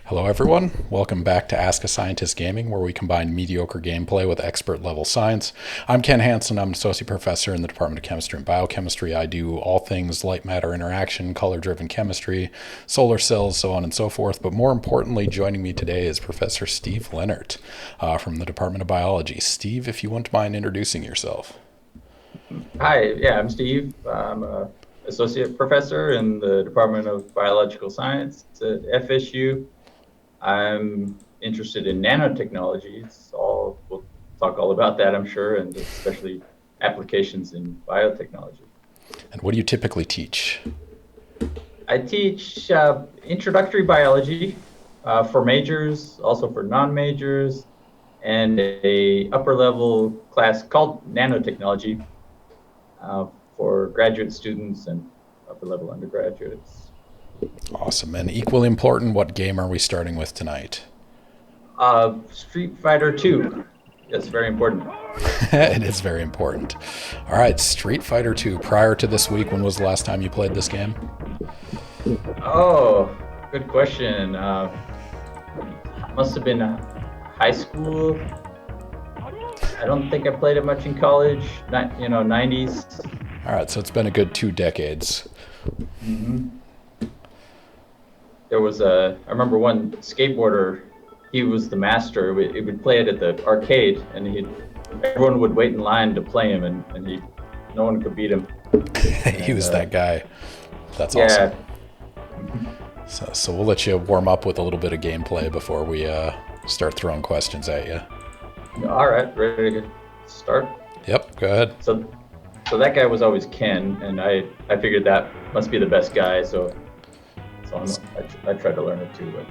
Hello, everyone. Welcome back to Ask a Scientist Gaming, where we combine mediocre gameplay with expert level science. I'm Ken Hansen. I'm an associate professor in the Department of Chemistry and Biochemistry. I do all things light matter interaction, color driven chemistry, solar cells, so on and so forth. But more importantly, joining me today is Professor Steve Lenhert from the Department of Biology. Steve, if you wouldn't mind introducing yourself. Hi, I'm Steve. I'm a associate professor in the Department of Biological Science at FSU. I'm interested in nanotechnologies. We'll talk all about that, I'm sure, and especially applications in biotechnology. And what do you typically teach? I teach introductory biology for majors, also for non-majors, and a upper level class called nanotechnology for graduate students and upper level undergraduates. Awesome. And equally important, what game are we starting with tonight? Street Fighter 2. Yes, very important. It is very important. All right, Street Fighter 2. Prior to this week, when was the last time you played this game? Oh, good question. Must have been high school. I don't think I played it much in college. 90s. All right, so it's been a good 2 decades. Mm-hmm. I remember one skateboarder. He was the master. He would play it at the arcade, and everyone would wait in line to play him, and no one could beat him. He was that guy. That's awesome. Yeah. So we'll let you warm up with a little bit of gameplay before we start throwing questions at you. All right, ready to start? Yep, go ahead. So that guy was always Ken, and I figured that must be the best guy, so I tried to learn it too. But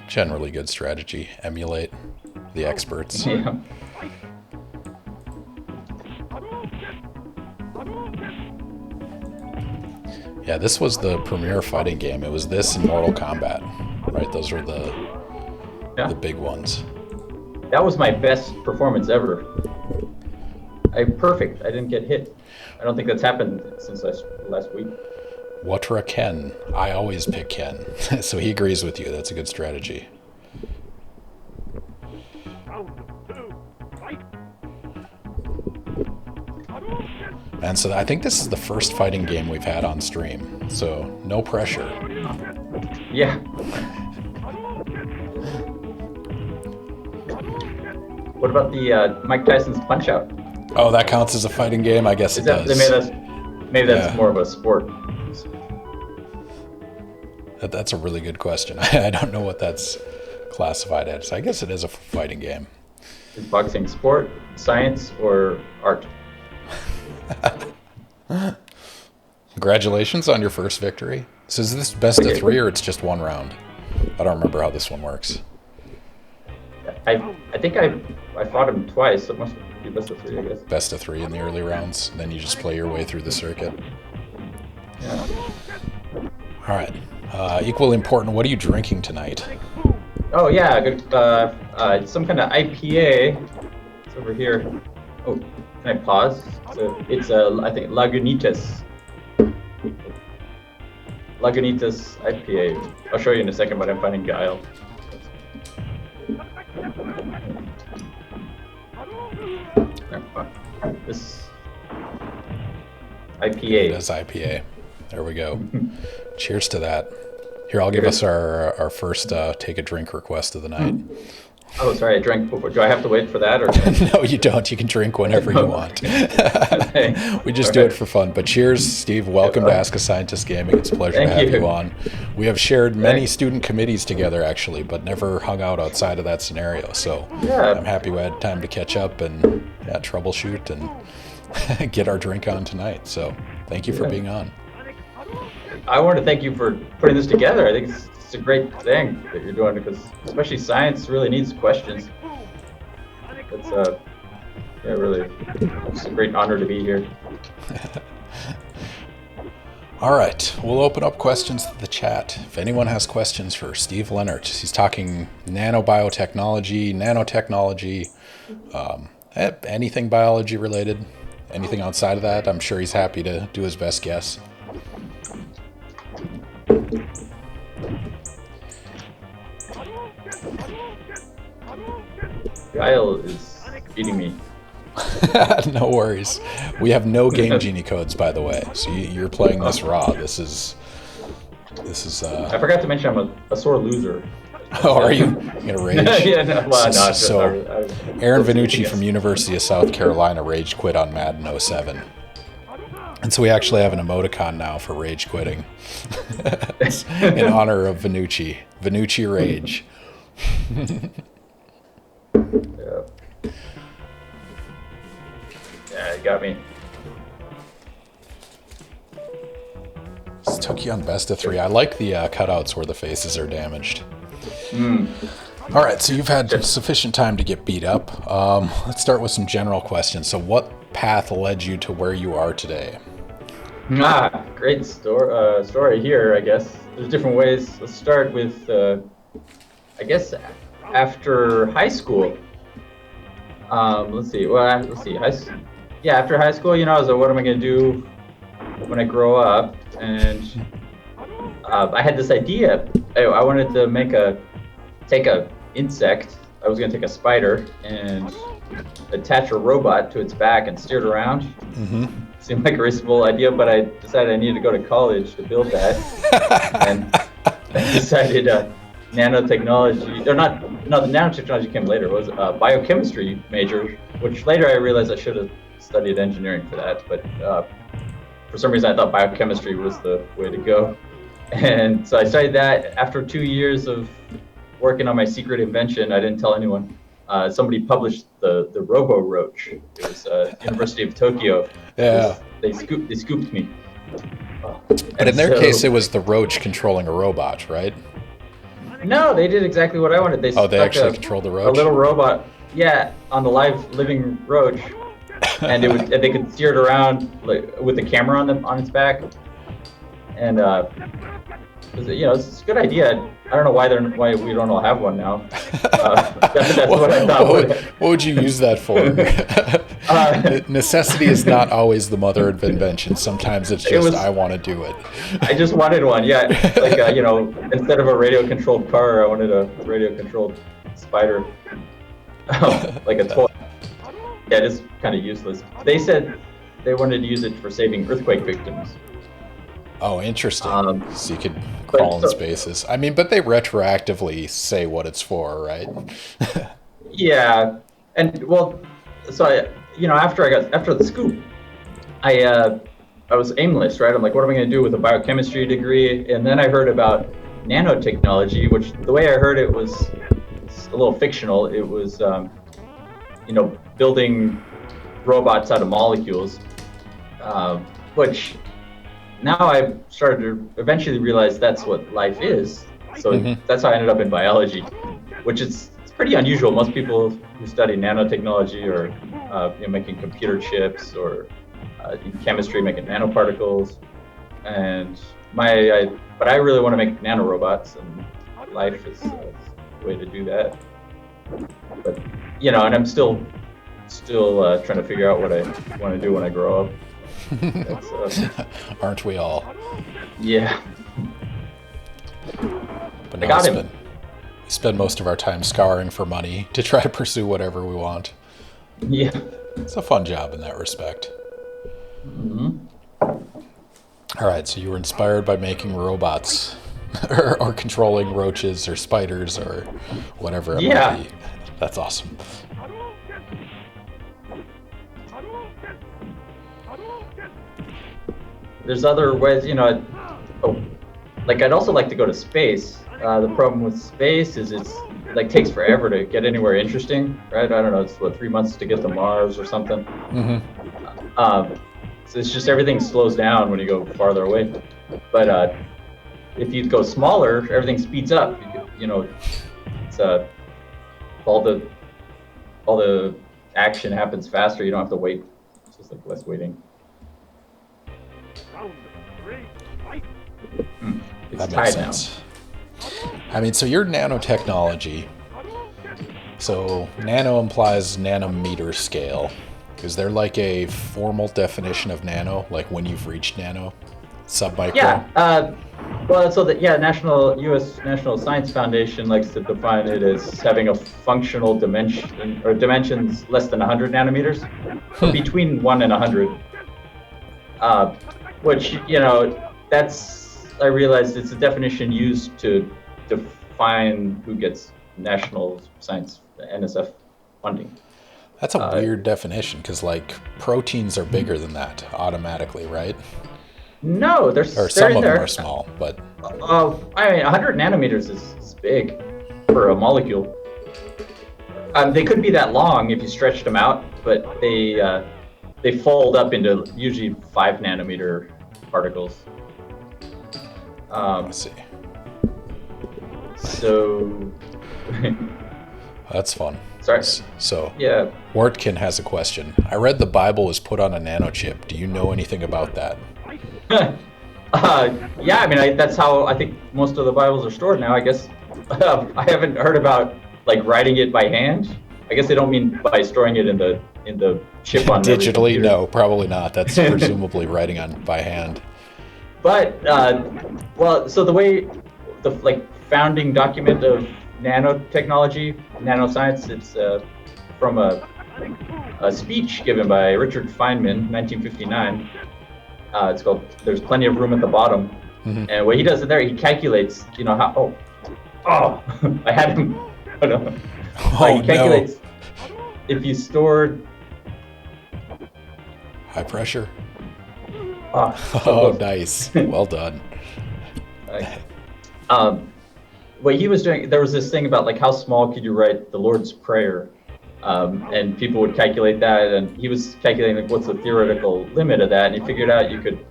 Generally good strategy. Emulate the experts. yeah. Yeah, this was the premier fighting game. It was this and Mortal Kombat, right? Those were the big ones. That was my best performance ever. Perfect. I didn't get hit. I don't think that's happened since last week. Watra Ken. I always pick Ken. So he agrees with you. That's a good strategy. And so I think this is the first fighting game we've had on stream. So no pressure. Yeah. What about the Mike Tyson's Punch Out? Oh, that counts as a fighting game? I guess it does. Maybe that's more of a sport. That's a really good question. I don't know what that's classified as. I guess it is a fighting game. Is boxing sport, science, or art? Congratulations on your first victory. So is this best of 3 or it's just one round? I don't remember how this one works. I think I fought him twice, so it must be best of 3, I guess. Best of 3 in the early rounds, then you just play your way through the circuit. Yeah. All right. Equally important, what are you drinking tonight? Oh yeah, good. It's some kind of IPA. It's over here. Oh, can I pause? It's I think Lagunitas. Lagunitas IPA. I'll show you in a second, but I'm finding Guile. This IPA. It is IPA. There we go. Cheers to that. Here, I'll give us our first take a drink request of the night. Oh, sorry, I drank before. Do I have to wait for that? Or No, you don't. You can drink whenever you want. We just do it for fun. But cheers, Steve. Welcome to Ask a Scientist Gaming. It's a pleasure to have you on. We have shared many student committees together, actually, but never hung out outside of that scenario. So I'm happy we had time to catch up and troubleshoot and get our drink on tonight. So thank you for being on. I want to thank you for putting this together. I think it's a great thing that you're doing, because especially science really needs questions. It's really, it's a great honor to be here. All right, we'll open up questions to the chat. If anyone has questions for Steve Lenhert, he's talking nanobiotechnology, nanotechnology, anything biology related, anything outside of that, I'm sure he's happy to do his best guess. Guile is beating me. No worries. We have no Game Genie codes, by the way. So you're playing this raw. This is. I forgot to mention I'm a sore loser. Oh, are you gonna rage? Yeah, no, well, no. So Aaron Vanucci from University of South Carolina rage quit on Madden 07. And so we actually have an emoticon now for rage quitting. In honor of Vanucci. Vanucci Rage. Yeah, you got me. This took you on best of 3. I like the cutouts where the faces are damaged. All right, so you've had sufficient time to get beat up. Let's start with some general questions. So what path led you to where you are today? Great story here, I guess. There's different ways. Let's start with, I guess, after high school. Let's see. After high school, I was like, what am I going to do when I grow up? And I had this idea. I wanted to take a insect. I was going to take a spider and attach a robot to its back and steer it around. Mm-hmm. Seemed like a reasonable idea, but I decided I needed to go to college to build that. And I decided nanotechnology, or not, no, the nanotechnology came later. It was a biochemistry major, which later I realized I should have studied engineering for that. But for some reason, I thought biochemistry was the way to go. And so I studied that. After 2 years of working on my secret invention, I didn't tell anyone. Somebody published the Robo Roach. It was University of Tokyo. Yeah. They scooped me. But in their case, it was the roach controlling a robot, right? No, they did exactly what I wanted. They actually controlled the roach? A little robot, on the live living roach, and they could steer it around with the camera on its back. And it's a good idea. I don't know why we don't all have one now. That's what I thought. What would you use that for? Necessity is not always the mother of invention. Sometimes it's just I want to do it. I just wanted one, yeah. Like instead of a radio-controlled car, I wanted a radio-controlled spider, like a toy. Yeah, it's kind of useless. They said they wanted to use it for saving earthquake victims. Oh, interesting. So you could crawl in spaces. I mean, but they retroactively say what it's for, right? Yeah, and so after the scoop, I was aimless, right? I'm like, what am I going to do with a biochemistry degree? And then I heard about nanotechnology, which the way I heard it's a little fictional. It was, building robots out of molecules, which. Now I've started to eventually realize that's what life is. So That's how I ended up in biology, which it's pretty unusual. Most people who study nanotechnology or making computer chips or in chemistry making nanoparticles, but I really want to make nanorobots, and life is a way to do that. But and I'm still trying to figure out what I want to do when I grow up. Aren't we all? Yeah. But now we spend most of our time scouring for money to try to pursue whatever we want. Yeah. It's a fun job in that respect. Mm-hmm. All right, so you were inspired by making robots or controlling roaches or spiders or whatever it might be. That's awesome. There's other ways, I'd also like to go to space. The problem with space is it's takes forever to get anywhere interesting, right? I don't know, it's 3 months to get to Mars or something. Mm-hmm. So it's just everything slows down when you go farther away. But if you go smaller, everything speeds up. It's all the action happens faster. You don't have to wait. It's just less waiting. That makes sense. I mean, so your nanotechnology. So nano implies nanometer scale. Is there a formal definition of nano, like when you've reached nano? Submicron? Yeah. Well, so that yeah, U.S. National Science Foundation likes to define it as having a functional dimension or dimensions less than 100 nanometers, or between 1 and 100. Which that's I realized it's a definition used to define who gets national science NSF funding. That's a weird definition because like proteins are bigger than that automatically, right? No, Or some in of them there. are small, but I mean, 100 nanometers is big for a molecule. They could be that long if you stretched them out, but they fold up into usually 5 nanometer particles. let's see. So That's fun. sorry. So Yeah. Wortkin has a question. I read the Bible was put on a nanochip. Do you know anything about that? Yeah, I mean, that's how I think most of the Bibles are stored now. I guess I haven't heard about like writing it by hand. I guess they don't mean by storing it in the chip on every Digitally, computer. no, probably not. That's presumably writing on by hand. But well, so the like founding document of nanotechnology, nanoscience, it's from a speech given by Richard Feynman, 1959. It's called "There's Plenty of Room at the Bottom," and what he does in there, he calculates, how. Oh, I had him. Oh no. Oh, he calculates if you stored. High pressure. Oh, Nice. Well done. What he was doing, there was this thing about like how small could you write the Lord's Prayer, and people would calculate that, and he was calculating like what's the theoretical limit of that, and he figured out you could.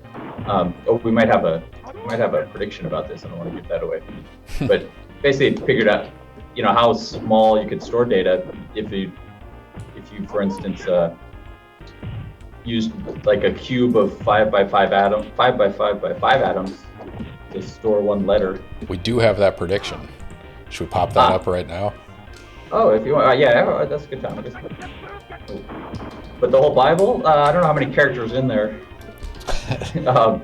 We might have a prediction about this. I don't want to give that away, but basically figured out, how small you could store data if you, for instance, used like a cube of 5 by 5 atoms to store one letter. We do have that prediction. Should we pop that up right now? Oh, if you want, yeah, that's a good time. But the whole Bible, I don't know how many characters in there. It's going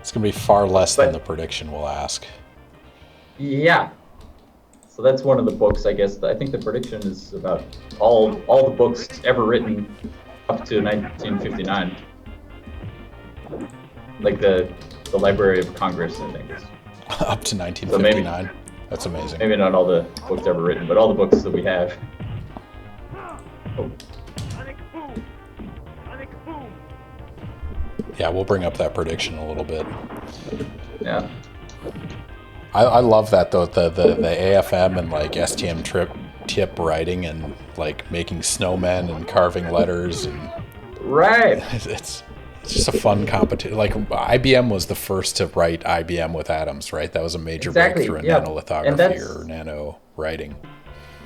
to be far less than the prediction we'll ask. Yeah. So that's one of the books, I guess. I think the prediction is about all the books ever written up to 1959. Like the Library of Congress, I think. Up to 1959? So that's amazing. Maybe not all the books ever written, but all the books that we have. Oh. Yeah, we'll bring up that prediction a little bit. Yeah. I love that though, the AFM and like STM tip writing and like making snowmen and carving letters and right. It's just a fun competition. Like IBM was the first to write IBM with atoms, right? That was a major breakthrough in nanolithography or nano writing.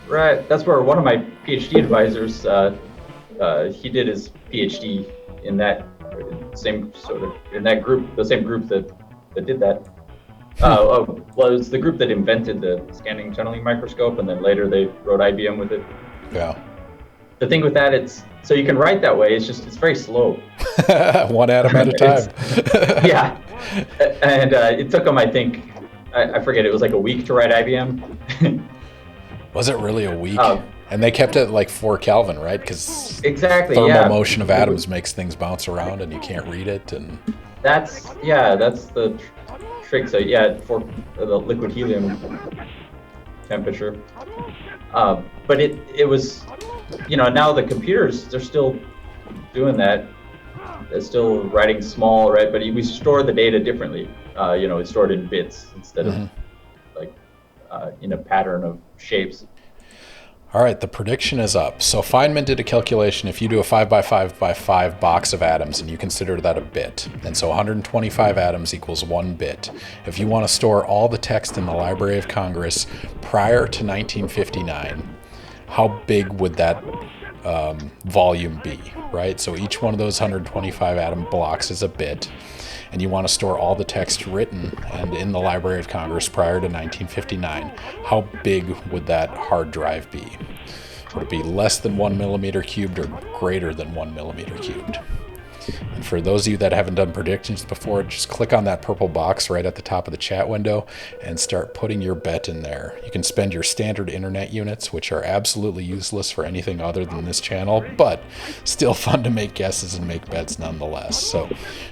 Right. That's where one of my PhD advisors, he did his PhD in that same group, the same group that did that. Was the group that invented the scanning tunneling microscope, and then later they wrote IBM with it. Yeah. The thing with that, it's so you can write that way. It's very slow. One atom at a time. Yeah, and it took them, I think, I forget. It was like a week to write IBM. Was it really a week? And they kept it like 4 Kelvin, right? Because exactly, thermal motion of atoms makes things bounce around, and you can't read it. And that's the trick. So yeah, for the liquid helium temperature. But it was, now the computers, they're still doing that. They're still writing small, right? But we store the data differently. It's stored in bits instead of like in a pattern of shapes. All right, the prediction is up. So Feynman did a calculation. If you do a 5 by 5 by 5 box of atoms and you consider that a bit, and so 125 atoms equals 1 bit. If you want to store all the text in the Library of Congress prior to 1959, how big would that volume be, right? So each one of those 125 atom blocks is a bit, and you want to store all the text written and in the Library of Congress prior to 1959, how big would that hard drive be? Would it be less than 1 millimeter cubed or greater than 1 millimeter cubed? And for those of you that haven't done predictions before, just click on that purple box right at the top of the chat window and start putting your bet in there. You can spend your standard internet units, which are absolutely useless for anything other than this channel, but still fun to make guesses and make bets nonetheless. So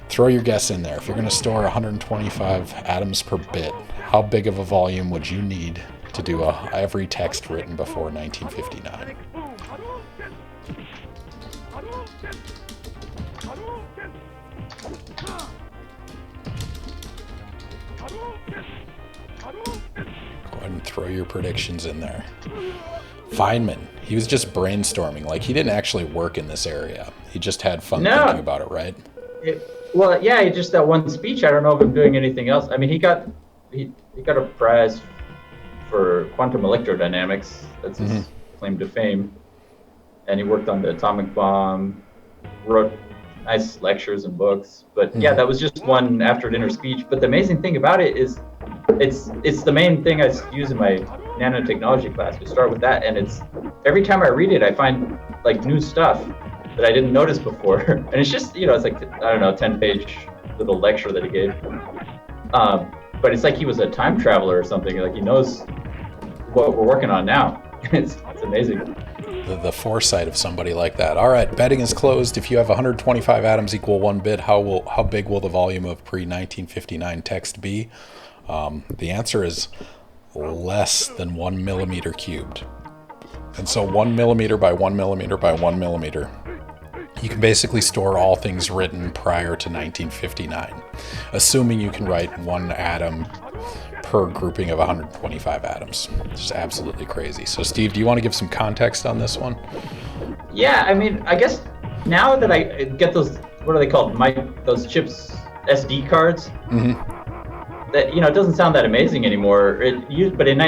throw your guess in there. If you're going to store 125 atoms per bit, how big of a volume would you need to do every text written before 1959? Go ahead and throw your predictions in there. Feynman, he was just brainstorming. Like, he didn't actually work in this area. He just had fun thinking about it, right? Well, yeah, just that one speech. I don't know if I'm doing anything else. I mean, he got a prize for quantum electrodynamics. That's his claim to fame. And he worked on the atomic bomb, wrote nice lectures and books. But yeah, that was just one after dinner speech. But the amazing thing about it is it's the main thing I use in my nanotechnology class. We start with that, and it's every time I read it, I find like new stuff that I didn't notice before. And it's just, it's like, I don't know, 10-page little lecture that he gave. But it's like he was a time traveler or something. Like, he knows what we're working on now. It's amazing. The foresight of somebody like that. All right, betting is closed. If you have 125 atoms equal 1 bit, how big will the volume of pre-1959 text be? The answer is less than 1 millimeter cubed. And so 1 millimeter by 1 millimeter by 1 millimeter, you can basically store all things written prior to 1959, assuming you can write one atom per grouping of 125 atoms. It's just absolutely crazy. So Steve, do you want to give some context on this one? Yeah, I mean, I guess now that I get those, what are they called? Those chips, SD cards. That, it doesn't sound that amazing anymore. But in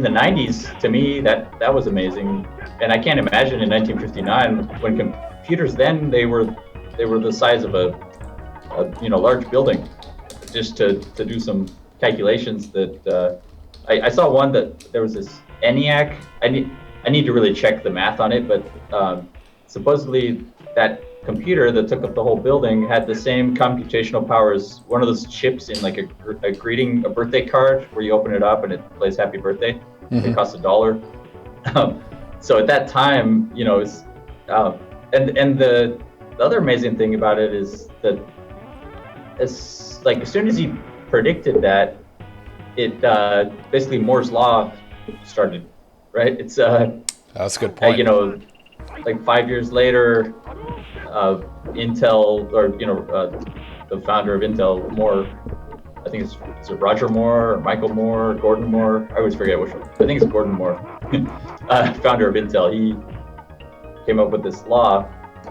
the 90s, to me, that was amazing. And I can't imagine in 1959 when computers then they were the size of a large building, just to do some calculations that I saw one that there was this ENIAC. I need to really check the math on it, but supposedly that computer that took up the whole building had the same computational power as one of those chips in like a birthday card where you open it up and it plays happy birthday. It costs $1. So at that time, it's and the other amazing thing about it is that as soon as he predicted that, it basically Moore's law started, right? It's that's a good point. Like 5 years later, Intel, or the founder of Intel, Moore, I think is it Roger Moore, or Michael Moore, Gordon Moore? I always forget which one. I think it's Gordon Moore, founder of Intel. He came up with this law,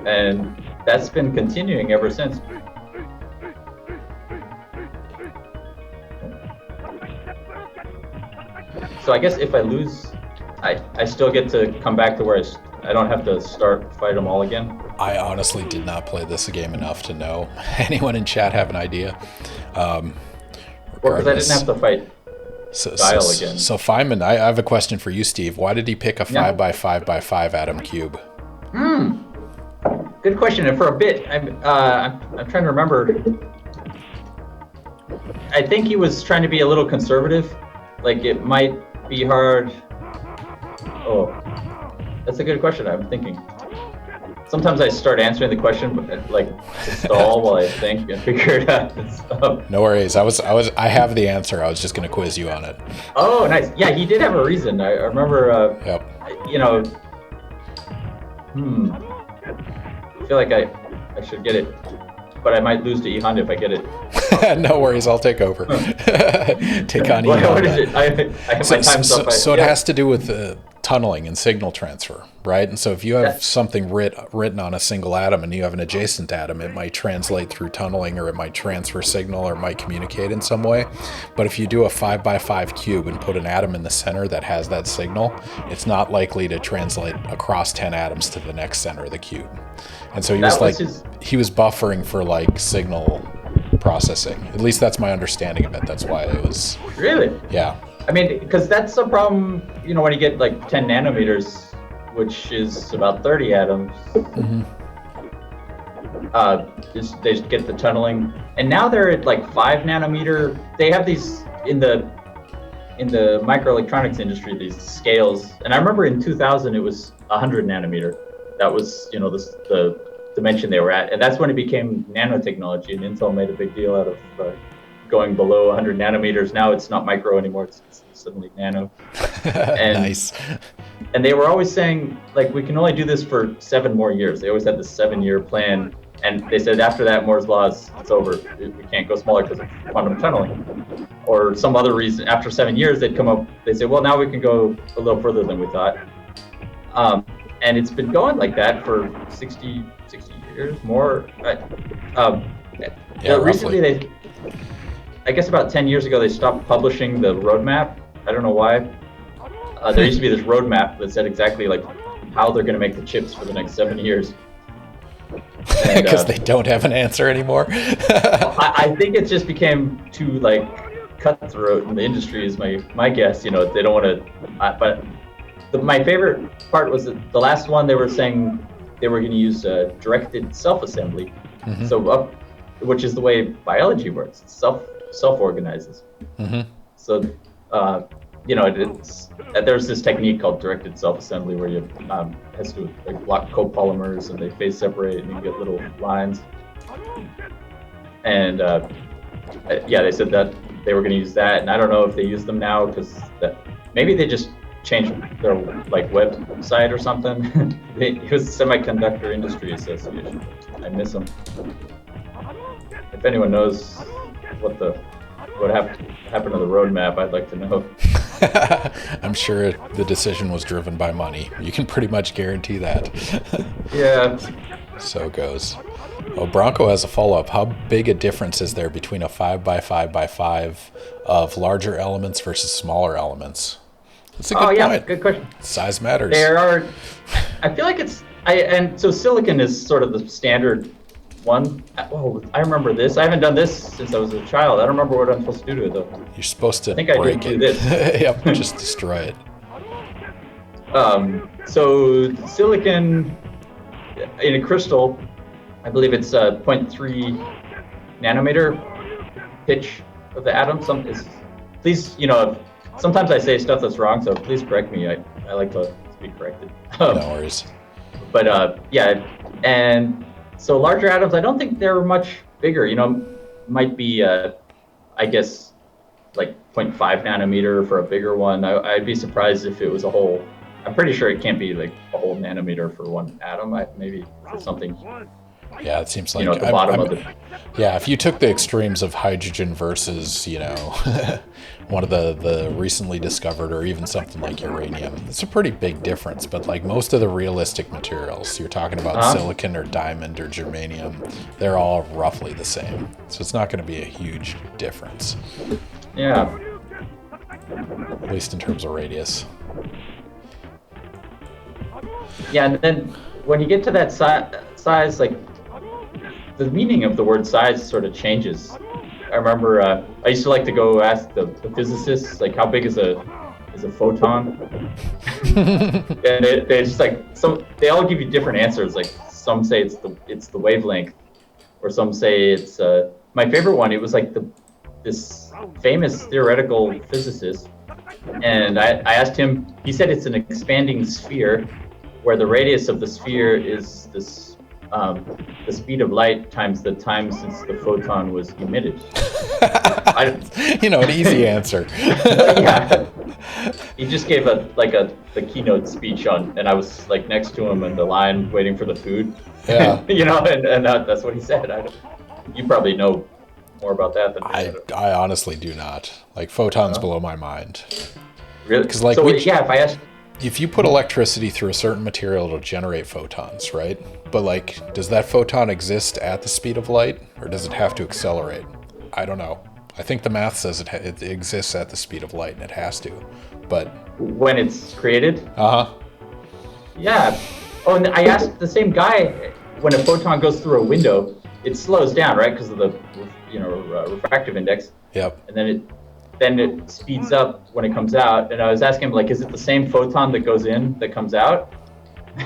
and that's been continuing ever since. So I guess if I lose, I still get to come back to where I don't have to fight them all again. I honestly did not play this game enough to know. Anyone in chat have an idea? Well, because I didn't have to fight Dial again. So Feynman, I have a question for you, Steve. Why did he pick a 5 by 5 by 5 atom cube? Good question. And for a bit, I'm trying to remember. I think he was trying to be a little conservative. Like, it might be hard. Oh, that's a good question. I'm thinking. Sometimes I start answering the question, but to stall while I think and figure it out. No worries. I have the answer. I was just going to quiz you on it. Oh, nice. Yeah, he did have a reason. I remember. Yep. I feel like I should get it, but I might lose to E Honda if I get it. No worries. I'll take over. Take on E Honda. What is it? I have my time's up. So it has to do with tunneling and signal transfer, right? And so if you have something written on a single atom and you have an adjacent atom, it might translate through tunneling, or it might transfer signal, or it might communicate in some way. But if you do a 5 by 5 cube and put an atom in the center that has that signal, it's not likely to translate across 10 atoms to the next center of the cube. And so he was buffering for signal processing. At least that's my understanding of it. That's why it was. Really? Yeah. I mean, because that's the problem, when you get 10 nanometers, which is about 30 atoms. They just get the tunneling, and now they're at like 5 nanometer. They have these in the microelectronics industry, these scales. And I remember in 2000 it was 100 nanometer. That was the dimension they were at, and that's when it became nanotechnology. And Intel made a big deal out of going below 100 nanometers. Now it's not micro anymore; it's suddenly nano. And, nice. And they were always saying, like, we can only do this for 7 more years. They always had this 7-year plan. And they said after that, Moore's Law it's over. We can't go smaller because of quantum tunneling. Or some other reason, after 7 years, they'd come up, they'd say, well, now we can go a little further than we thought. And it's been going like that for 60 years, more. Recently, I guess about 10 years ago, they stopped publishing the roadmap. I don't know why. There used to be this roadmap that said exactly like how they're going to make the chips for the next 7 years. Because they don't have an answer anymore. I think it just became too like cutthroat in the industry is my guess. They don't want to. But my favorite part was that the last one they were saying they were going to use directed self-assembly. Mm-hmm. So which is the way biology works. It self-organizes. Mm-hmm. So there's this technique called directed self-assembly where you has to like block copolymers and they phase separate and you get little lines. And they said that they were going to use that, and I don't know if they use them now because maybe they just changed their like website or something. It was Semiconductor Industry Association. I miss them. If anyone knows what happened to the roadmap, I'd like to know. I'm sure the decision was driven by money. You can pretty much guarantee that. Yeah. So it goes. Well, Bronco has a follow-up. How big a difference is there between a 5x5x5 of larger elements versus smaller elements? That's a good point. Good question. Size matters. I feel like so silicon is sort of the standard one. Oh, I remember this. I haven't done this since I was a child. I don't remember what I'm supposed to do to it though. You're supposed to break it. Do this. Yep, just destroy it. So silicon in a crystal, I believe it's 0.3 nanometer pitch of the atom. Please, sometimes I say stuff that's wrong, so please correct me. I like to be corrected. No worries. But and so larger atoms, I don't think they're much bigger. Might be, I guess, like 0.5 nanometer for a bigger one. I'd be surprised if it was a whole. I'm pretty sure it can't be like a whole nanometer for one atom. Maybe for something. Yeah, it seems like at the bottom of it. Yeah, if you took the extremes of hydrogen versus, one of the recently discovered, or even something like uranium, it's a pretty big difference. But like most of the realistic materials, you're talking about silicon or diamond or germanium, they're all roughly the same. So it's not going to be a huge difference. Yeah. At least in terms of radius. Yeah, and then when you get to that size, like the meaning of the word size sort of changes. I remember I used to like to go ask the physicists, like, how big is a photon? And they just like they all give you different answers. Like some say it's the wavelength, or some say it's my favorite one. It was like this famous theoretical physicist, and I asked him. He said it's an expanding sphere, where the radius of the sphere is this. The speed of light times the time since the photon was emitted. An easy answer. Yeah. He just gave the keynote speech and I was like next to him in the line waiting for the food. Yeah. and that's what he said. You probably know more about that than me. I honestly do not. Like photons blow my mind. Really? Because like if I asked. If you put electricity through a certain material, it'll generate photons, right? But like, does that photon exist at the speed of light, or does it have to accelerate? I don't know. I think the math says it exists at the speed of light, and it has to. But when it's created? Uh-huh. Yeah. Oh, and I asked the same guy, when a photon goes through a window, it slows down, right? Because of the refractive index. Yep. And then it speeds up when it comes out. And I was asking him, like, is it the same photon that goes in that comes out?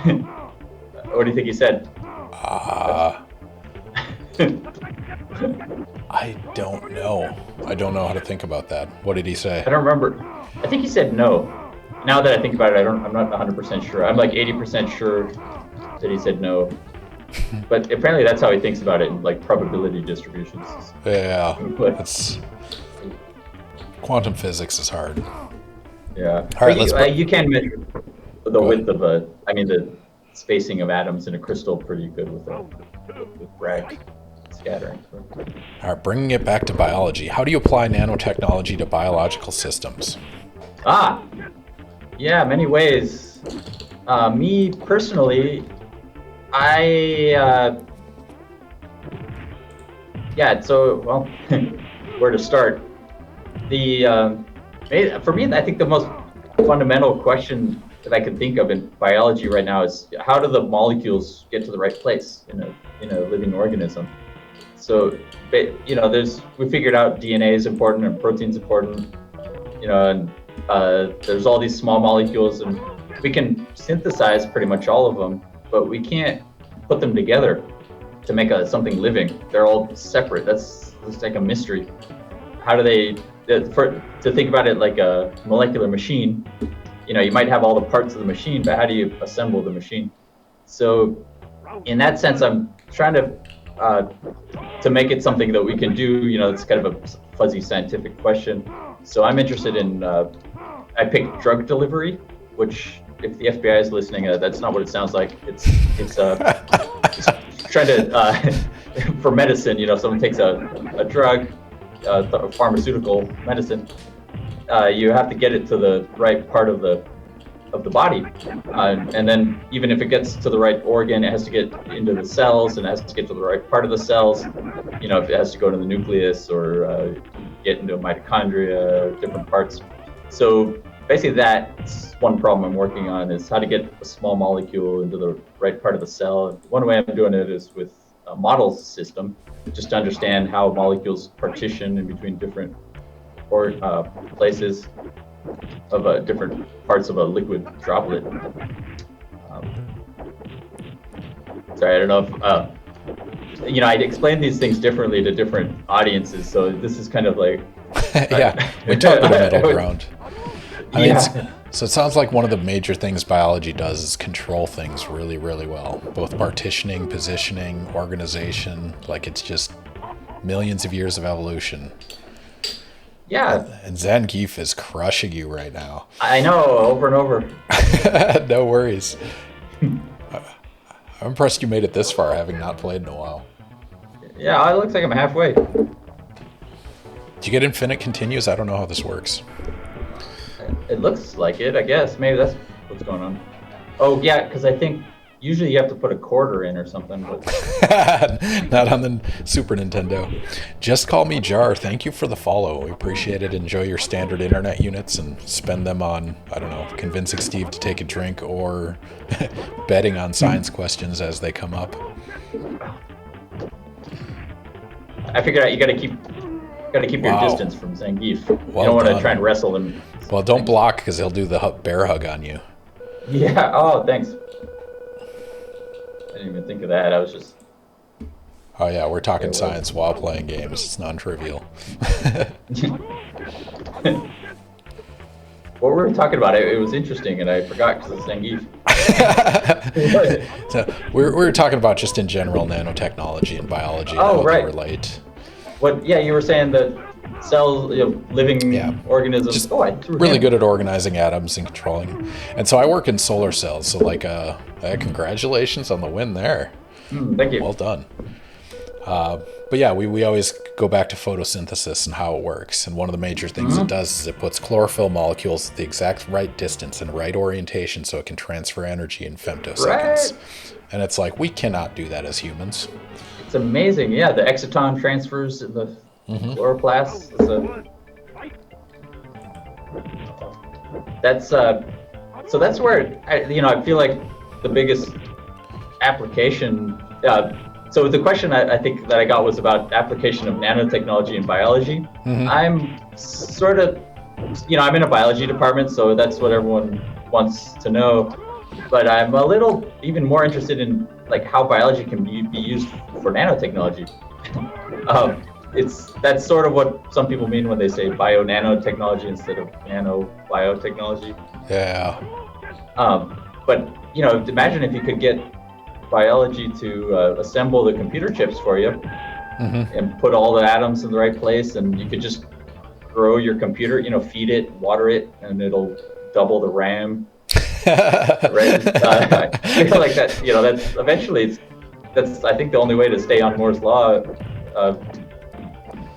What do you think he said? I don't know. I don't know how to think about that. What did he say? I don't remember. I think he said no. Now that I think about it, I'm not 100% sure. I'm like 80% sure that he said no. But apparently that's how he thinks about it in like probability distributions. Yeah, it's quantum physics is hard. Yeah. All right, you can measure the width of the spacing of atoms in a crystal pretty good with Bragg scattering. All right, bringing it back to biology. How do you apply nanotechnology to biological systems? Yeah, many ways. Me personally, well, where to start? For me, I think the most fundamental question that I can think of in biology right now is how do the molecules get to the right place in a living organism? So, we figured out DNA is important and protein's important, and there's all these small molecules, and we can synthesize pretty much all of them, but we can't put them together to make something living. They're all separate. That's like a mystery. How do they? To think about it like a molecular machine, you might have all the parts of the machine, but how do you assemble the machine? So, in that sense, I'm trying to make it something that we can do. It's kind of a fuzzy scientific question. So I'm interested in. I picked drug delivery, which, if the FBI is listening, that's not what it sounds like. It's trying to for medicine. Someone takes a drug, a pharmaceutical medicine. You have to get it to the right part of the body, and then even if it gets to the right organ, it has to get into the cells, and it has to get to the right part of the cells. If it has to go to the nucleus or get into mitochondria, different parts. So basically, that's one problem I'm working on, is how to get a small molecule into the right part of the cell. One way I'm doing it is with a model system, just to understand how molecules partition in between different places of different parts of a liquid droplet. Sorry, I don't know if I'd explain these things differently to different audiences, so this is kind of like yeah, we talk about a middle ground. Yeah. So it sounds like one of the major things biology does is control things really, really well. Both partitioning, positioning, organization. Like, it's just millions of years of evolution. Yeah. And Zangief is crushing you right now. I know, over and over. No worries. I'm impressed you made it this far, having not played in a while. Yeah, it looks like I'm halfway. Do you get infinite continues? I don't know how this works. It looks like it, I guess. Maybe that's what's going on. Oh, yeah, because I think usually you have to put a quarter in or something. But... Not on the Super Nintendo. Just call me Jar. Thank you for the follow. We appreciate it. Enjoy your standard internet units and spend them on, I don't know, convincing Steve to take a drink or betting on science questions as they come up. I figured out you got to keep your distance from Zangief. Well, you don't want to try and wrestle him. Well, don't block, because he'll do the bear hug on you. Yeah. Oh, thanks. I didn't even think of that. I was just... Oh, yeah, we're talking science while playing games. It's non-trivial. What were we talking about? It was interesting, and I forgot because it's Zangief. So we were talking about just in general nanotechnology and biology. Oh, and how right. they relate. Yeah, you were saying that cells, living organisms. Just really good at organizing atoms and controlling them. And so I work in solar cells. So congratulations on the win there. Thank you. Well done. But yeah, we always go back to photosynthesis and how it works. And one of the major things it does is it puts chlorophyll molecules at the exact right distance and right orientation so it can transfer energy in femtoseconds. Right. And it's like, we cannot do that as humans. It's amazing. Yeah, the exciton transfers in the chloroplast. So that's where I feel like the biggest application. So the question I think that I got was about application of nanotechnology in biology. I'm sort of, I'm in a biology department, so that's what everyone wants to know. But I'm a little even more interested in like how biology can be used for nanotechnology. That's sort of what some people mean when they say bio-nanotechnology instead of nanobiotechnology. Yeah. But imagine if you could get biology to assemble the computer chips for you and put all the atoms in the right place, and you could just grow your computer, feed it, water it, and it'll double the RAM. Right? I feel like that. That's eventually. That's I think the only way to stay on Moore's law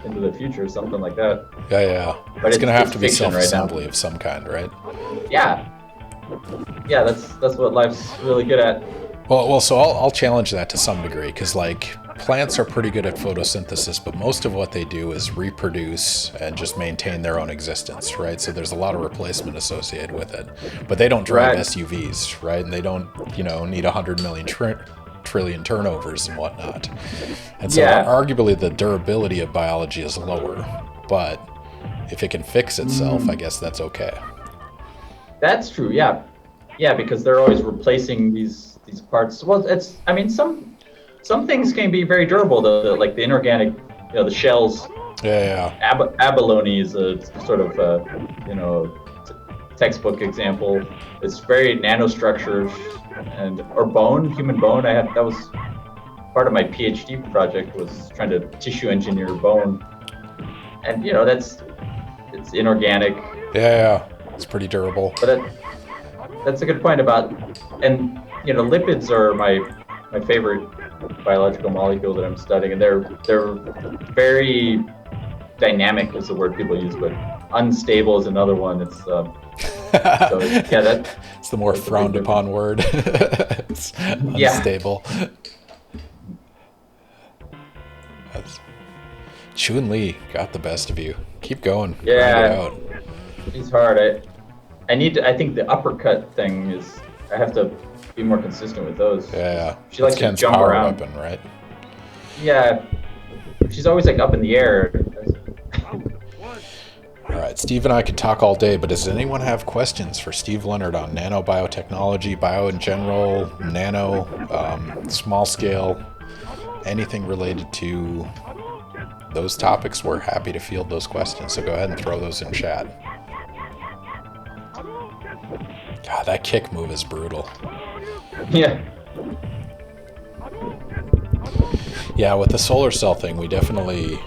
into the future, something like that. Yeah. But it's going to have to be fiction self-assembly right of some kind, right? Yeah. That's what life's really good at. Well, so I'll challenge that to some degree, because like plants are pretty good at photosynthesis, but most of what they do is reproduce and just maintain their own existence, right? So there's a lot of replacement associated with it, but they don't drive SUVs, right? And they don't, need 100 million trillion turnovers and whatnot. And so arguably the durability of biology is lower, but if it can fix itself, I guess that's okay. That's true. Yeah, because they're always replacing these parts. Well, some things can be very durable, though, like the inorganic, the shells. Yeah. Abalone is a sort of, textbook example. It's very nanostructured, or human bone. That was part of my PhD project, was trying to tissue engineer bone, and it's inorganic. Yeah, it's pretty durable. But that's a good point about, and lipids are my favorite biological molecule that I'm studying, and they're very dynamic is the word people use, but unstable is another one. It's it's the more frowned upon word. It's unstable. Chun Li got the best of you. Keep going. Yeah, he's hard. I think the uppercut thing is, I have to be more consistent with those. Yeah. She likes Ken's to jump power around. Weapon, right? Yeah. She's always like up in the air. All right, Steve and I could talk all day, but does anyone have questions for Steve Lenhert on nanobiotechnology, bio in general, nano, small scale, anything related to those topics? We're happy to field those questions, so go ahead and throw those in chat. God, that kick move is brutal. Yeah. Yeah, with the solar cell thing, we definitely...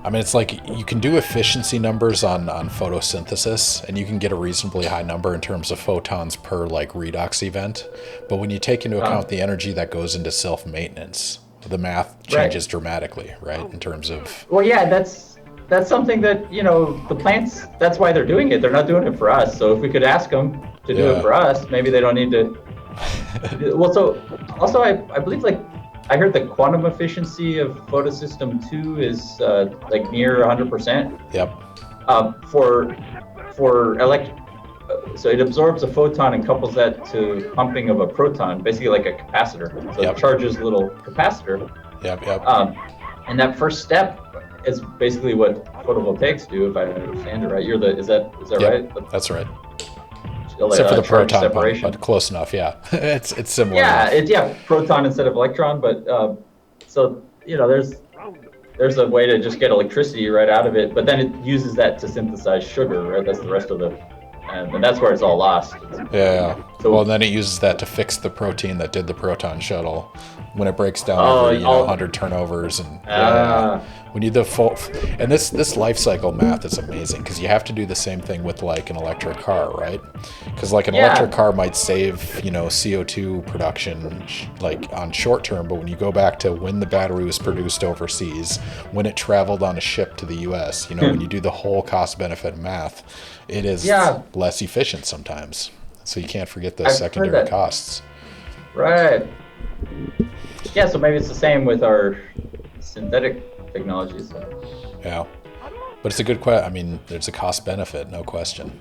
it's like you can do efficiency numbers on photosynthesis, and you can get a reasonably high number in terms of photons per redox event. But when you take into account the energy that goes into self-maintenance, the math changes dramatically, right? In terms of... Well, yeah, that's something that, the plants, that's why they're doing it. They're not doing it for us. So if we could ask them to do it for us, maybe they don't need to... Well, so also I believe I heard the quantum efficiency of photosystem 2 is near 100%. Yep. So it absorbs a photon and couples that to pumping of a proton, basically like a capacitor. So it charges a little capacitor. Yep. And that first step is basically what photovoltaics do, if I understand it right. Is that right? That's right. Except for the proton separation. Pump, but close enough, yeah. It's similar. Yeah, proton instead of electron, but so there's a way to just get electricity right out of it, but then it uses that to synthesize sugar, right? That's the rest of and that's where it's all lost. Yeah. So, then it uses that to fix the protein that did the proton shuttle when it breaks down every 100 turnovers, and we need the full. And this life cycle math is amazing, because you have to do the same thing with an electric car, right? Because an electric car might save CO2 production on short term, but when you go back to when the battery was produced overseas, when it traveled on a ship to the U.S., when you do the whole cost benefit math, it is less efficient sometimes. So you can't forget those secondary costs. Right. Yeah, so maybe it's the same with our synthetic technologies. Yeah. But it's a good question. There's a cost benefit, no question.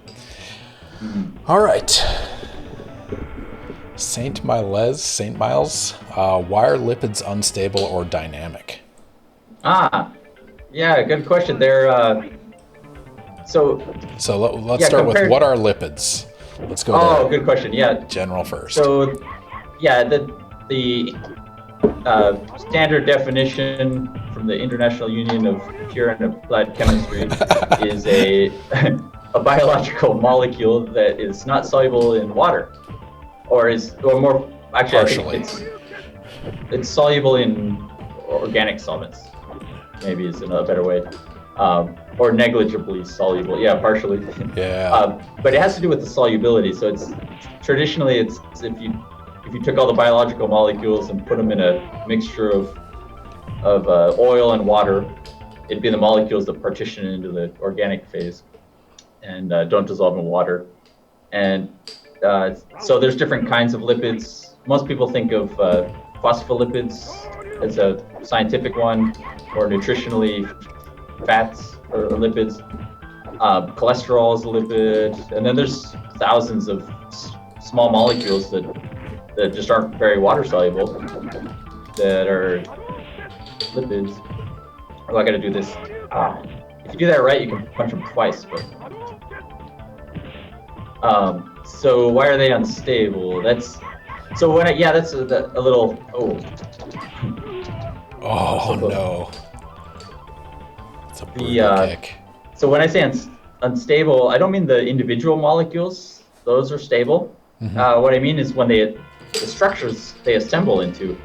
All right. St. Miles, why are lipids unstable or dynamic? Yeah, good question. They're so let's start with what are lipids? Let's go there. Good question. Yeah. General first. So, yeah, standard definition from the International Union of Pure and Applied Chemistry is a biological molecule that is not soluble in water, or more actually, partially. I think it's soluble in organic solvents. Maybe is another better way, or negligibly soluble. Yeah, partially. Yeah. But it has to do with the solubility. So it's traditionally if you took all the biological molecules and put them in a mixture of oil and water, it'd be the molecules that partition into the organic phase and don't dissolve in water. And so there's different kinds of lipids. Most people think of phospholipids as a scientific one, or nutritionally fats or lipids. Cholesterol is a lipid, and then there's thousands of small molecules that just aren't very water soluble that are lipids. Oh, I gotta do this. If you do that right, you can punch them twice. But so why are they unstable? That's a little. Oh no! It's a brutal kick. So when I say unstable, I don't mean the individual molecules; those are stable. Mm-hmm. What I mean is when the structures they assemble into.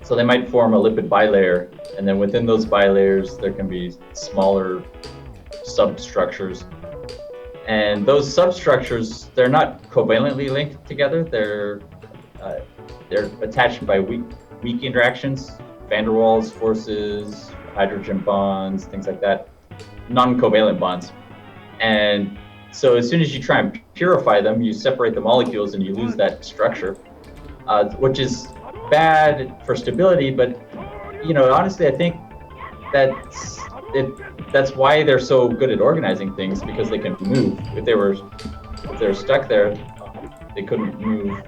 So they might form a lipid bilayer, and then within those bilayers there can be smaller substructures. And those substructures, they're not covalently linked together. They're attached by weak interactions, van der Waals forces, hydrogen bonds, things like that, non-covalent bonds. And so as soon as you try and purify them, you separate the molecules and you lose that structure, which is bad for stability. But honestly, I think that's why they're so good at organizing things, because they can move. If they're stuck there, they couldn't move.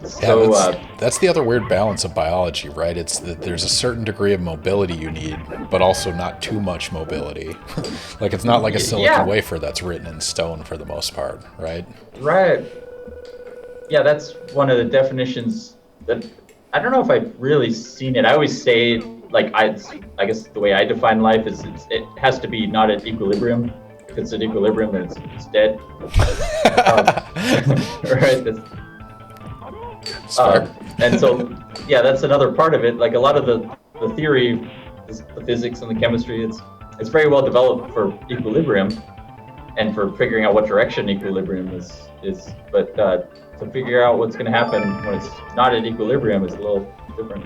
So that's the other weird balance of biology, right? It's that there's a certain degree of mobility you need, but also not too much mobility. Like it's not like a silicon wafer that's written in stone for the most part, right? Right. Yeah, that's one of the definitions that I don't know if I've really seen it. I always say, like, I guess the way I define life is it has to be not at equilibrium. If it's at equilibrium, then it's dead. Right. And so, yeah, that's another part of it. Like a lot of the theory, the physics and the chemistry, it's very well developed for equilibrium and for figuring out what direction equilibrium is. But to figure out what's going to happen when it's not at equilibrium is a little different.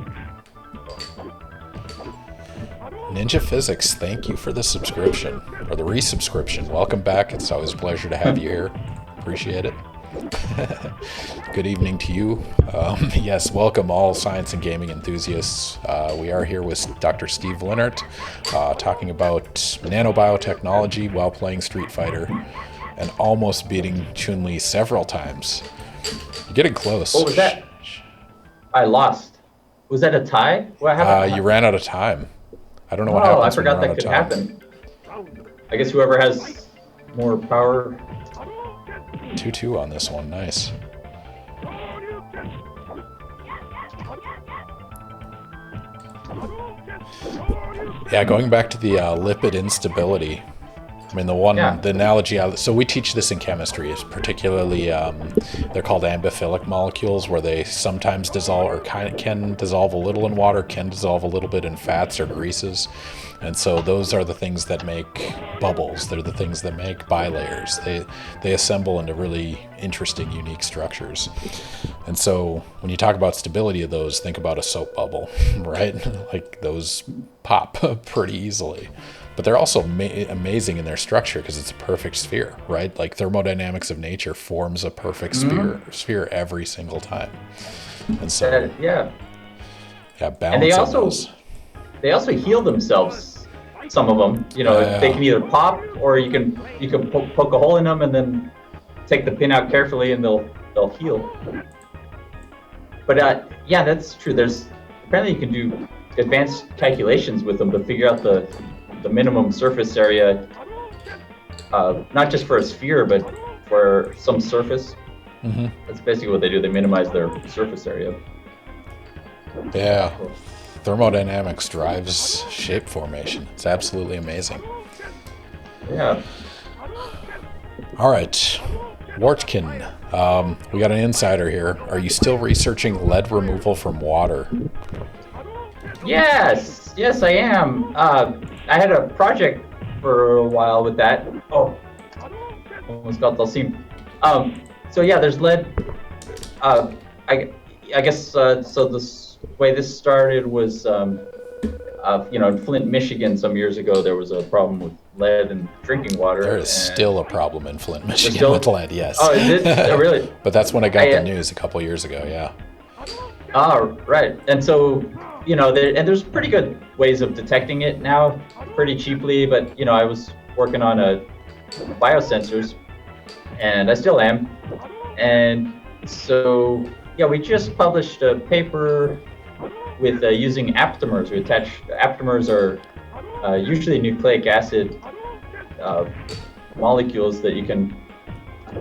Ninja Physics, thank you for the subscription, or the resubscription. Welcome back. It's always a pleasure to have you here. Appreciate it. Good evening to you. Yes, welcome all science and gaming enthusiasts. We are here with Dr. Steve Lenhert, talking about nanobiotechnology while playing Street Fighter and almost beating Chun-Li several times. You're getting close. What was that? I lost. Was that a tie? What happened? You ran out of time. I don't know what happened. I forgot that could happen. I guess whoever has more power. 2-2 on this one. Nice. Yeah, going back to the lipid instability. I mean, the analogy, so we teach this in chemistry, is particularly, they're called amphiphilic molecules, where they sometimes dissolve, or can dissolve a little in water, can dissolve a little bit in fats or greases. And so those are the things that make bubbles. They're the things that make bilayers. They assemble into really interesting, unique structures. And so when you talk about stability of those, think about a soap bubble, right? Like those pop pretty easily. But they're also amazing in their structure because it's a perfect sphere, right? Like thermodynamics of nature forms a perfect sphere every single time. And so balance. And they also heal themselves. Some of them, they can either pop, or you can poke a hole in them and then take the pin out carefully, and they'll heal. But that's true. Apparently you can do advanced calculations with them to figure out the minimum surface area, not just for a sphere, but for some surface. Mm-hmm. That's basically what they do. They minimize their surface area. Yeah. Thermodynamics drives shape formation. It's absolutely amazing. Yeah. All right. Wortkin, we got an insider here. Are you still researching lead removal from water? Yes, I am. I had a project for a while with that. Oh, almost got Dalsim. So yeah, there's lead. I guess so. This way this started was, in Flint, Michigan, some years ago, there was a problem with lead in drinking water. There is still a problem in Flint, Michigan still? with lead. Yes. Oh, is it? Oh, really? But that's when I got the news a couple years ago. Yeah. Oh, right. And so, there's pretty good ways of detecting it now, pretty cheaply. But I was working on a Biosensors, and I still am. And so, yeah, we just published a paper with using aptamers. Aptamers are usually nucleic acid molecules that you can,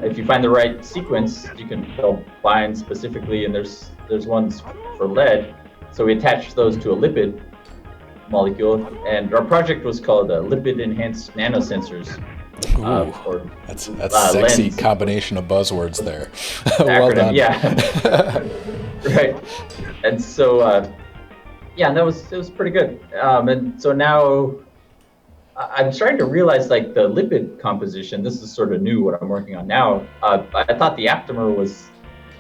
if you find the right sequence, they'll bind specifically. And there's ones for lead. So we attached those to a lipid molecule, and our project was called Lipid Enhanced Nanosensors. That's a sexy lens. Combination of buzzwords there. Well done. Yeah. Right. And so, it was pretty good. And so now I'm starting to realize, like, the lipid composition. This is sort of new, what I'm working on now. I thought the aptamer was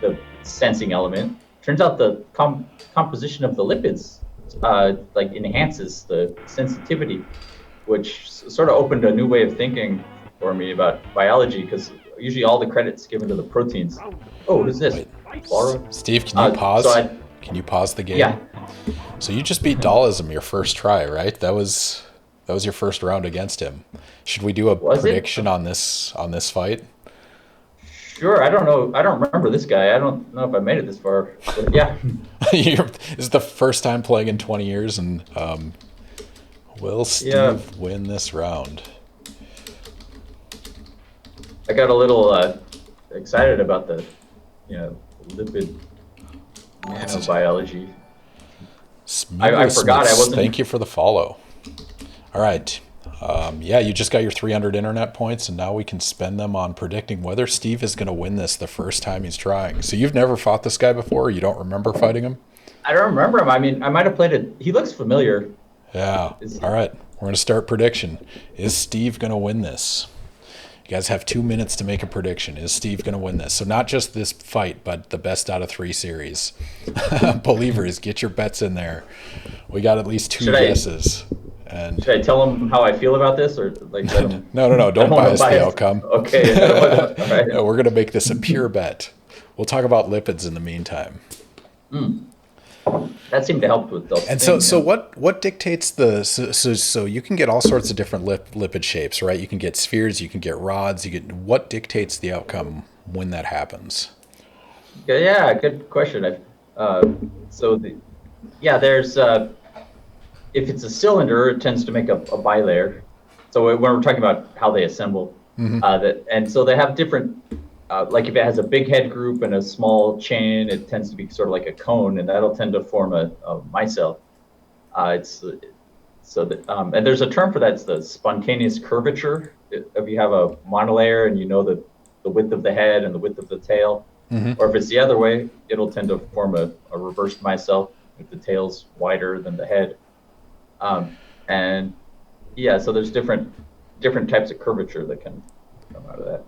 the sensing element. Turns out the composition of the lipids enhances the sensitivity, which sort of opened a new way of thinking for me about biology, because usually all the credit's given to the proteins. Oh, what is this? Wait, Steve, can you pause? Can you pause the game? Yeah. So you just beat Dalism your first try, right? That was your first round against him. Should we do a prediction on this fight? Sure. I don't know. I don't remember this guy. I don't know if I made it this far. But yeah. This is the first time playing in 20 years, and will Steve win this round? I got a little excited about the, lipid nanobiology. I forgot. I wasn't. Thank you for the follow. All right. You just got your 300 internet points, and now we can spend them on predicting whether Steve is going to win this the first time he's trying. So you've never fought this guy before? Or you don't remember fighting him? I don't remember him. I mean, I might have played it. He looks familiar. Yeah. All right. We're going to start prediction. Is Steve going to win this? You guys have 2 minutes to make a prediction. Is Steve going to win this? So not just this fight, but the best out of 3 series. Believers, get your bets in there. We got at least 2 guesses. And should I tell him how I feel about this, or like? No. Don't bias the outcome. Okay. Right. No, we're going to make this a pure bet. We'll talk about lipids in the meantime. That seemed to help with those. And so what dictates so you can get all sorts of different lipid shapes, right? You can get spheres, you can get rods, what dictates the outcome when that happens? Yeah, good question. There's if it's a cylinder, it tends to make a bilayer. So when we're talking about how they assemble, and so they have different. Like if it has a big head group and a small chain, it tends to be sort of like a cone, and that'll tend to form a micelle. And there's a term for that. It's the spontaneous curvature. If you have a monolayer and you know the width of the head and the width of the tail, or if it's the other way, it'll tend to form a reversed micelle if the tail's wider than the head. So there's different types of curvature that can come out of that.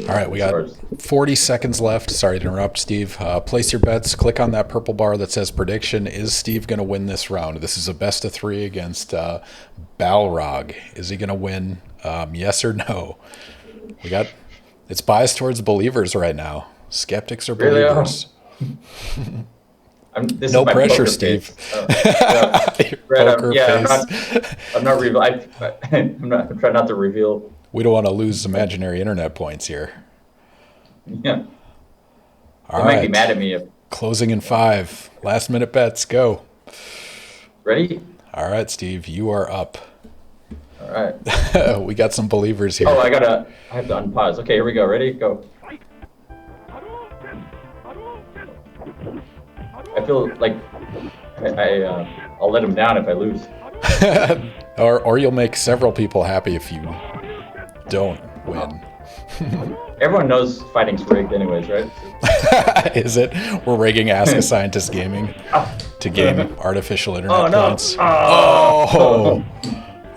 All right, we got 40 seconds left. Sorry to interrupt, Steve. Place your bets. Click on that purple bar that says prediction. Is Steve going to win this round? This is a best of 3 against Balrog. Is he going to win? Yes or no? It's biased towards believers right now. Skeptics or believers. No pressure, Steve. Poker face. I'm not trying not to reveal. We don't want to lose imaginary internet points here. Yeah. All right. Might be mad at me. Closing in 5. Last minute bets. Go. Ready? All right, Steve. You are up. All right. We got some believers here. Oh, I have to unpause. Okay, here we go. Ready? Go. I I feel like I'll let him down if I lose. or you'll make several people happy if you don't win. Everyone knows fighting's rigged anyways, right? Is it? We're rigging Ask a Scientist Gaming to game artificial internet points. Oh!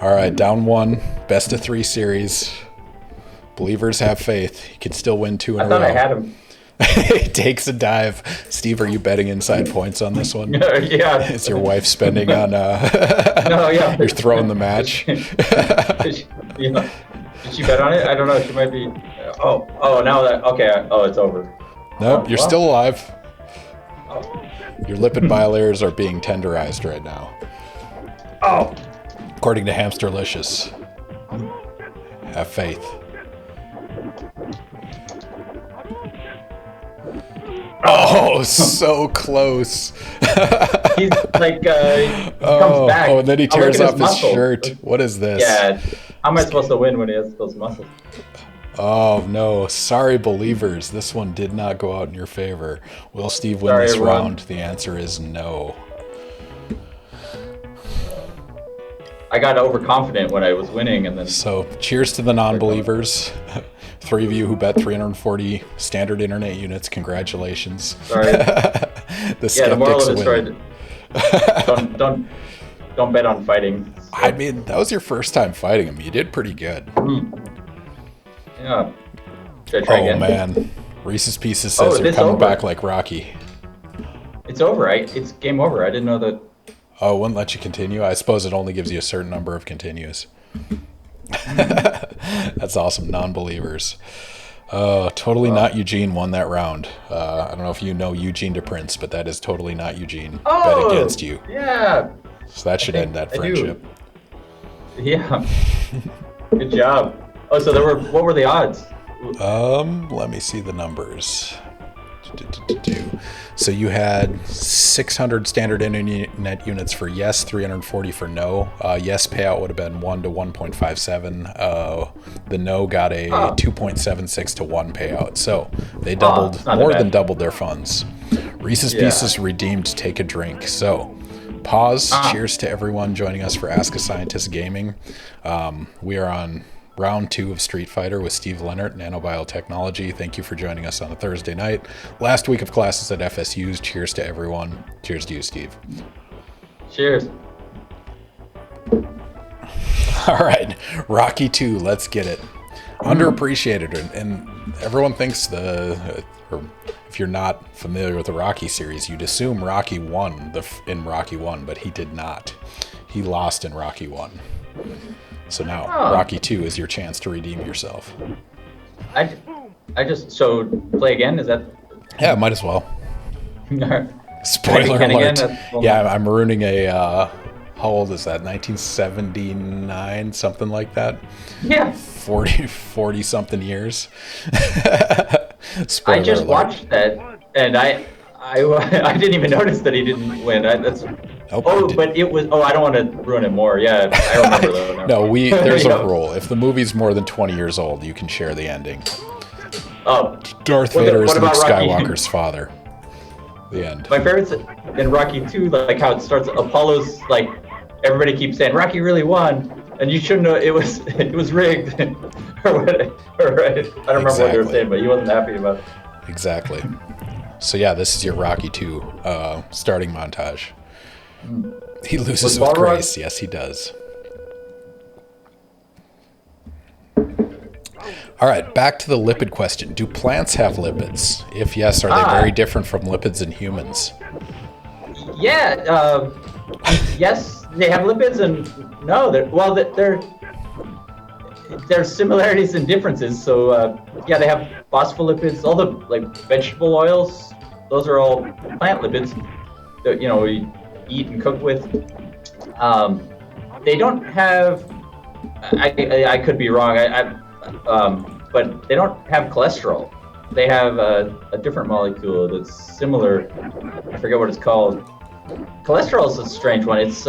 All right, down 1. Best of 3 series. Believers have faith. You can still win 2 in a row. I thought I had him. He takes a dive. Steve, are you betting inside points on this one? Yeah. Is your wife spending on... No, yeah. You're throwing the match? Yeah. Did she bet on it? I don't know. She might be... Oh, now that... Okay. Oh, it's over. Nope, you're still alive. Oh. Your lipid bilayers are being tenderized right now. Oh. According to Hamsterlicious. Have faith. Oh, so close. He's like, he comes back. Oh, and then he tears off his shirt. What is this? Yeah. How am I supposed to win when he has those muscles? Oh, no. Sorry, believers. This one did not go out in your favor. Will Steve win this round? The answer is no. I got overconfident when I was winning, and then... So, cheers to the non-believers. 3 of you who bet 340 standard internet units. Congratulations. Sorry. The moral of the story... Don't bet on fighting. I mean, that was your first time fighting him. You did pretty good. Yeah. Should I try again? Man. Reese's Pieces says you're coming back like Rocky. It's over. It's game over. I didn't know that. Oh, it wouldn't let you continue? I suppose it only gives you a certain number of continues. That's awesome. Non-believers. Totally not Eugene won that round. I don't know if you know Eugene DePrince, but that is totally not Eugene. Bet against you. Yeah. So that should end that friendship. Yeah. Good job. Oh, so what were the odds? Let me see the numbers. So you had 600 standard internet units for yes, 340 for no. Yes payout would have been 1 to 1.57. The no got a 2.76 to 1 payout. So they doubled, more than doubled their funds. Reese's Pieces redeemed Take a Drink. So pause. Cheers to everyone joining us for Ask a Scientist Gaming. We are on Round 2 of Street Fighter with Steve Lenhert, Nanobiotechnology. Thank you for joining us on a Thursday night. Last week of classes at FSU's. Cheers to everyone. Cheers to you, Steve. Cheers. All right, Rocky 2, let's get it. Underappreciated, and everyone thinks or if you're not familiar with the Rocky series, you'd assume Rocky won in Rocky 1, but he did not. He lost in Rocky 1. So now, Rocky 2 is your chance to redeem yourself. So play again? Is that? Yeah, might as well. Spoiler alert. Yeah, I'm marooning a, how old is that? 1979, something like that? Yeah. 40 something years. I just watched that, and I didn't even notice that he didn't win. But it was. Oh, I don't want to ruin it more. Yeah, I remember though. No, there's a rule. If the movie's more than 20 years old, you can share the ending. Oh, Darth Vader is Luke Skywalker's father. The end. My favorite's in Rocky 2, like how it starts. Apollo's like, everybody keeps saying Rocky really won, and you shouldn't know it was rigged, or whatever. I don't remember what they were saying, but he wasn't happy about it. Exactly. So yeah, this is your Rocky 2 starting montage. He loses with grace. Yes, he does. All right, back to the lipid question. Do plants have lipids? If yes, are they very different from lipids in humans? Yeah. Yes, they have lipids, and no, there's similarities and differences. So yeah, they have phospholipids. All the vegetable oils, those are all plant lipids that we eat and cook with. They don't have. I could be wrong. But they don't have cholesterol. They have a different molecule that's similar. I forget what it's called. Cholesterol is a strange one. It's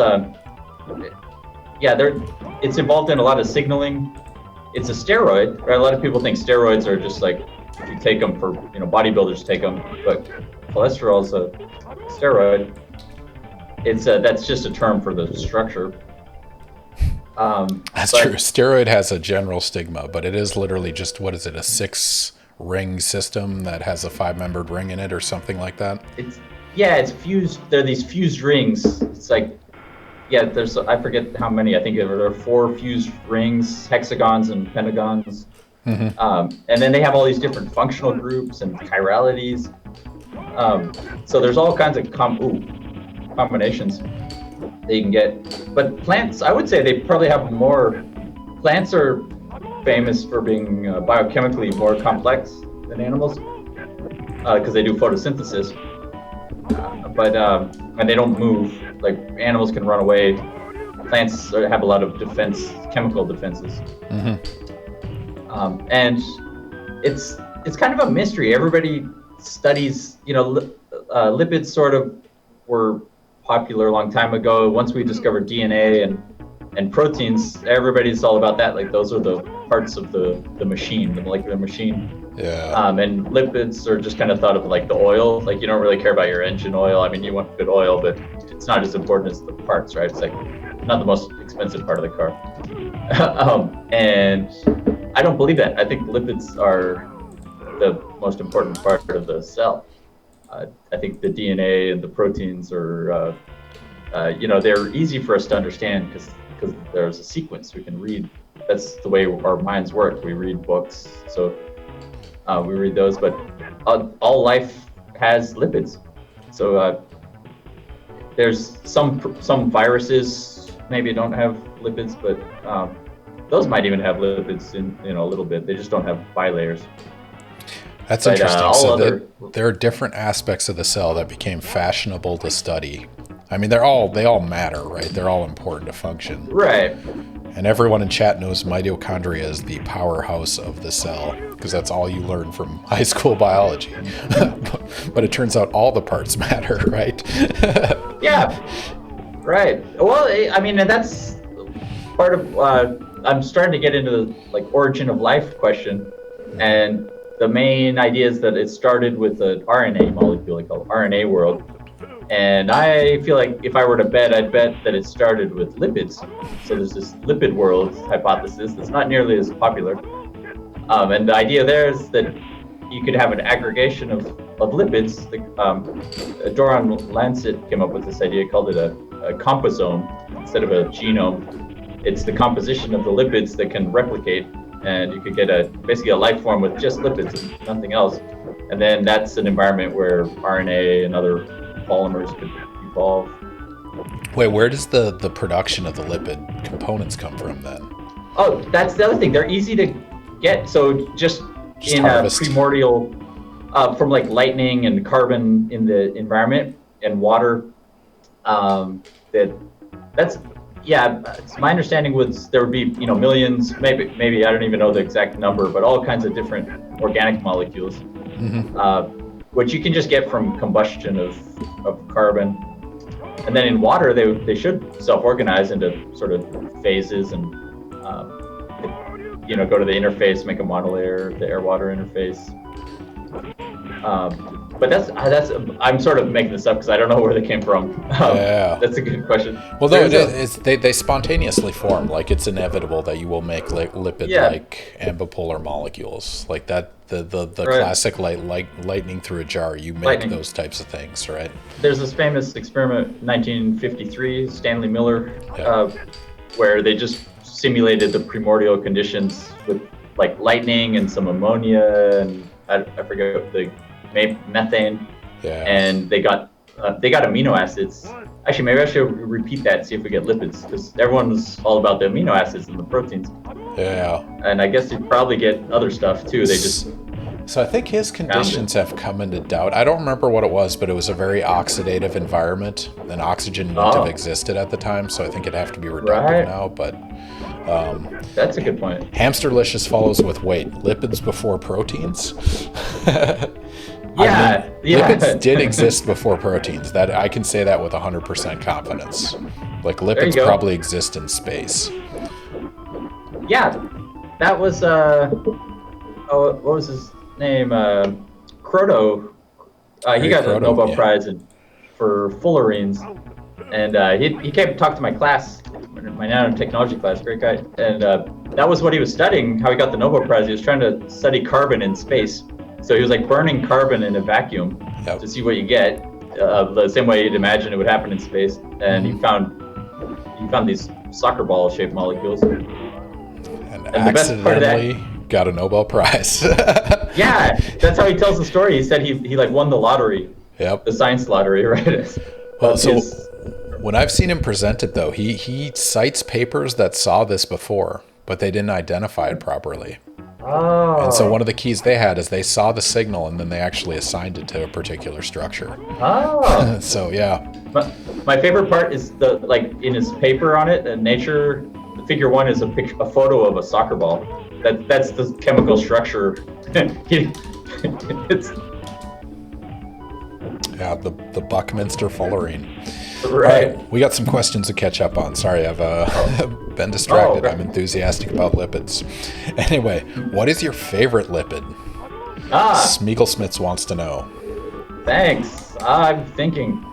it's involved in a lot of signaling. It's a steroid. Right? A lot of people think steroids are just like you take them for bodybuilders take them, but cholesterol is a steroid. It's that's just a term for the structure. That's true. Steroid has a general stigma, but it is literally just, what is it, a 6-ring system that has a 5-membered ring in it or something like that? It's fused. There are these fused rings. It's like, there's, I forget how many. I think there are 4 fused rings, hexagons and pentagons. And then they have all these different functional groups and chiralities. So there's all kinds of combinations that you can get. But plants, I would say they probably have more. Plants are famous for being biochemically more complex than animals because they do photosynthesis. And they don't move. Like animals can run away. Plants have a lot of chemical defenses. And it's kind of a mystery. Everybody studies, lipids sort of were popular a long time ago. Once we discovered DNA and proteins, everybody's all about that. Like those are the parts of the machine, the molecular machine. Yeah. And lipids are just kind of thought of like the oil. Like you don't really care about your engine oil. I mean, you want good oil, but it's not as important as the parts, right? It's like not the most expensive part of the car. And I don't believe that. I think lipids are the most important part of the cell. I think the DNA and the proteins are, they're easy for us to understand because there's a sequence we can read. That's the way our minds work. We read books, so we read those. But all life has lipids. So there's some viruses maybe don't have lipids, but those might even have lipids in a little bit. They just don't have bilayers. That's interesting. So there are different aspects of the cell that became fashionable to study. I mean, they all matter, right? They're all important to function. Right. And everyone in chat knows mitochondria is the powerhouse of the cell because that's all you learn from high school biology. But it turns out all the parts matter, right? Yeah. Right. Well, I mean, that's part of. I'm starting to get into the origin of life question, and the main idea is that it started with an RNA molecule called RNA world. And I feel like if I were to bet, I'd bet that it started with lipids. So there's this lipid world hypothesis that's not nearly as popular. And the idea there is that you could have an aggregation of lipids. Doron Lancet came up with this idea, called it a composome instead of a genome. It's the composition of the lipids that can replicate, and you could get basically a life form with just lipids and nothing else. And then that's an environment where RNA and other polymers could evolve. Wait, where does the production of the lipid components come from then? Oh, that's the other thing. They're easy to get. So just in harvest. Primordial, from lightning and carbon in the environment and water. My understanding was there would be millions, maybe I don't even know the exact number, but all kinds of different organic molecules, which you can just get from combustion of carbon. And then in water, they should self-organize into sort of phases and go to the interface, make a monolayer, the air-water interface. But that's I'm sort of making this up because I don't know where they came from. Yeah, that's a good question. Well, they spontaneously form. Like it's inevitable that you will make lipid-like ambipolar molecules, like that. The right. Classic lightning through a jar. You make those types of things, right? There's this famous experiment, 1953, Stanley Miller, where they just simulated the primordial conditions with lightning and some ammonia and I forget the methane, and they got amino acids. Actually, maybe I should repeat that and see if we get lipids, because everyone's all about the amino acids and the proteins. Yeah. And I guess you'd probably get other stuff too. They just. So I think his conditions have come into doubt. I don't remember what it was, but it was a very oxidative environment, and oxygen wouldn't have existed at the time. So I think it'd have to be reductive now. But that's a good point. Hamsterlicious follows with lipids before proteins. Lipids did exist before proteins. That I can say that with 100% confidence. Lipids probably exist in space. Yeah, that was what was his name? He got a Nobel Prize for Fullerenes, and he came to talk to my class, my nanotechnology class, great guy, and that was what he was studying, how he got the Nobel Prize. He was trying to study carbon in space. So he was like burning carbon in a vacuum to see what you get, the same way you'd imagine it would happen in space. And he found these soccer ball shaped molecules. And accidentally got a Nobel Prize. Yeah, that's how he tells the story. He said he like won the lottery. Yep. The science lottery, right? Well, so when I've seen him present it, though, he cites papers that saw this before, but they didn't identify it properly. Oh. And so one of the keys they had is they saw the signal and then they actually assigned it to a particular structure. Oh. So yeah. My favorite part is in his paper on it, Nature. Figure 1 is a photo of a soccer ball. That's the chemical structure. It's the Buckminster Fullerene. Right. All right. We got some questions to catch up on. Sorry, I've been distracted. Okay. I'm enthusiastic about lipids. Anyway, what is your favorite lipid? Smeagol Smiths wants to know. Thanks. I'm thinking.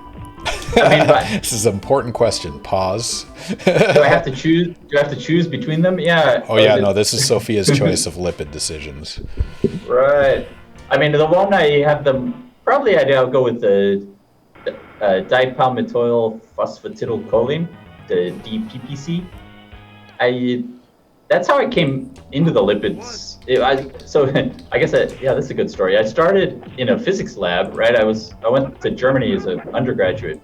This is an important question. Pause. Do I have to choose? Do I have to choose between them? Yeah. Oh yeah, no. This is Sophia's choice of lipid decisions. Right. I mean, the one I have I'll go with the dipalmitoyl phosphatidylcholine, the DPPC. That's how I came into the lipids. I guess this is a good story. I started in a physics lab, right? I went to Germany as an undergraduate,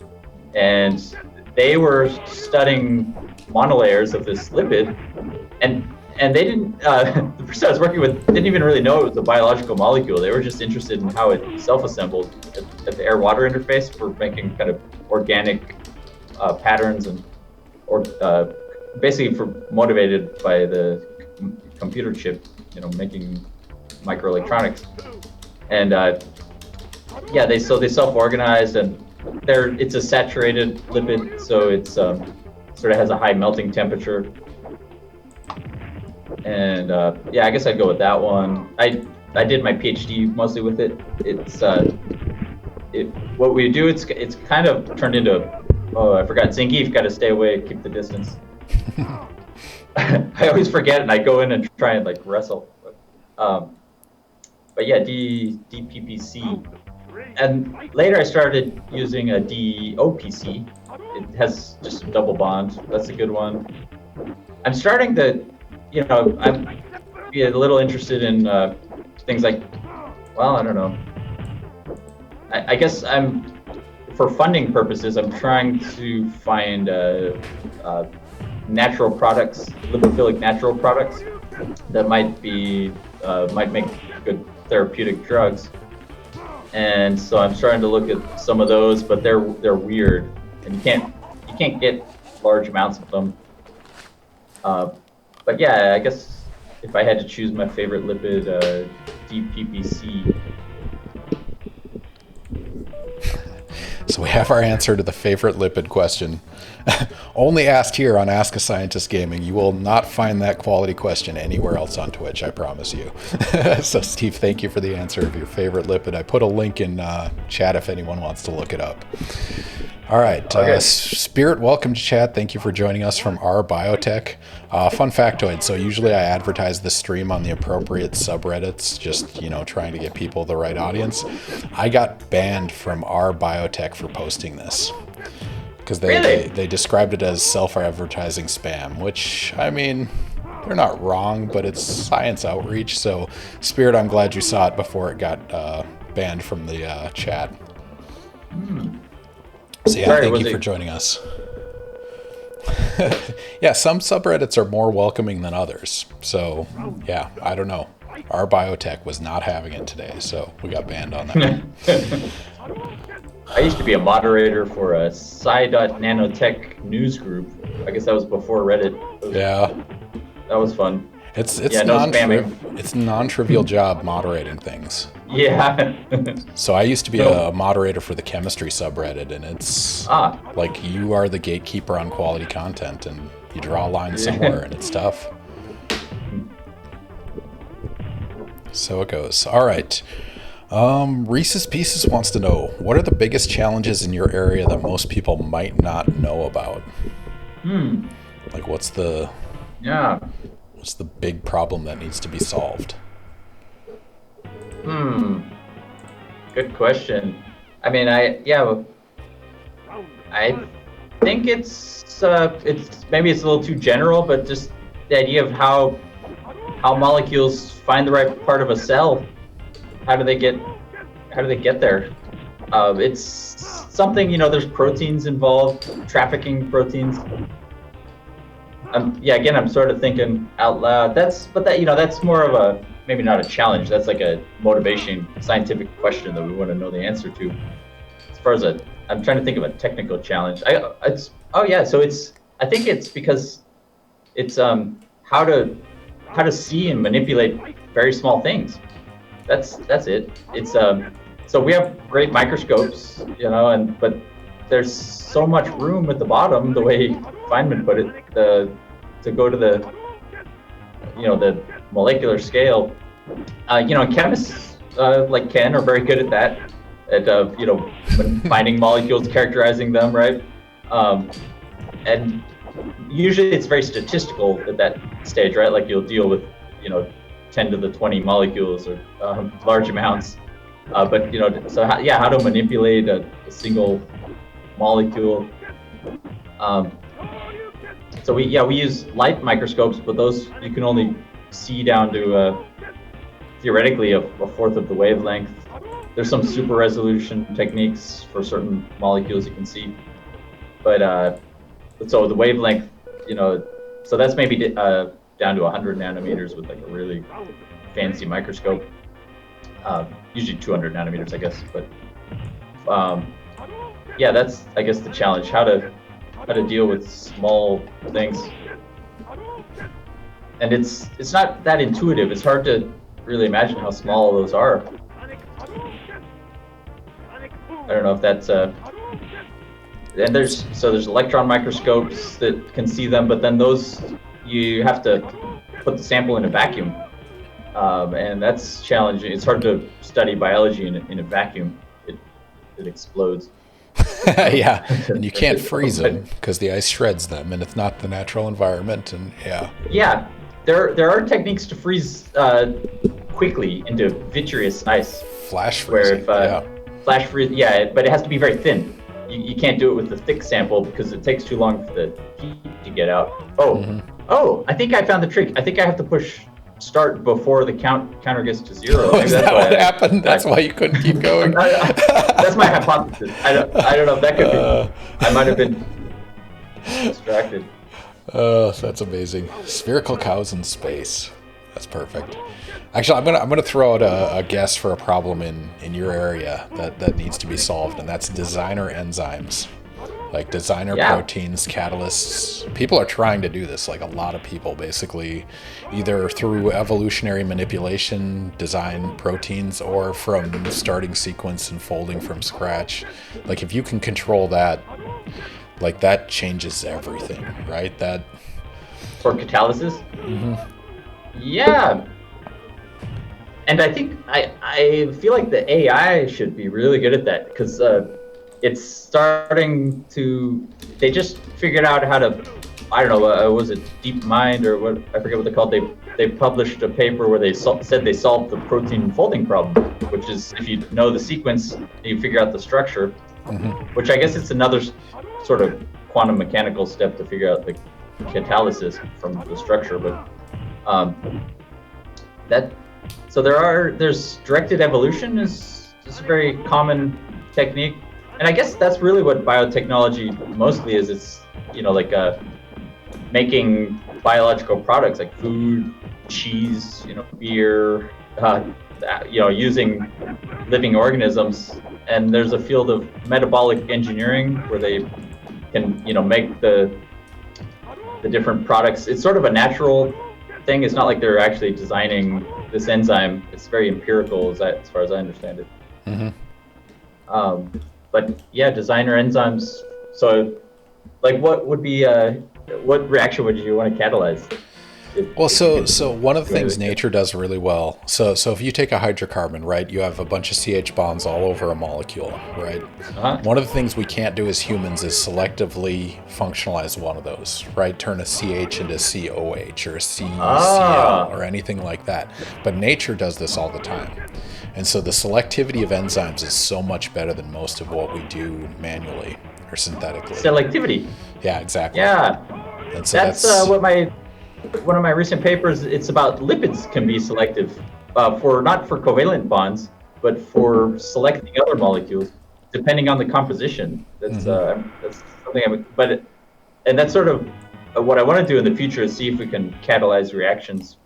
and they were studying monolayers of this lipid, and they didn't. The person I was working with didn't even really know it was a biological molecule. They were just interested in how it self-assembled at the air-water interface for making kind of organic patterns or basically motivated by the computer chip, making microelectronics. And they self-organized, and it's a saturated lipid, so it's sort of has a high melting temperature. And I guess I'd go with that one. I did my PhD mostly with it. It's what we do. It's kind of turned into I forgot Zingy. You've got to stay away, keep the distance. I always forget, and I go in and try and wrestle. But yeah, DPPC. And later I started using a DOPC. It has just a double bond. That's a good one. I'm starting to, I'm a little interested in things like, I don't know. I guess for funding purposes, I'm trying to find natural products, lipophilic natural products that might make good therapeutic drugs. And so I'm starting to look at some of those, but they're weird, and you can't get large amounts of them. But yeah, I guess if I had to choose my favorite lipid, DPPC. So we have our answer to the favorite lipid question. Only asked here on Ask a Scientist Gaming. You will not find that quality question anywhere else on Twitch, I promise you. So Steve, thank you for the answer of your favorite lipid. I put a link in chat if anyone wants to look it up. All right, okay. Spirit, welcome to chat. Thank you for joining us from our Biotech. Fun factoid, so usually I advertise the stream on the appropriate subreddits, just, trying to get people the right audience. I got banned from our Biotech for posting this because they described it as self-advertising spam, which, I mean, they're not wrong, but it's science outreach. So, Spirit, I'm glad you saw it before it got banned from the chat. So yeah, thank you for joining us. Yeah, some subreddits are more welcoming than others. So yeah, I don't know. Our Biotech was not having it today, so we got banned on that. I used to be a moderator for a sci.nanotech news group. I guess that was before Reddit. That was fun. It's a non-trivial job moderating things. Yeah. So I used to be a moderator for the chemistry subreddit, and it's like you are the gatekeeper on quality content, and you draw a line somewhere, and it's tough. So it goes. All right. Reese's Pieces wants to know, what are the biggest challenges in your area that most people might not know about? Hmm. Like, what's the Yeah. big problem that needs to be solved? Hmm. Good question. I mean, I think it's maybe it's a little too general, but just the idea of how molecules find the right part of a cell. How do they get there? It's something, there's proteins involved, trafficking proteins. Yeah, again, I'm sort of thinking out loud. That's more of a, maybe not a challenge. That's like a motivation, scientific question that we want to know the answer to. As far as I'm trying to think of a technical challenge. I think it's because it's how to see and manipulate very small things. That's it. It's so we have great microscopes, but there's so much room at the bottom, the way Feynman put it, to go to the molecular scale. Chemists like Ken are very good at that, at finding molecules, characterizing them, right? And usually it's very statistical at that stage, right? Like you'll deal with 10 to the 20 molecules or large amounts. But how to manipulate a single molecule. So we use light microscopes, but those you can only see down to theoretically a fourth of the wavelength. There's some super resolution techniques for certain molecules you can see, but so the wavelength, so that's maybe down to 100 nanometers with like a really fancy microscope. Usually 200 nanometers, I guess. But that's, I guess, the challenge: how to deal with small things. And it's not that intuitive. It's hard to really imagine how small those are. I don't know if that's and there's electron microscopes that can see them, but then those you have to put the sample in a vacuum, and that's challenging. It's hard to study biology in a vacuum. It explodes. Yeah, and you can't freeze them because the ice shreds them, and it's not the natural environment. And yeah, there are techniques to freeze quickly into vitreous ice. Flash freezing. Flash freeze. Yeah, but it has to be very thin. You can't do it with the thick sample because it takes too long for the heat to get out. Oh, I think I found the trick. I think I have to push start before the counter gets to zero. Is that what happened? That's why you couldn't keep going. That's my hypothesis. I don't know if that could be. I might have been distracted. That's amazing. Spherical cows in space. That's perfect. Actually, I'm gonna throw out a guess for a problem in your area that needs to be solved, and that's designer enzymes. Like designer proteins, catalysts. People are trying to do this, like a lot of people, basically, either through evolutionary manipulation, design proteins, or from starting sequence and folding from scratch. Like if you can control that, like that changes everything, right? That for catalysis? Mm-hmm. Yeah. And I think I feel like the AI should be really good at that, because it's starting to. They just figured out how to. I don't know. Was it DeepMind or what? I forget what they called. They published a paper where they said they solved the protein folding problem, which is if you know the sequence, you figure out the structure. Mm-hmm. Which I guess it's another sort of quantum mechanical step to figure out the catalysis from the structure, but so there's directed evolution is a very common technique, and I guess that's really what biotechnology mostly is. It's making biological products like food, cheese, beer, using living organisms. And there's a field of metabolic engineering where they can make the different products. It's sort of a natural thing. It's not like they're actually designing this enzyme. It's very empirical, as far as I understand it. Mm-hmm. But yeah, designer enzymes. So, like, what would be what reaction would you want to catalyze? Well, if you can so one of the do things anything. nature does really well. So if you take a hydrocarbon, right, you have a bunch of CH bonds all over a molecule, right? Uh-huh. One of the things we can't do as humans is selectively functionalize one of those, right? Turn a CH into COH or a CCl Ah, or anything like that. But nature does this all the time. And so the selectivity of enzymes is so much better than most of what we do manually or synthetically. selectivity. Yeah, exactly. Yeah, And so that's that's what my one of my recent papers. It's about lipids can be selective for not for covalent bonds, but for selecting other molecules depending on the composition. That's something and that's sort of what I want to do in the future is see if we can catalyze reactions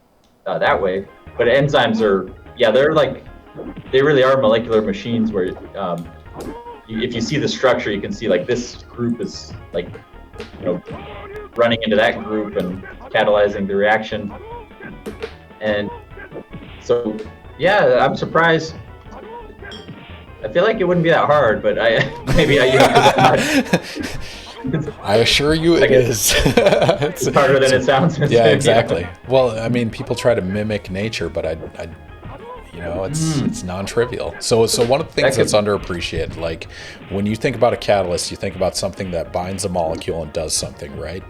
that way. But enzymes are, yeah, they really are molecular machines where if you see the structure, you can see like this group is like, running into that group and catalyzing the reaction. And so, yeah, I'm surprised. I feel like it wouldn't be that hard, but maybe I, 'cause I'm not, I assure you it is. it's harder than it sounds. Yeah, exactly. Well, I mean, people try to mimic nature, but it's non-trivial. So one of the things that's underappreciated, like when you think about a catalyst, you think about something that binds a molecule and does something, right?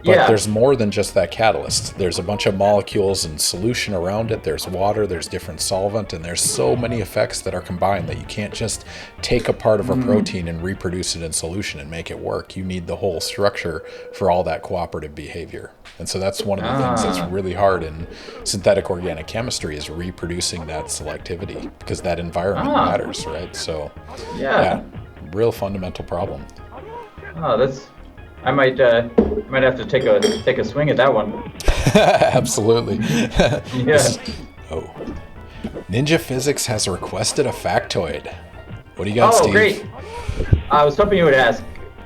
But Yeah. there's more than just that catalyst. There's a bunch of molecules and solution around it. There's water, there's different solvent, and there's so many effects that are combined that you can't just take a part of a protein and reproduce it in solution and make it work. You need the whole structure for all that cooperative behavior. And so that's one of the things that's really hard in synthetic organic chemistry is reproducing that selectivity because that environment matters, right? So yeah, real fundamental problem. Oh, I might have to take a swing at that one. Absolutely. Yeah. Oh. Ninja Physics has requested a factoid. What do you got, Steve? Oh, great. I was hoping you would ask.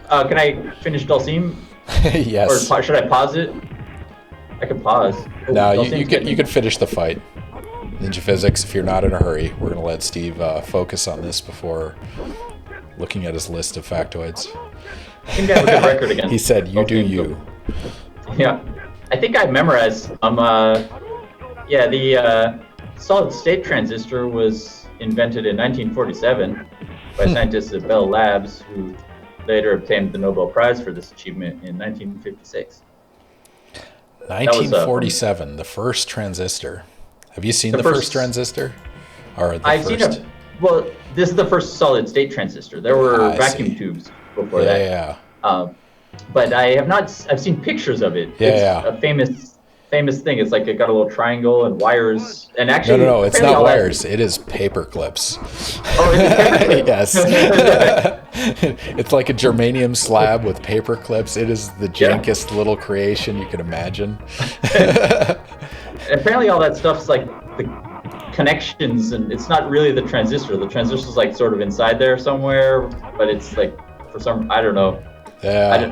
Can I finish Dulcine? Yes. Or should I pause it? I could pause. No, you could finish the fight. Ninja Physics, if you're not in a hurry, we're going to let Steve focus on this before looking at his list of factoids. I think I have a good record against. He said, "You do you." Yeah, I think I memorized. The solid-state transistor was invented in 1947 by scientists at Bell Labs, who later obtained the Nobel Prize for this achievement in 1956. 1947, the first transistor. Have you seen the first transistor? Or the I've first? seen it. Well, this is the first solid-state transistor. There were vacuum tubes before that. Yeah. But I have not. I've seen pictures of it. Yeah. It's a famous thing. It's like it got a little triangle and wires. And actually, no, it's not wires. It is paper clips. Oh, is it paper clips? Yes. It's like a germanium slab with paper clips. It is the jankest little creation you can imagine. Apparently, all that stuff's like the connections, and it's not really the transistor. The transistor's like sort of inside there somewhere, but it's like for some, I don't know. Yeah.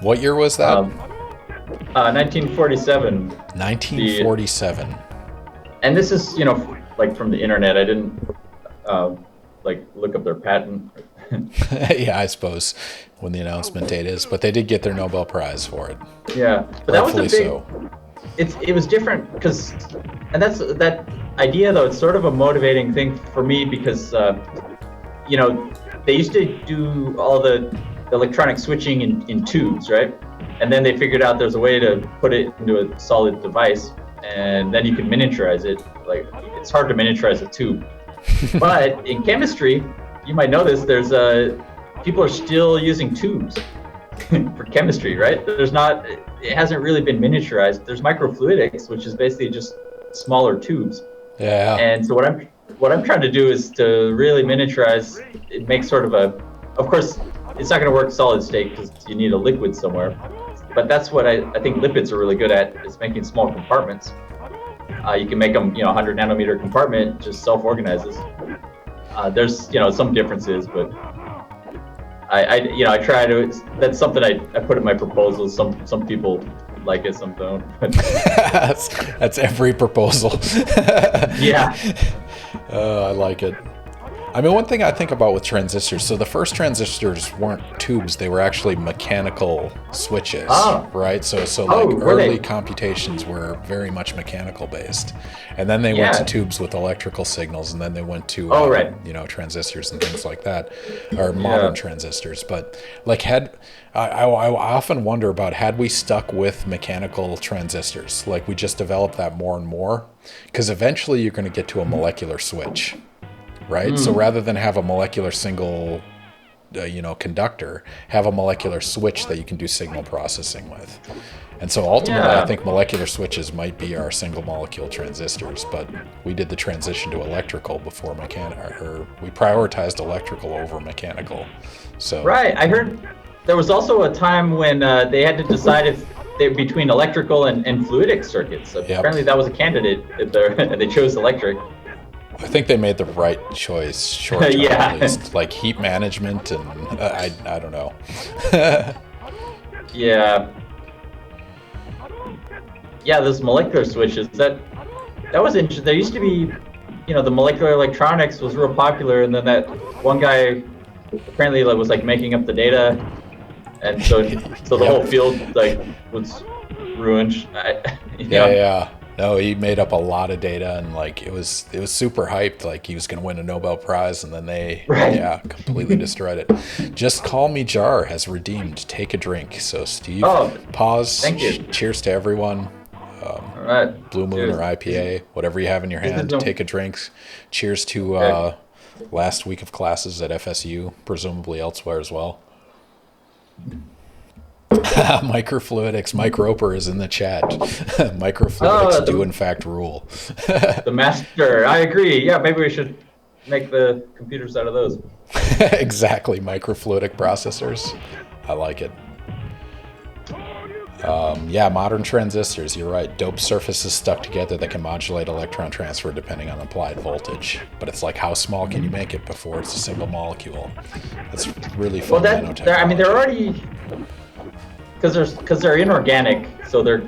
What year was that? 1947. 1947. And this is, like from the internet. I didn't look up their patent. Yeah, I suppose when the announcement date is, but they did get their Nobel Prize for it. Yeah, but that was a big. It was different because, and that's that idea though. It's sort of a motivating thing for me because, they used to do all the electronic switching in tubes, right? And then they figured out there's a way to put it into a solid device, and then you can miniaturize it. Like it's hard to miniaturize a tube, but in chemistry, you might know this. There's people are still using tubes for chemistry, right? It hasn't really been miniaturized. There's microfluidics, which is basically just smaller tubes. Yeah. And so what I'm trying to do is to really miniaturize. It makes sort of of course, it's not going to work solid state because you need a liquid somewhere. But that's what I think lipids are really good at, is making small compartments. You can make them, 100 nanometer compartment just self-organizes. There's, some differences, but I try to. That's something I put in my proposals. Some people like it, some don't. That's every proposal. Yeah. I like it. I mean, one thing I think about with transistors, so the first transistors weren't tubes, they were actually mechanical switches, right? So like early computations were very much mechanical based. And then they went to tubes with electrical signals, and then they went to, you know, transistors and things like that, or modern transistors. But like I often wonder about, had we stuck with mechanical transistors, like we just developed that more and more, because eventually you're going to get to a molecular switch. Right? So rather than have a molecular single, you know, conductor, have a molecular switch that you can do signal processing with. And so ultimately, I think molecular switches might be our single molecule transistors, but we did the transition to electrical before mechanical, or we prioritized electrical over mechanical. So right, I heard there was also a time when they had to decide if between electrical and fluidic circuits. So apparently that was a candidate if they chose electric. I think they made the right choice, short term at least. Like heat management, and I don't know. Yeah, those molecular switches, that was interesting. There used to be, you know, the molecular electronics was real popular, and then that one guy apparently was like making up the data, and so the whole field like was ruined. No, he made up a lot of data, and like it was super hyped. Like he was going to win a Nobel Prize, and then they completely destroyed it. Just Call Me Jar has redeemed. Take a drink. So Steve, pause. Thank you. Cheers to everyone. All right. Blue Moon or IPA, whatever you have in your hand. Take a drink. Cheers to last week of classes at FSU, presumably elsewhere as well. Microfluidics, Mike Roper is in the chat. Microfluidics do in fact rule. The master, I agree. Yeah, maybe we should make the computers out of those. Exactly, microfluidic processors. I like it. Modern transistors, you're right. Doped surfaces stuck together that can modulate electron transfer depending on applied voltage. But it's like, how small can you make it before it's a single molecule? That's really fun. I mean, they're already... Because they're inorganic, so they're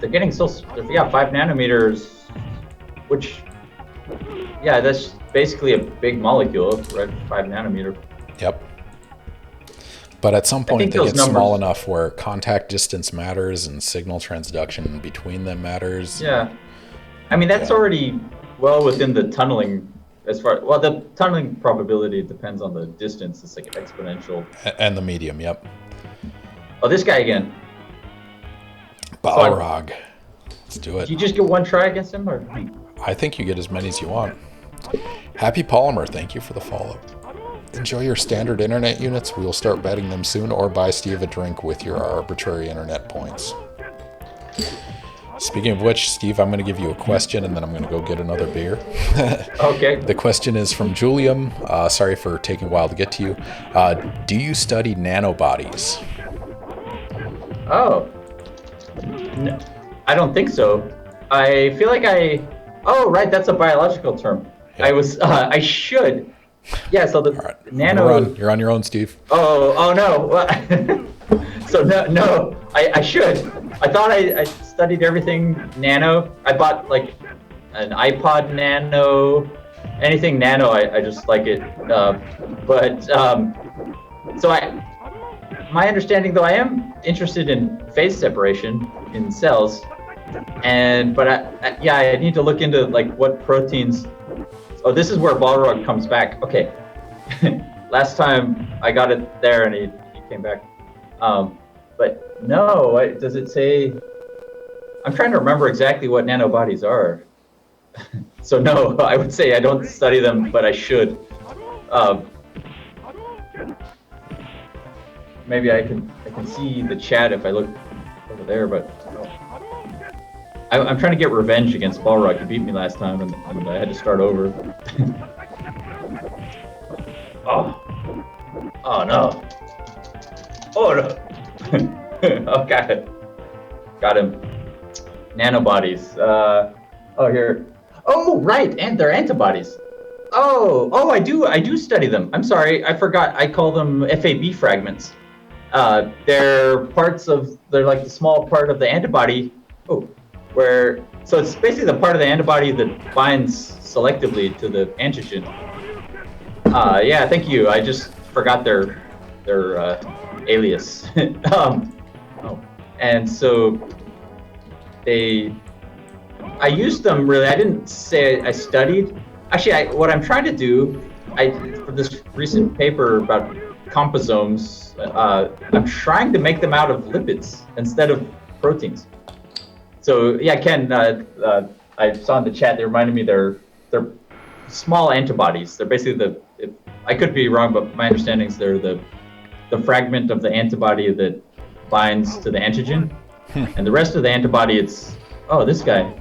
getting 5 nanometers, which that's basically a big molecule, right? 5 nanometer. Yep. But at some point they get small enough where contact distance matters and signal transduction between them matters. Yeah, I mean that's already well within the tunneling. The tunneling probability depends on the distance. It's like exponential. And the medium, yep. Oh, this guy again. Balrog. Let's do it. Do you just get one try against him, or? I think you get as many as you want. Happy Polymer, thank you for the follow. Enjoy your standard internet units. We will start betting them soon, or buy Steve a drink with your arbitrary internet points. Speaking of which, Steve, I'm going to give you a question, and then I'm going to go get another beer. Okay. The question is from Julium. Sorry for taking a while to get to you. Do you study nanobodies? Oh. No, I don't think so. I feel like Oh, right, that's a biological term. Yeah. I should. Yeah, so the nano... You're on your own, Steve. Oh no. So no, I should. I thought I studied everything nano. I bought like an iPod Nano, anything nano. I just like it. My understanding though, I am interested in phase separation in cells, but I need to look into like what proteins. Oh, this is where Balrog comes back. Okay, last time I got it there and he came back. But no, does it say? I'm trying to remember exactly what nanobodies are. So no, I would say I don't study them, but I should. Maybe I can see the chat if I look over there, but I'm trying to get revenge against Balrog. He beat me last time, and I had to start over. Oh no! Oh no! Oh, got it. Got him. Nanobodies. Here. Oh, right, and they're antibodies. Oh, I do study them. I'm sorry, I forgot. I call them FAB fragments. They're like the small part of the antibody. So it's basically the part of the antibody that binds selectively to the antigen. Yeah, thank you. I just forgot their alias. Oh, and so I used them really. I didn't say I studied. Actually, what I'm trying to do, for this recent paper about composomes, I'm trying to make them out of lipids instead of proteins. So yeah, Ken, I saw in the chat. They reminded me they're small antibodies. They're basically I could be wrong, but my understanding is they're the fragment of the antibody that binds to the antigen, and the rest of the antibody, this guy.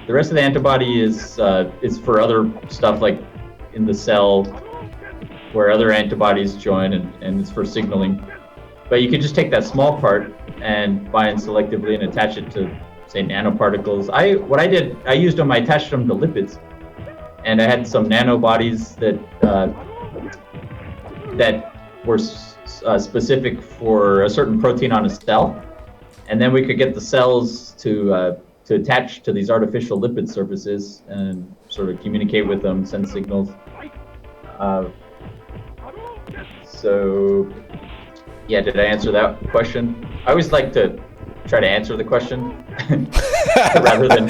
The rest of the antibody is for other stuff like in the cell where other antibodies join, and it's for signaling. But you could just take that small part and bind selectively and attach it to, say, nanoparticles. What I did, I used them. I attached them to lipids, and I had some nanobodies that were specific for a certain protein on a cell, and then we could get the cells to attach to these artificial lipid surfaces and sort of communicate with them, send signals. So, yeah, did I answer that question? I always like to try to answer the question rather than.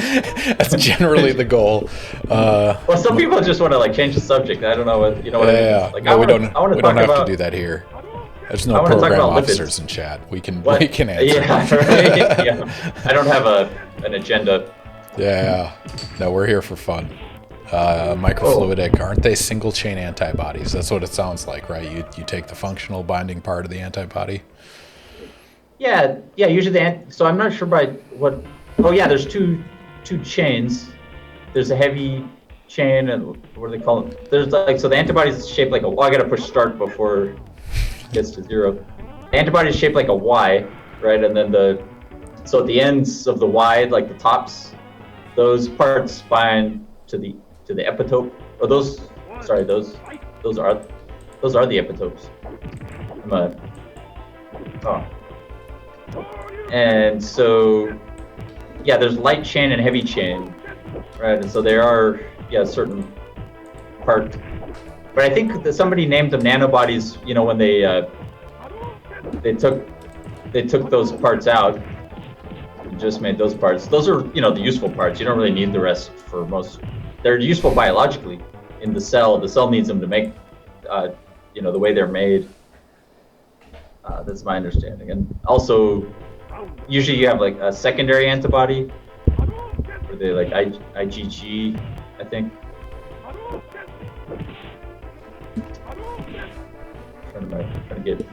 That's generally the goal. Well, some people just want to like change the subject. I don't know what you know. What yeah, I mean? Like, no, we don't have about, to do that here. There's no program officers in chat. We can answer. Yeah, right? Yeah. I don't have an agenda. Yeah, no, we're here for fun. Microfluidic, aren't they single chain antibodies? That's what it sounds like, right? You take the functional binding part of the antibody. Yeah. Usually so I'm not sure by what. Oh yeah, there's two chains. There's a heavy chain, and what do they call it? There's so the antibody is shaped like a. Well, I gotta push start before it gets to 0. The antibody is shaped like a Y, right? And then so at the ends of the Y, like the tops, those parts bind to the epitope. Or those are the epitopes. And so, yeah, there's light chain and heavy chain, right? And so there are, certain part. But I think that somebody named them nanobodies, when they took those parts out and just made those parts. Those are, the useful parts. You don't really need the rest for most. They're useful biologically in the cell. The cell needs them to make, the way they're made. That's my understanding. And also, usually you have like a secondary antibody, or they like IgG, I think. Trying to get.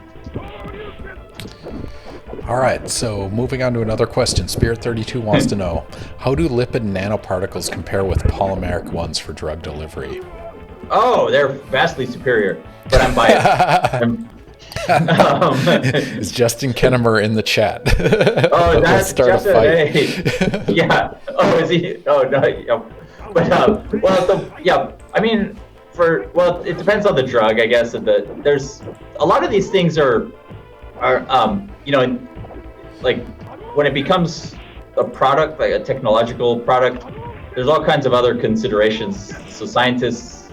All right, so moving on to another question. Spirit32 wants to know, how do lipid nanoparticles compare with polymeric ones for drug delivery? Oh, they're vastly superior, but I'm biased. Is Justin Kennemer in the chat? Oh, that's start Justin. a fight. Hey. Yeah. Oh, is he? Oh, no. Yeah. But I mean, it depends on the drug, I guess. There's a lot of these things are like when it becomes a product, like a technological product, there's all kinds of other considerations. So scientists,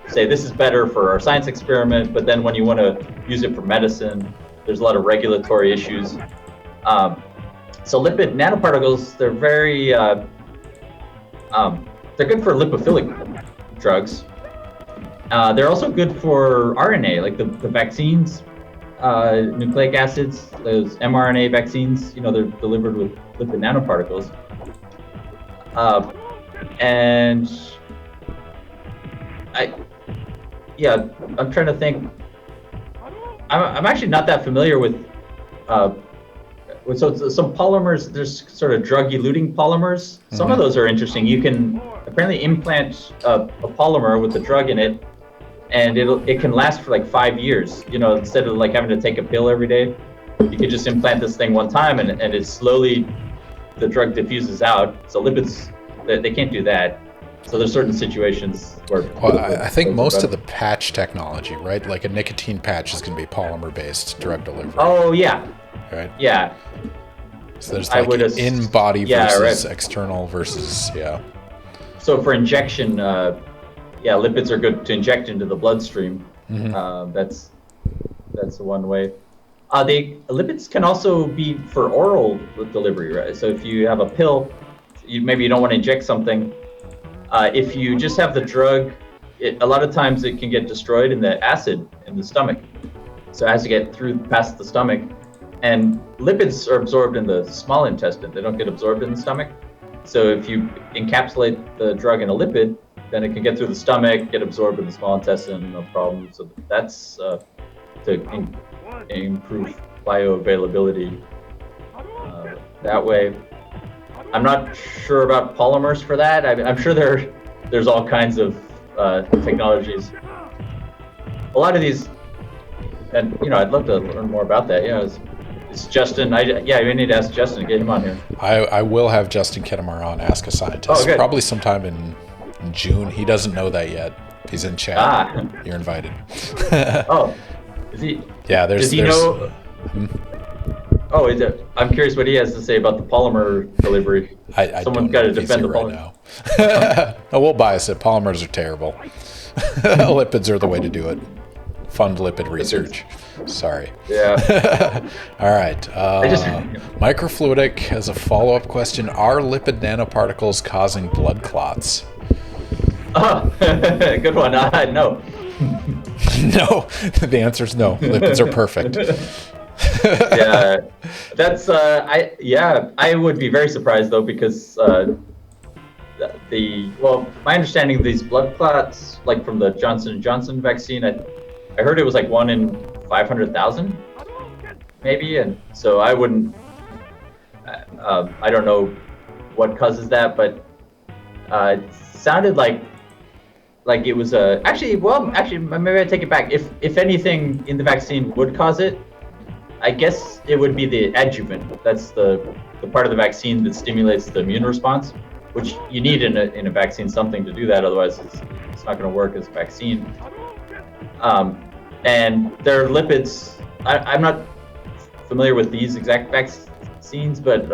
say this is better for our science experiment, but then when you want to use it for medicine, there's a lot of regulatory issues. So lipid nanoparticles, they're very, they're good for lipophilic drugs. They're also good for RNA, like the vaccines, nucleic acids, those mRNA vaccines, they're delivered with lipid nanoparticles. And I'm trying to think. I'm actually not that familiar with some polymers. There's sort of drug-eluting polymers. Some of those are interesting. You can apparently implant a polymer with the drug in it, and it can last for like 5 years. Instead of like having to take a pill every day, you could just implant this thing one time, and it slowly, the drug diffuses out. So lipids, they can't do that. So there's certain situations where. Well, I think most of the patch technology, right? Like a nicotine patch is going to be polymer-based drug delivery. Oh yeah. Right. Yeah. So there's like in-body versus external versus So for injection, yeah, lipids are good to inject into the bloodstream. That's one way. Lipids can also be for oral delivery, right? So if you have a pill, maybe you don't want to inject something. If you just have the drug, a lot of times it can get destroyed in the acid in the stomach. So it has to get through past the stomach. And lipids are absorbed in the small intestine. They don't get absorbed in the stomach. So if you encapsulate the drug in a lipid, then it can get through the stomach, get absorbed in the small intestine, no problem. So that's to improve bioavailability that way. I'm not sure about polymers for that. I'm sure there's all kinds of technologies. A lot of these, and I'd love to learn more about that. It's Justin. We need to ask Justin, get him on here. I will have Justin Kittimer on Ask a Scientist probably sometime in June. He doesn't know that yet. He's in chat. You're invited. Oh, is he? Yeah, does he know? Oh, I'm curious what he has to say about the polymer delivery. Someone's got to defend the polymer. Right now. No, we'll bias it. Polymers are terrible. Lipids are the way to do it. Fund lipid research. Sorry. Yeah. All right. Microfluidic as a follow-up question: are lipid nanoparticles causing blood clots? Oh, good one. No. No. The answer is no. Lipids are perfect. Yeah, that's I would be very surprised though, because my understanding of these blood clots, like from the Johnson & Johnson vaccine, I heard it was like 1 in 500,000 maybe, and so I wouldn't I don't know what causes that, but it sounded like it was actually maybe I take it back. If anything in the vaccine would cause it, I guess it would be the adjuvant. That's the part of the vaccine that stimulates the immune response, which you need in a vaccine, something to do that. Otherwise, it's not going to work as a vaccine. And there are lipids. I'm not familiar with these exact vaccines, but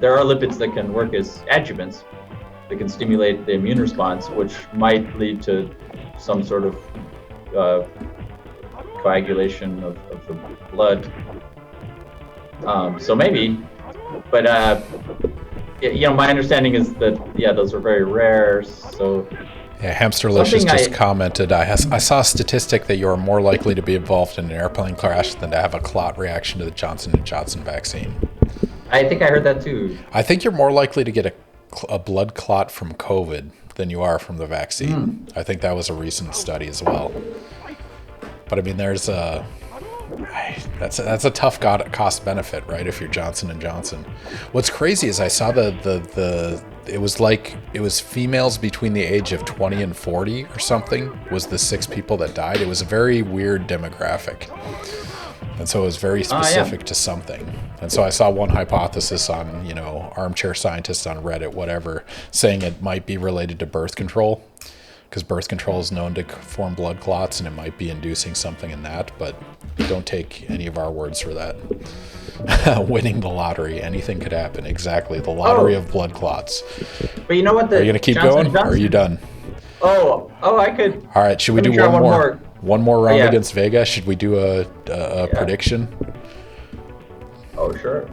there are lipids that can work as adjuvants that can stimulate the immune response, which might lead to some sort of coagulation of the blood. So maybe, but my understanding is that those are very rare. So Hamsterlicious just commented, I saw a statistic that you're more likely to be involved in an airplane crash than to have a clot reaction to the Johnson & Johnson vaccine. I think I heard that too. I think you're more likely to get a blood clot from COVID than you are from the vaccine. I think that was a recent study as well. But I mean, there's that's a tough cost benefit, right? If you're Johnson & Johnson. What's crazy is I saw it was females between the age of 20 and 40 or something was the 6 people that died. It was a very weird demographic. And so it was very specific to something. And so I saw one hypothesis on, armchair scientists on Reddit, whatever, saying it might be related to birth control, because birth control is known to form blood clots and it might be inducing something in that, but don't take any of our words for that. Winning the lottery, anything could happen. Exactly, the lottery of blood clots. But you know what? Are you going to keep going, or are you done? I could. All right, should we do one more? One more round against Vega? Should we do a prediction? Oh, sure.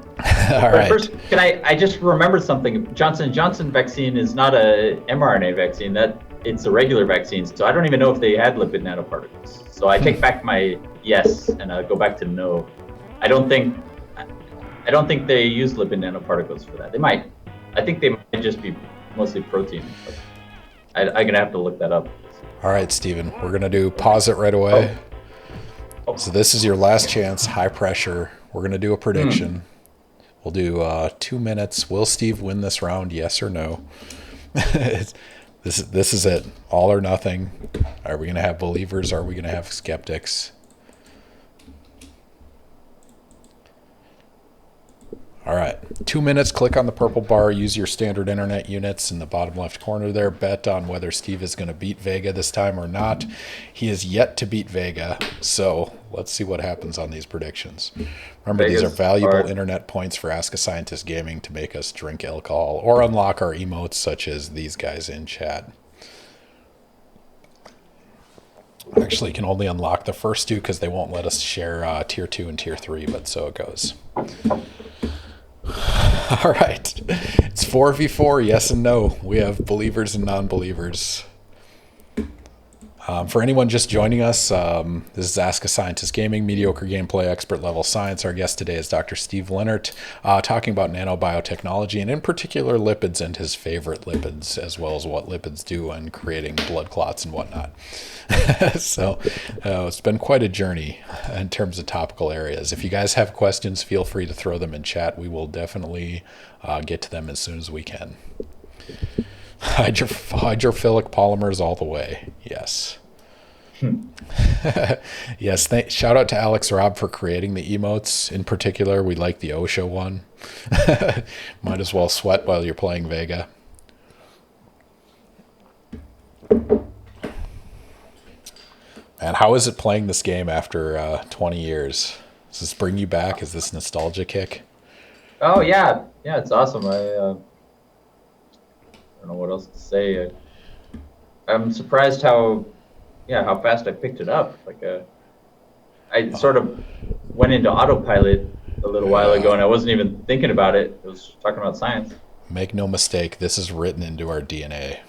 All right. First, I just remembered something. Johnson & Johnson vaccine is not a mRNA vaccine. It's a regular vaccine. So I don't even know if they had lipid nanoparticles. So I take back my yes and I go back to no. I don't think they use lipid nanoparticles for that. They might. I think they might just be mostly protein. But I'm gonna have to look that up. All right, Stephen, we're going to pause it right away. So this is your last chance, high pressure. We're going to do a prediction. We'll do 2 minutes. Will Steve win this round, yes or no? This is it, all or nothing. Are we going to have believers? Are we going to have skeptics? All right, 2 minutes, click on the purple bar, use your standard internet units in the bottom left corner there. Bet on whether Steve is going to beat Vega this time or not. He is yet to beat Vega, so let's see what happens on these predictions. Remember, these are valuable internet points for Ask a Scientist Gaming to make us drink alcohol or unlock our emotes such as these guys in chat. Actually, you can only unlock the first two because they won't let us share tier 2 and tier 3, but so it goes. All right. It's 4v4, yes and no. We have believers and non-believers. For anyone just joining us, this is Ask a Scientist Gaming, mediocre gameplay, expert level science. Our guest today is Dr. Steve Lenhert, talking about nanobiotechnology, and in particular lipids and his favorite lipids, as well as what lipids do in creating blood clots and whatnot. So it's been quite a journey in terms of topical areas. If you guys have questions, feel free to throw them in chat. We will definitely get to them as soon as we can. Hydrophilic polymers all the way. Yes. Yes. Shout out to Alex Robb for creating the emotes. In particular, we like the OSHA one. Might as well sweat while you're playing Vega. And how is it playing this game after 20 years? Does this bring you back? Is this nostalgia kick? Oh yeah, yeah, it's awesome. I don't know what else to say. I'm surprised how fast I picked it up. I sort of went into autopilot a little while ago, and I wasn't even thinking about it. I was talking about science. Make no mistake, this is written into our DNA.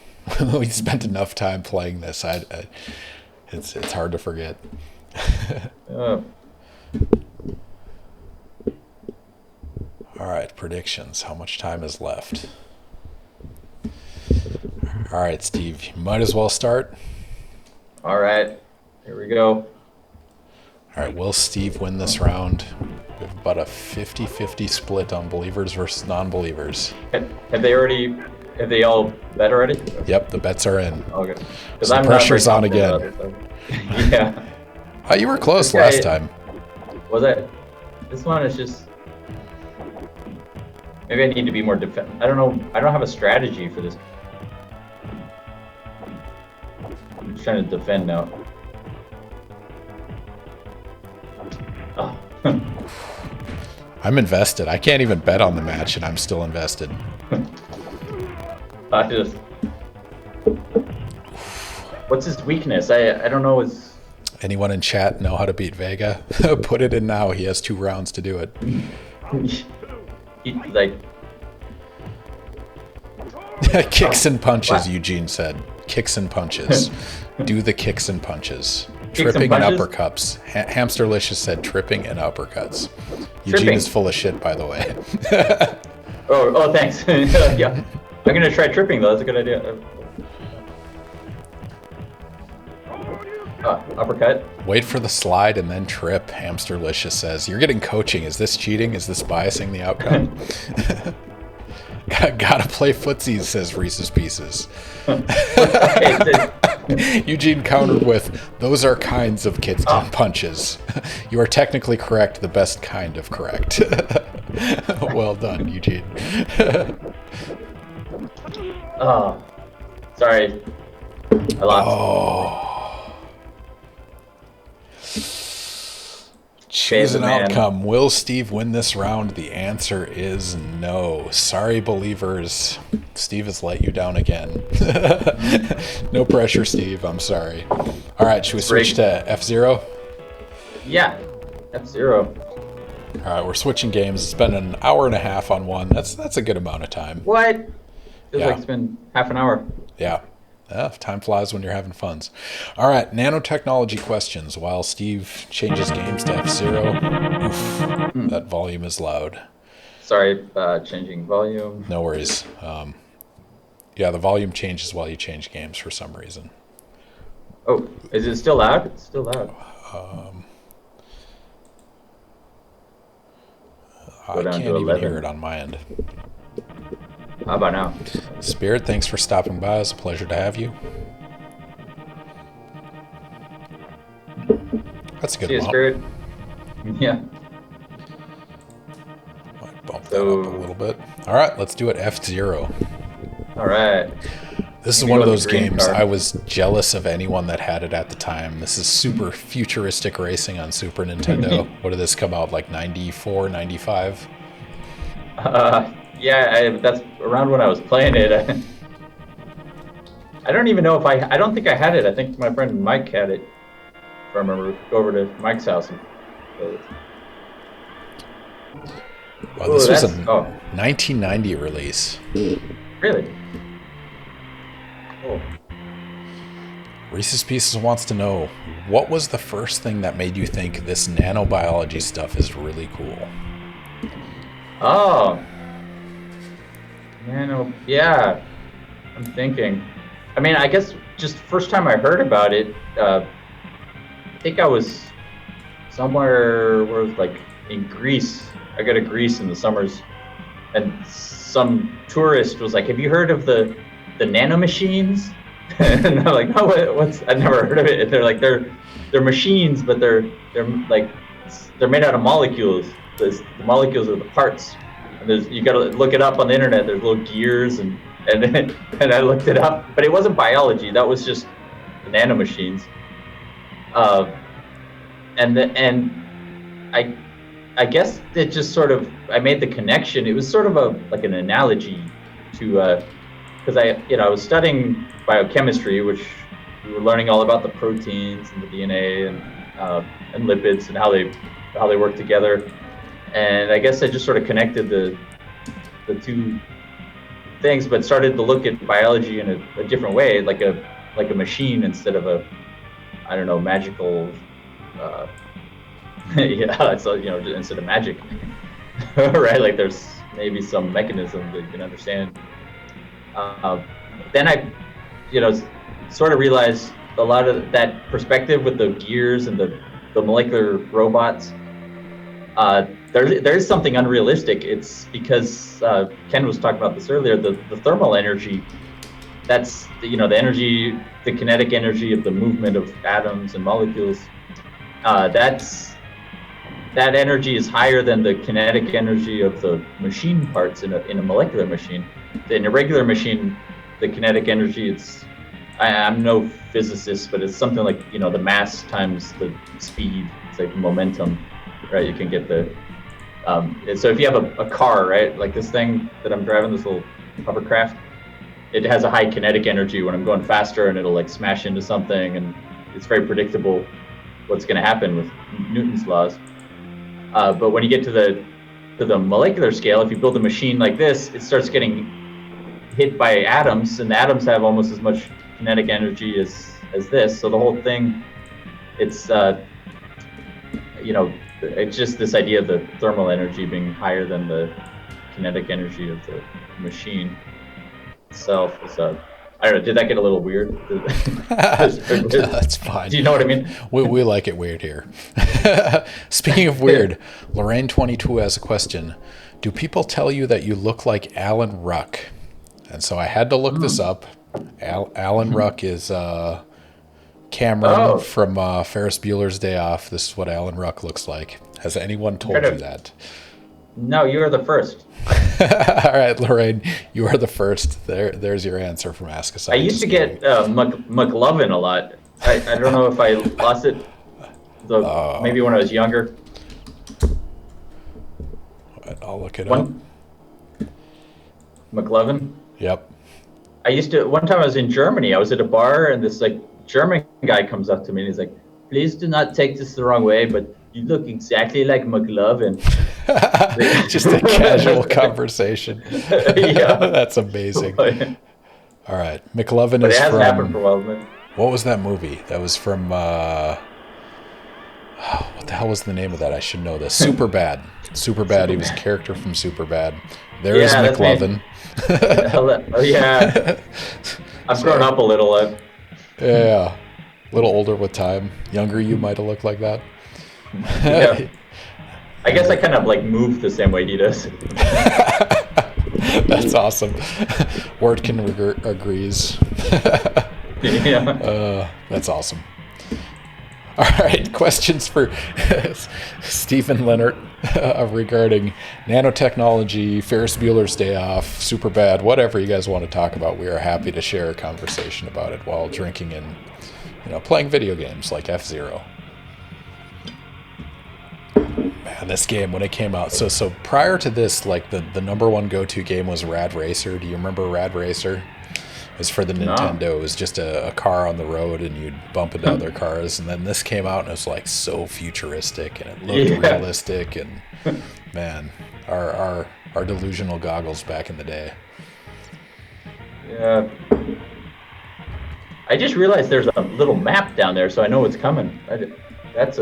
We spent enough time playing this. It's hard to forget. Uh, All right, predictions. How much time is left? All right, Steve, you might as well start. all right, here we go. All right, will Steve win this round? We have about a 50-50 split on believers versus non-believers. Have they all bet already? Yep, the bets are in. Okay. So the pressure's on again. Yeah. Oh, you were close last time. Was it? This one is just... Maybe I need to be more I don't know. I don't have a strategy for this. I'm just trying to defend now. Oh. I'm invested. I can't even bet on the match, and I'm still invested. I just... What's his weakness? I don't know his... Anyone in chat know how to beat Vega? Put it in now. He has 2 rounds to do it. Kicks and punches, what? Eugene said. Kicks and punches. Do the kicks and punches. Kicks Tripping and and punches? uppercuts. Hamsterlicious said tripping and uppercuts. Eugene Tripping. is full of shit, by the way. Oh, thanks. Yeah. I'm going to try tripping, though. That's a good idea. Uppercut. Wait for the slide and then trip, Hamsterlicious says. You're getting coaching. Is this cheating? Is this biasing the outcome? Gotta play footsies, says Reese's Pieces. Eugene countered with, those are kinds of kicks and punches. You are technically correct, the best kind of correct. Well done, Eugene. Oh, sorry. I lost. Oh. Choose an outcome. Will Steve win this round? The answer is no. Sorry, believers. Steve has let you down again. No pressure, Steve. I'm sorry. All right, should we switch to F-Zero? Yeah, F-Zero. All right, we're switching games. It's been an hour and a half on one. That's a good amount of time. What? Feels Yeah. like it's been half an hour. Yeah. Time flies when you're having funs. All right, nanotechnology questions. While Steve changes games to F-Zero, oof, that volume is loud. Sorry, changing volume. No worries. Yeah, the volume changes while you change games for some reason. Oh, is it still loud? It's still loud. I can't even hear it on my end. How about now? Spirit, thanks for stopping by. It's a pleasure to have you. That's a good See you, amount. Spirit. Yeah. Might bump that up a little bit. All right, let's do it. F-Zero. All right. This is Maybe one of with those the green games card. I was jealous of anyone that had it at the time. This is super futuristic racing on Super Nintendo. What did this come out, like 94, 95? Yeah, that's around when I was playing it. I don't even know if I don't think I had it. I think my friend Mike had it. from a roof, go over to Mike's house and build it. Well, this was a 1990 release. Really? Cool. Reese's Pieces wants to know, what was the first thing that made you think this nanobiology stuff is really cool? Oh, yeah. I'm thinking. I mean, I guess just first time I heard about it, I think I was somewhere where it was like in Greece. I go to Greece in the summers, and some tourist was like, "Have you heard of the nanomachines?" And I'm like, "No, what's? I've never heard of it." And they're like, "They're machines, but they're made out of molecules. The molecules are the parts. And you got to look it up on the internet. There's little gears and and I looked it up, but it wasn't biology. That was just the nanomachines. And I guess it just sort of, I made the connection. It was sort of like an analogy to, because I was studying biochemistry, which we were learning all about the proteins and the DNA and lipids and how they work together. And I guess I just sort of connected the two things, but started to look at biology in a different way, like a machine instead of a, I don't know, magical. Yeah, so instead of magic, right? Like there's maybe some mechanism that you can understand. Then I, sort of realized a lot of that perspective with the gears and the molecular robots. There is something unrealistic. It's because Ken was talking about this earlier. The thermal energy, that's the energy, the kinetic energy of the movement of atoms and molecules. That energy is higher than the kinetic energy of the machine parts in a molecular machine. In a regular machine, the kinetic energy, I'm no physicist, but it's something like the mass times the speed. It's like momentum, right? You can get the so if you have a car, right, like this thing that I'm driving, this little hovercraft, it has a high kinetic energy when I'm going faster, and it'll like smash into something, and it's very predictable what's going to happen with Newton's laws. But when you get to the molecular scale, if you build a machine like this, it starts getting hit by atoms, and the atoms have almost as much kinetic energy as this. So the whole thing, it's it's just this idea of the thermal energy being higher than the kinetic energy of the machine itself. I don't know, did that get a little weird? That's fine. Do you know what I mean? We like it weird here. Speaking of weird, Lorraine22 has a question. Do people tell you that you look like Alan Ruck? And so I had to look this up. Alan Ruck is Cameron from Ferris Bueller's Day Off. This is what Alan Ruck looks like. Has anyone told you that? No, you are the first. All right, Lorraine, you are the first. There's your answer from Ask a Scientist. I used to get McLovin a lot. I don't know if I lost it. Maybe when I was younger. I'll look it up. McLovin? Yep. One time I was in Germany. I was at a bar, and this German guy comes up to me and he's like, "Please do not take this the wrong way, but you look exactly like McLovin." Just a casual conversation. Yeah. That's amazing. All right. McLovin but is it hasn't from... happened for a while, man. What was that movie? That was from... what the hell was the name of that? I should know this. Superbad. Superbad. He was a character from Superbad. There's McLovin. Oh, yeah. I've grown up a little. Yeah. A little older with time. Younger, you might have looked like that. Yeah. I guess I kind of moved the same way he does. That's awesome. Wordkin agrees. Yeah. That's awesome. All right, questions for Stephen Lenhert regarding nanotechnology, Ferris Bueller's Day Off, Superbad, whatever you guys want to talk about. We are happy to share a conversation about it while drinking and playing video games like F-Zero. Man, this game, when it came out, so prior to this, the number one go-to game was Rad Racer. Do you remember Rad Racer? was for the No. Nintendo. It was just a car on the road, and you'd bump into other cars. And then this came out, and it was like so futuristic, and it looked Yeah. realistic. And man, our delusional goggles back in the day. Yeah. I just realized there's a little map down there, so I know what's coming. That's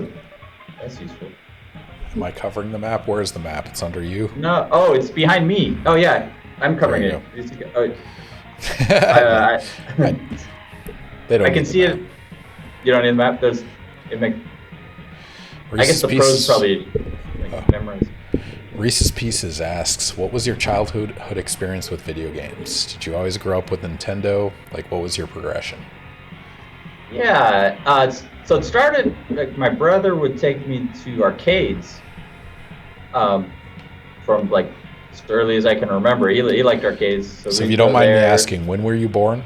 useful. Am I covering the map? Where's the map? It's under you. No. Oh, it's behind me. Oh yeah, I'm covering There it. you They don't I can need the see map. it. You don't need the map. I guess Reese's the pros Pieces. probably memorize. Reese's Pieces asks, what was your childhood experience with video games? Did you always grow up with Nintendo? Like, what was your progression? Yeah. So it started like my brother would take me to arcades. From like as early as I can remember, he liked arcades. So if we'd you don't go mind me there. asking, when were you born?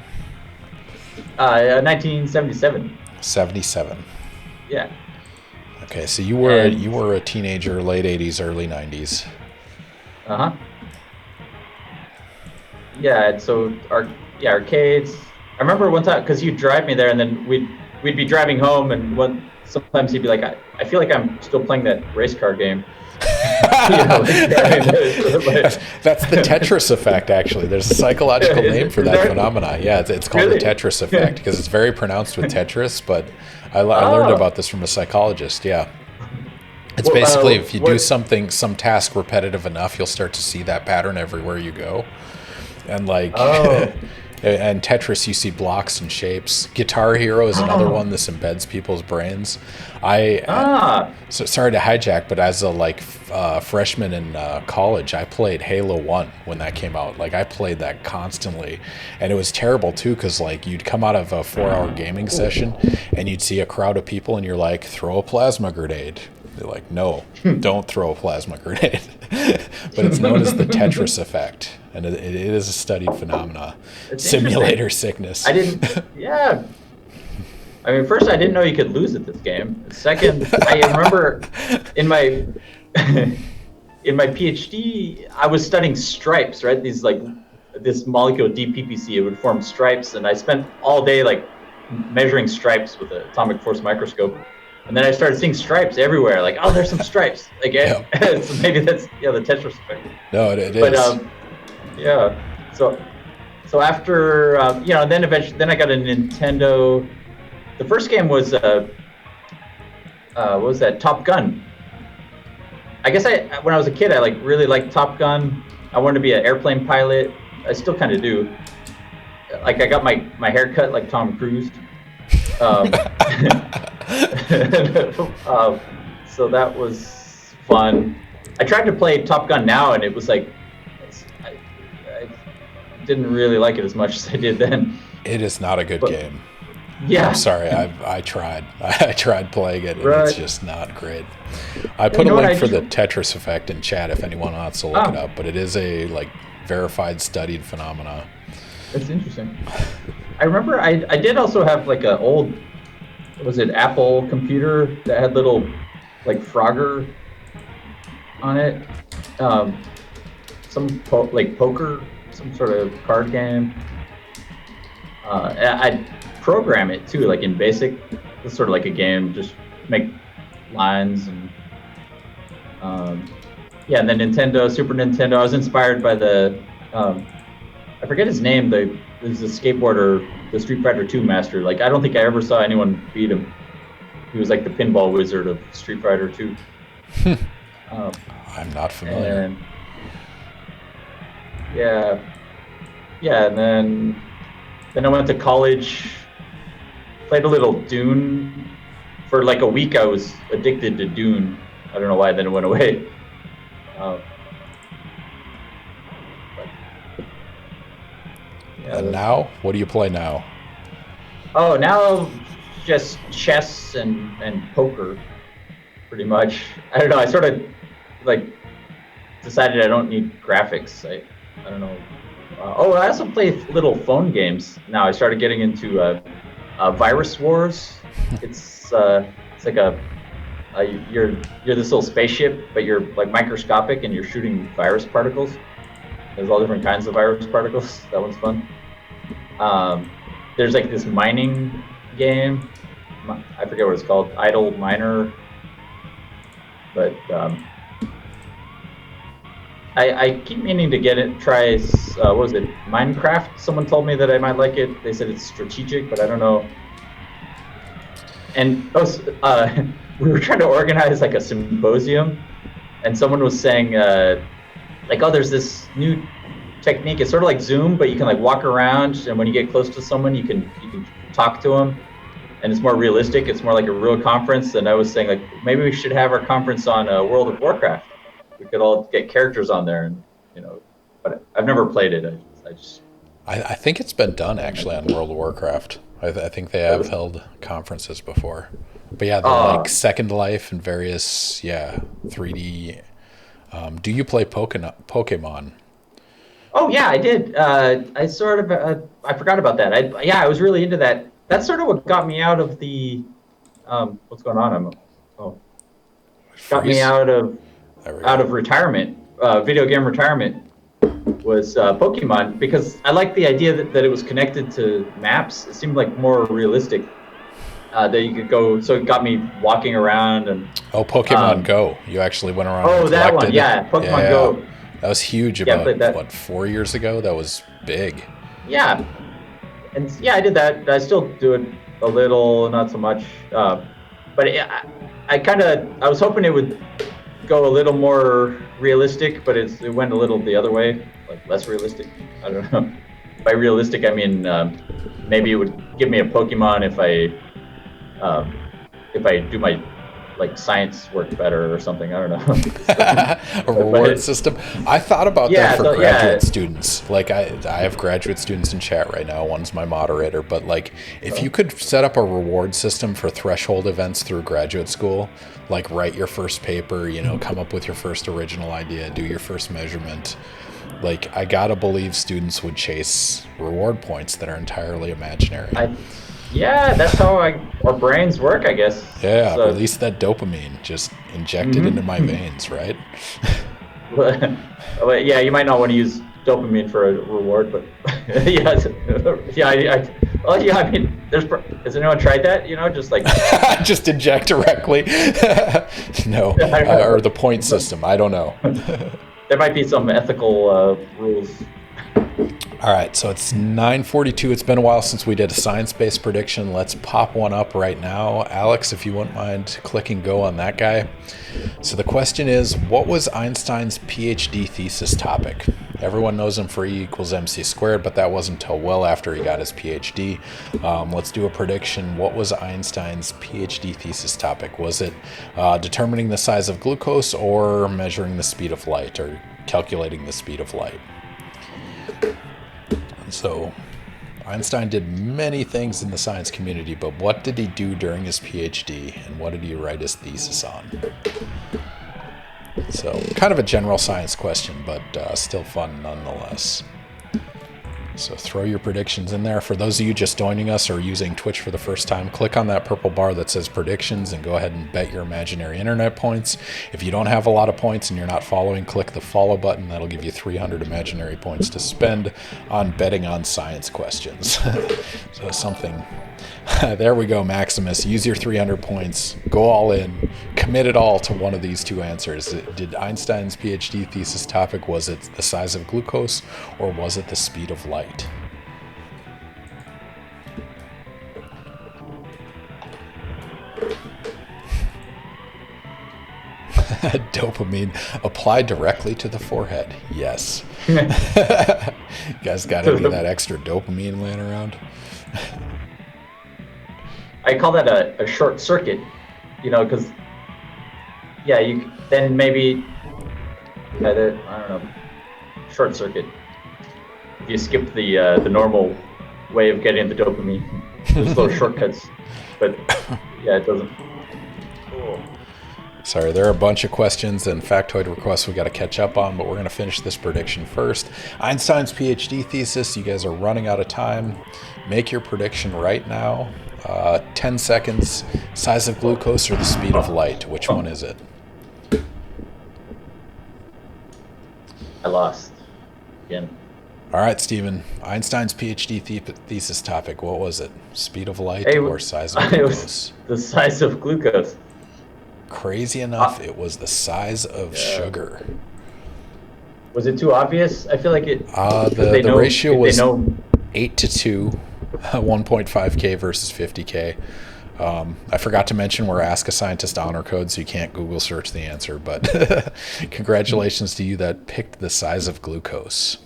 1977. 77. Yeah. Okay, so you were And- a teenager, late 80s, early 90s. Uh-huh. Yeah, and so arcades. I remember one time because you'd drive me there, and then we'd be driving home, and sometimes he'd be like, I feel like I'm still playing that race car game. That's the Tetris effect, actually. There's a psychological name for that phenomenon. Yeah, it's called Really? the Tetris effect because it's very pronounced with Tetris, but I learned about this from a psychologist. Yeah. It's basically if you do some task repetitive enough, you'll start to see that pattern everywhere you go. And like, and Tetris, you see blocks and shapes. Guitar Hero is another one. This embeds people's brains. So sorry to hijack, but as a freshman in college, I played Halo 1 when that came out. Like I played that constantly, and it was terrible too because like you'd come out of a 4-hour gaming session and you'd see a crowd of people, and you're like, throw a plasma grenade. They're like, no, don't throw a plasma grenade. But it's known as the Tetris effect, and it is a studied phenomena. Simulator sickness. I didn't. Yeah. I mean, first, I didn't know you could lose at this game. Second, I remember in my PhD, I was studying stripes. Right, this molecule DPPC, it would form stripes, and I spent all day like measuring stripes with an atomic force microscope. And then I started seeing stripes everywhere. Like, oh, there's some stripes. Again, so maybe that's the Tetris effect. No, it is. But yeah. So after then eventually, I got a Nintendo. The first game was what was that? Top Gun. I guess when I was a kid, I really liked Top Gun. I wanted to be an airplane pilot. I still kind of do. Like I got my hair cut like Tom Cruise. So that was fun. I tried to play Top Gun now, and it was like I didn't really like it as much as I did then. It is not a good game. Yeah. I'm sorry. I tried. I tried playing it, and it's just not great. I put a what link for the Tetris effect in chat if anyone wants to look it up. But it is a verified, studied phenomena. That's interesting. I remember I did also have like an old, was it Apple computer that had little like Frogger on it. Some poker, some sort of card game. I'd program it too, like in BASIC. It's sort of like a game, just make lines and and then Nintendo, Super Nintendo. I was inspired by the I forget his name. There's a skateboarder, the Street Fighter 2 master. Like I don't think I ever saw anyone beat him. He was like the pinball wizard of Street Fighter 2. I'm not familiar. And, and then I went to college. Played a little Dune. For like a week, I was addicted to Dune. I don't know why. Then it went away. And now, what do you play now? Oh, now just chess and poker, pretty much. I don't know. I sort of decided I don't need graphics. I don't know. I also play little phone games now. I started getting into Virus Wars. It's like you're this little spaceship, but you're like microscopic and you're shooting virus particles. There's all different kinds of virus particles. That one's fun. there's like this mining game. I forget what it's called, Idle Miner. But I keep meaning to try, what was it, Minecraft? Someone told me that I might like it. They said it's strategic, but I don't know. And we were trying to organize like a symposium, and someone was saying, like, oh, there's this new technique. It's sort of like Zoom, but you can like walk around, and when you get close to someone, you can talk to them, and it's more realistic. It's more like a real conference. And I was saying, like, maybe we should have our conference on World of Warcraft. We could all get characters on there, and but I've never played it. I think it's been done actually on World of Warcraft. I think they have held conferences before. But yeah, they're like Second Life and various 3D. Do you play Pokemon? Oh yeah, I did. I sort of I forgot about that. I was really into that. That's sort of what got me out of the what's going on? Got me out of retirement, video game retirement, was Pokemon, because I liked the idea that it was connected to maps. It seemed like more realistic, that you could go. So it got me walking around and. Oh, Pokemon Go! You actually went around. Oh, and that one, yeah, Pokemon Go. That was huge. About 4 years ago? That was big. Yeah, and I did that. I still do it a little, not so much. But I was hoping it would go a little more realistic, but it went a little the other way, like less realistic. I don't know. By realistic, I mean maybe it would give me a Pokemon if I do my science work better or something. I don't know. A reward system. I thought about that for graduate students. Like I have graduate students in chat right now. One's my moderator, but like if you could set up a reward system for threshold events through graduate school, like write your first paper, come up with your first original idea, do your first measurement. Like I gotta believe students would chase reward points that are entirely imaginary. Yeah, that's how our brains work, I guess. Yeah, so, release that dopamine. Just inject it into my veins, right? Well, yeah, you might not want to use dopamine for a reward, but I mean, has anyone tried that? Just like just inject directly. No, or the point system. I don't know. There might be some ethical rules. All right, so it's 9:42. It's been a while since we did a science-based prediction. Let's pop one up right now. Alex, if you wouldn't mind clicking go on that guy. So the question is, what was Einstein's PhD thesis topic? Everyone knows him for E equals MC squared, but that wasn't until well after he got his PhD. Let's do a prediction. What was Einstein's PhD thesis topic? Was it determining the size of glucose, or measuring the speed of light, or calculating the speed of light? So Einstein did many things in the science community, but what did he do during his PhD, and what did he write his thesis on? So kind of a general science question, but still fun nonetheless. So throw your predictions in there. For those of you just joining us or using Twitch for the first time, click on that purple bar that says predictions and go ahead and bet your imaginary internet points. If you don't have a lot of points and you're not following, click the follow button. That'll give you 300 imaginary points to spend on betting on science questions. So something. There we go, Maximus. Use your 300 points. Go all in. Commit it all to one of these two answers. Did Einstein's PhD thesis topic, was it the size of glucose, or was it the speed of light? Dopamine applied directly to the forehead. Yes. You guys got any of that extra dopamine laying around? I call that a short circuit, because you then maybe I don't know, short circuit. If you skip the normal way of getting the dopamine, there's those shortcuts, but it doesn't. Cool. Sorry, there are a bunch of questions and factoid requests we got to catch up on, but we're going to finish this prediction first. Einstein's PhD thesis, you guys are running out of time. Make your prediction right now. 10 seconds. Size of glucose or the speed of light? Which one is it? I lost again. All right, Stephen. Einstein's PhD thesis topic. What was it? Speed of light Hey, or size of it was glucose? the size of glucose. Crazy enough, Uh, it was the size of yeah. sugar. Was it too obvious? I feel like it because The ratio they was know. 8 to 2, 1.5K versus 50K. I forgot to mention we're Ask a Scientist honor code, so you can't Google search the answer. But congratulations to you that picked the size of glucose.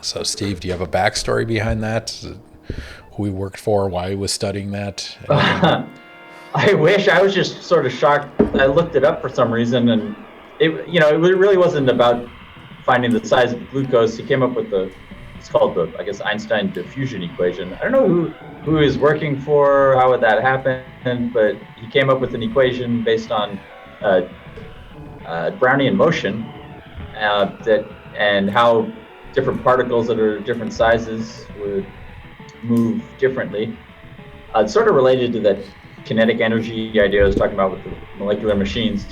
So, Steve, do you have a backstory behind that? Who he worked for, why he was studying that? Anything? I wish. I was just sort of shocked. I looked it up for some reason, and it really wasn't about finding the size of glucose. He came up with it's called the, I guess, Einstein diffusion equation. I don't know who he was working for, how would that happen, but he came up with an equation based on Brownian motion, and how different particles that are different sizes would move differently. It's sort of related to that kinetic energy idea I was talking about with the molecular machines,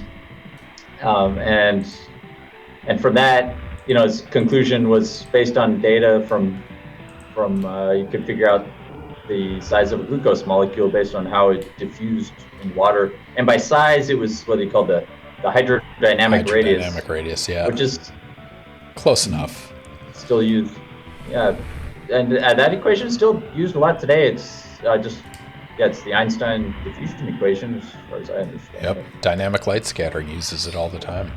and from that, his conclusion was based on data from you could figure out the size of a glucose molecule based on how it diffused in water, and by size it was what they called the hydrodynamic radius. Hydrodynamic radius, yeah. Which is close enough. Still used, yeah, and that equation is still used a lot today. It's it's the Einstein diffusion equation, as far as I understand. Yep, dynamic light scattering uses it all the time.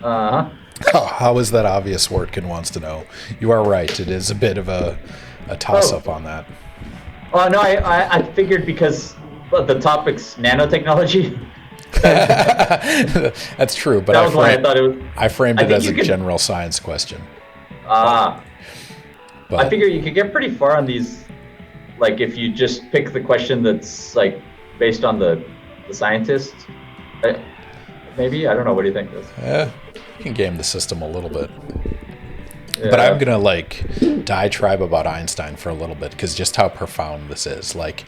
Uh-huh. How is that obvious? Wortkin wants to know. You are right. It is a bit of a toss-up on that. Oh, no, I figured because the topic's nanotechnology. That's true, but that was why I thought it was. I framed it as a general science question. But I figure you could get pretty far on these, like if you just pick the question that's like based on the scientist. Maybe, I don't know. What do you think? You can game the system a little bit. Yeah. But I'm gonna diatribe about Einstein for a little bit, because just how profound this is. Like,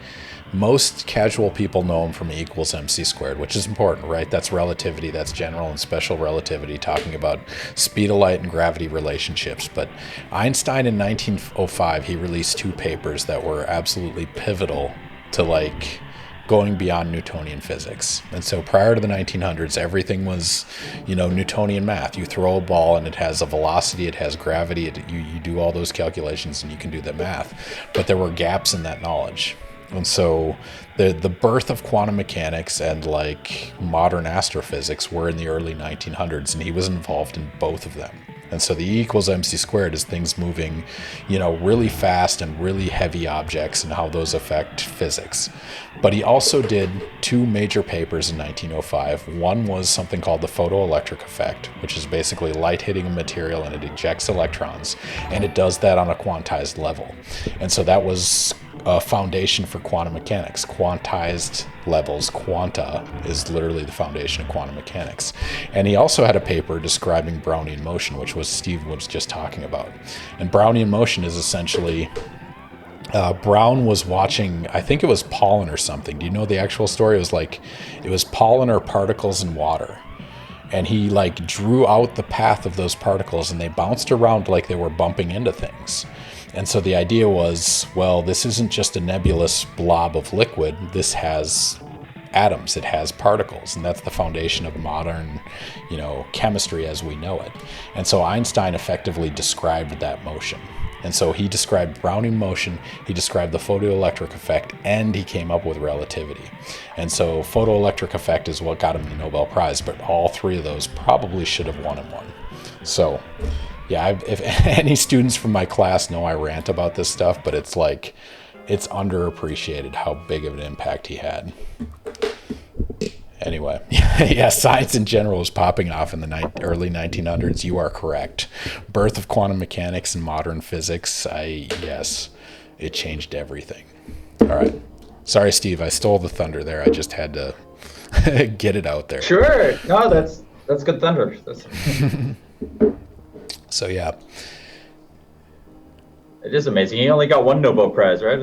most casual people know him from E equals MC squared, which is important, right? That's relativity, that's general and special relativity, talking about speed of light and gravity relationships. But Einstein in 1905, he released 2 papers that were absolutely pivotal to going beyond Newtonian physics. And so prior to the 1900s, everything was, Newtonian math. You throw a ball and it has a velocity, it has gravity, you do all those calculations and you can do the math. But there were gaps in that knowledge. And so the birth of quantum mechanics and modern astrophysics were in the early 1900s, and he was involved in both of them. And so the E equals MC squared is things moving, really fast and really heavy objects and how those affect physics. But he also did 2 major papers in 1905. One was something called the photoelectric effect, which is basically light hitting a material and it ejects electrons, and it does that on a quantized level. And so that was a foundation for quantum mechanics. Quantized levels, quanta, is literally the foundation of quantum mechanics. And he also had a paper describing Brownian motion, which was Steve was just talking about. And Brownian motion is essentially Brown was watching, I think it was pollen or something. Do you know the actual story? It was pollen or particles in water. And he drew out the path of those particles, and they bounced around like they were bumping into things. And so the idea was, well, this isn't just a nebulous blob of liquid. This has atoms, it has particles, and that's the foundation of modern, chemistry as we know it. And so Einstein effectively described that motion. And so he described Brownian motion, he described the photoelectric effect, and he came up with relativity. And so photoelectric effect is what got him the Nobel Prize, but all 3 of those probably should have won him one. So, yeah, if any students from my class know I rant about this stuff, but it's underappreciated how big of an impact he had. Anyway, yeah, science in general was popping off in the early 1900s. You are correct. Birth of quantum mechanics and modern physics, yes, it changed everything. All right. Sorry, Steve, I stole the thunder there. I just had to get it out there. Sure. No, that's good thunder. So, yeah. It is amazing. He only got 1 Nobel Prize, right?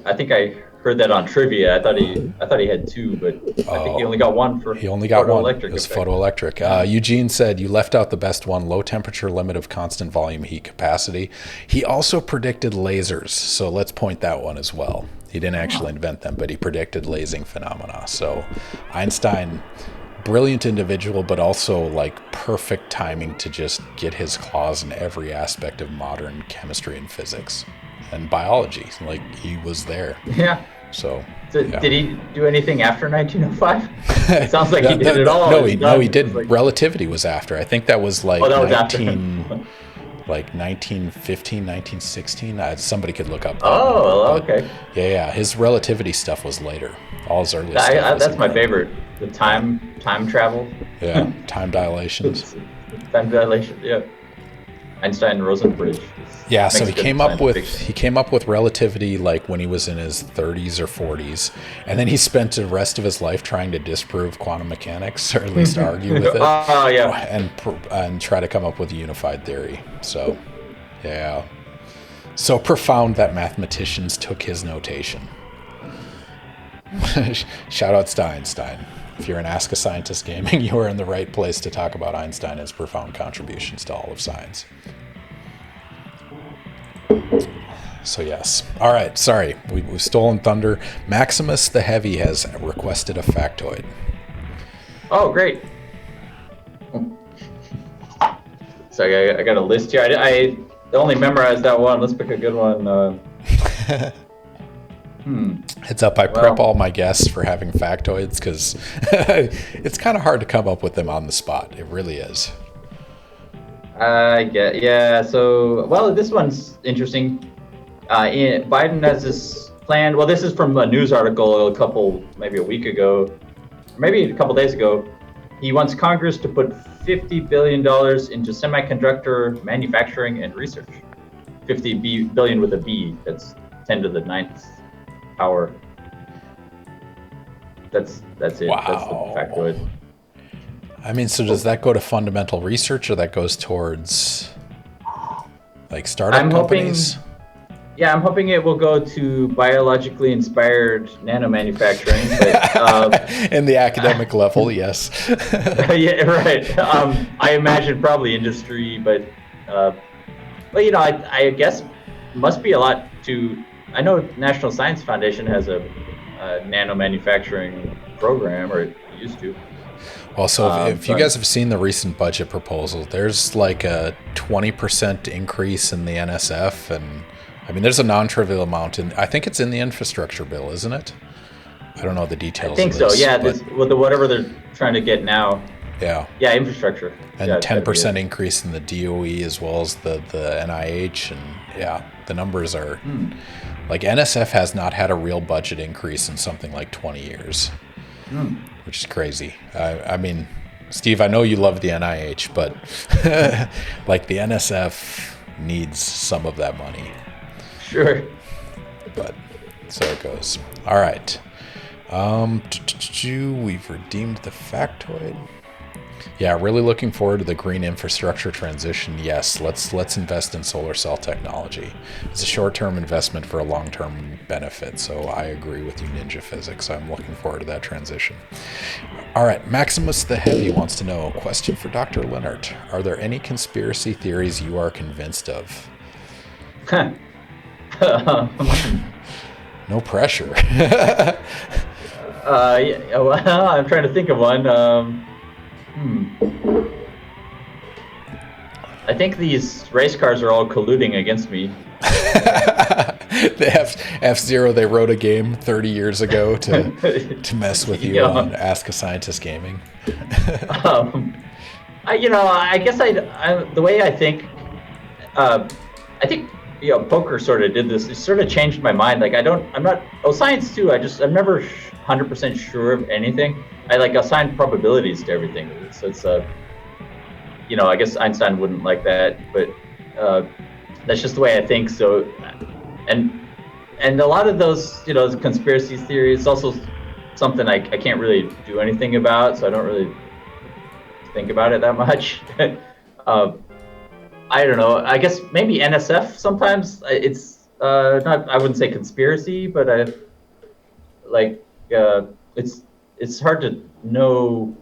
I think I heard that on trivia. I thought he had two, but I think he only got one for He only got one. It photoelectric was effect. photoelectric. Eugene said, you left out the best one, low temperature limit of constant volume heat capacity. He also predicted lasers, so let's point that one as well. He didn't actually invent them, but he predicted lasing phenomena. So Einstein, brilliant individual, but also like perfect timing to just get his claws in every aspect of modern chemistry and physics and biology. Like, he was there. Yeah. So, Did he do anything after 1905? It sounds like he did it all. No, he did. Like, relativity was after. I think that was like 1915, 1916. Somebody could look up that. Oh, okay. Yeah. His relativity stuff was later. All his early stuff. That's my favorite. The time travel. Yeah, time dilations. Time dilation. Yeah. Einstein-Rosen bridge. Yeah, so he came up with relativity like when he was in his 30s or 40s, and then he spent the rest of his life trying to disprove quantum mechanics, or at least argue with it. Oh, yeah. And try to come up with a unified theory. So, yeah. So profound that mathematicians took his notation. Shout out to Einstein. If you're in Ask a Scientist Gaming, you are in the right place to talk about Einstein and his profound contributions to all of science. So yes. All right, sorry. We've stolen thunder. Maximus the Heavy has requested a factoid. Oh, great. So I got a list here. I only memorized that one. Let's pick a good one. Heads up, I prep all my guests for having factoids because it's kind of hard to come up with them on the spot. It really is. Yeah. So, this one's interesting. Biden has this plan. Well, this is from a news article maybe a week ago, maybe a couple days ago. He wants Congress to put $50 billion into semiconductor manufacturing and research. $50 billion with a B. That's 10 to the 9th power. That's it. Wow. That's the factoid. I mean, so does that go to fundamental research, or that goes towards like startup companies? I'm hoping it will go to biologically inspired nanomanufacturing. But, in the academic level, yes. Yeah, right. I imagine probably industry, but I guess must be a lot to. I know National Science Foundation has a nano manufacturing program, or it used to. Well, so if you guys have seen the recent budget proposal, there's like a 20% increase in the NSF, and I mean, there's a non-trivial amount, and I think it's in the infrastructure bill, isn't it? I don't know the details. I think so. Yeah, whatever they're trying to get now. Yeah. Yeah, infrastructure. And 10% increase in the DOE as well as the NIH, and yeah, the numbers are like NSF has not had a real budget increase in something like 20 years, which is crazy. I mean, Steve, I know you love the NIH, but like the NSF needs some of that money. Sure. But so it goes. All right. We've redeemed the factoid. Yeah, really looking forward to the green infrastructure transition. Yes, let's invest in solar cell technology. It's a short-term investment for a long-term benefit, so I agree with you, Ninja Physics. I'm looking forward to that transition. All right, Maximus the Heavy wants to know, question for Dr. Lenhert. Are there any conspiracy theories you are convinced of? No pressure. Yeah, well, I'm trying to think of one. I think these race cars are all colluding against me. The F-Zero, they wrote a game 30 years ago to mess with you on Ask a Scientist Gaming. I guess the way I think, poker sort of did this. It sort of changed my mind. Like science too. I'm never 100% sure of anything. I assign probabilities to everything. So it's I guess Einstein wouldn't like that, but that's just the way I think. So, and a lot of those, conspiracy theories, also something I can't really do anything about. So I don't really think about it that much. I don't know. I guess maybe NSF sometimes. It's not. I wouldn't say conspiracy, but like it's hard to know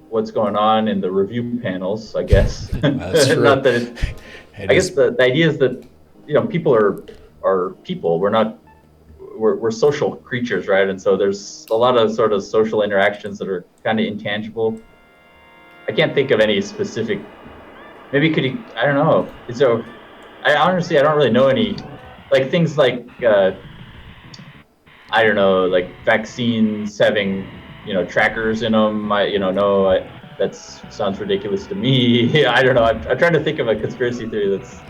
what's going on in the review panels, I guess. That's true. Not that it's. I guess the idea is that people are people. We're social creatures, right? And so there's a lot of sort of social interactions that are kind of intangible. I can't think of any specific. Maybe could you? I don't know. So, I honestly don't really know any, like things like I don't know, like vaccines having trackers in them. That sounds ridiculous to me. I don't know. I'm trying to think of a conspiracy theory that's.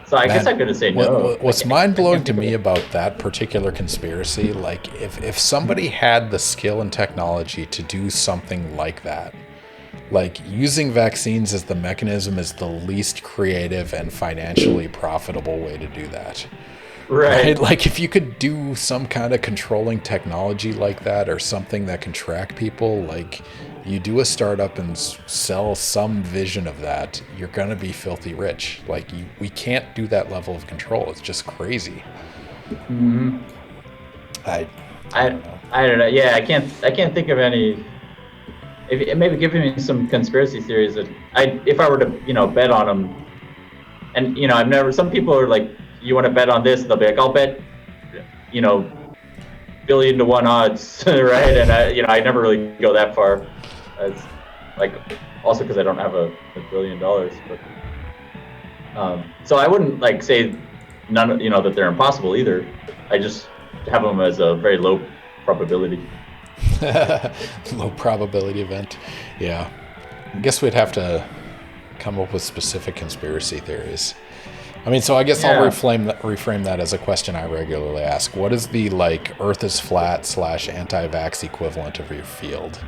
So I guess I'm going to say no. What's mind-blowing to me about that particular conspiracy, like if somebody had the skill and technology to do something like that, like using vaccines as the mechanism is the least creative and financially profitable way to do that. Right. Like if you could do some kind of controlling technology like that or something that can track people, like you do a startup and sell some vision of that, you're going to be filthy rich. Like we can't do that level of control. It's just crazy. Mm-hmm. I don't know. Yeah, I can't think of any. Maybe give me some conspiracy theories that if I were to bet on them, and I've never. Some people are like, you want to bet on this? They'll be like, I'll bet, 1,000,000,000 to 1 odds, right? And I never really go that far. It's like also because I don't have a $1 billion, but so I wouldn't like say none, that they're impossible either. I just have them as a very low probability. Low probability event. Yeah. I guess we'd have to come up with specific conspiracy theories. I mean, so I guess I'll reframe that as a question I regularly ask. What is the Earth is flat / anti-vax equivalent of your field?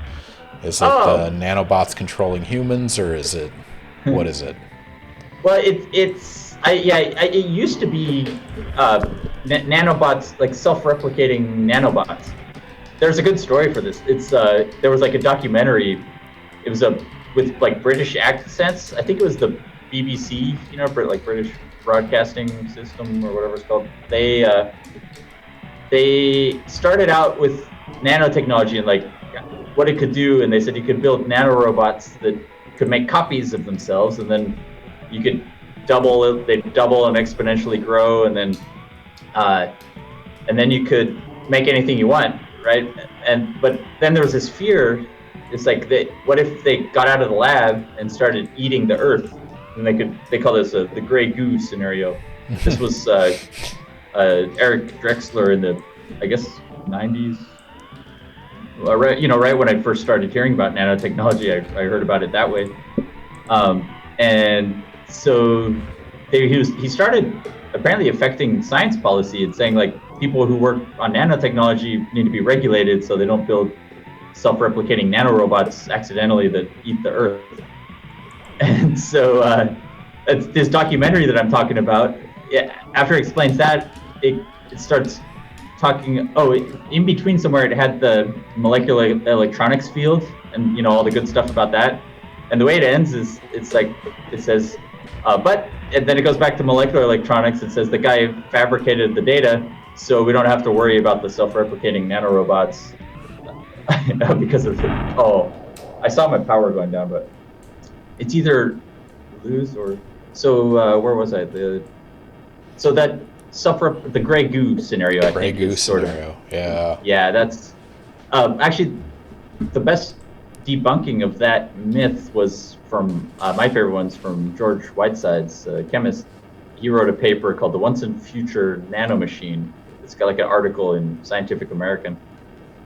Is it the nanobots controlling humans, or is it what is it? Well, it used to be nanobots, like self-replicating nanobots. There's a good story for this. It's there was like a documentary. It was with like British accents. I think it was the BBC, British Broadcasting System or whatever it's called. They started out with nanotechnology and like what it could do, and they said you could build nanorobots that could make copies of themselves, and then you could double it. They double and exponentially grow, and then you could make anything you want, right? But then there was this fear. It's like what if they got out of the lab and started eating the Earth? And they call this the gray goo scenario. This was Eric Drexler in the, I guess, 90s. Right when I first started hearing about nanotechnology, I heard about it that way. And so he started apparently affecting science policy and saying like people who work on nanotechnology need to be regulated so they don't build self-replicating nanorobots accidentally that eat the Earth. And so this documentary that I'm talking about, after it explains that, it starts talking, in between somewhere it had the molecular electronics field and all the good stuff about that. And the way it ends is it's like, it says, and then it goes back to molecular electronics. It says the guy fabricated the data, so we don't have to worry about the self-replicating nanorobots because of I saw my power going down, but it's either lose or where was I? The gray goo scenario. Gray goo scenario. Yeah, that's actually the best debunking of that myth was from my favorite one's from George Whiteside's chemist. He wrote a paper called "The Once and Future Nanomachine." It's got like an article in Scientific American,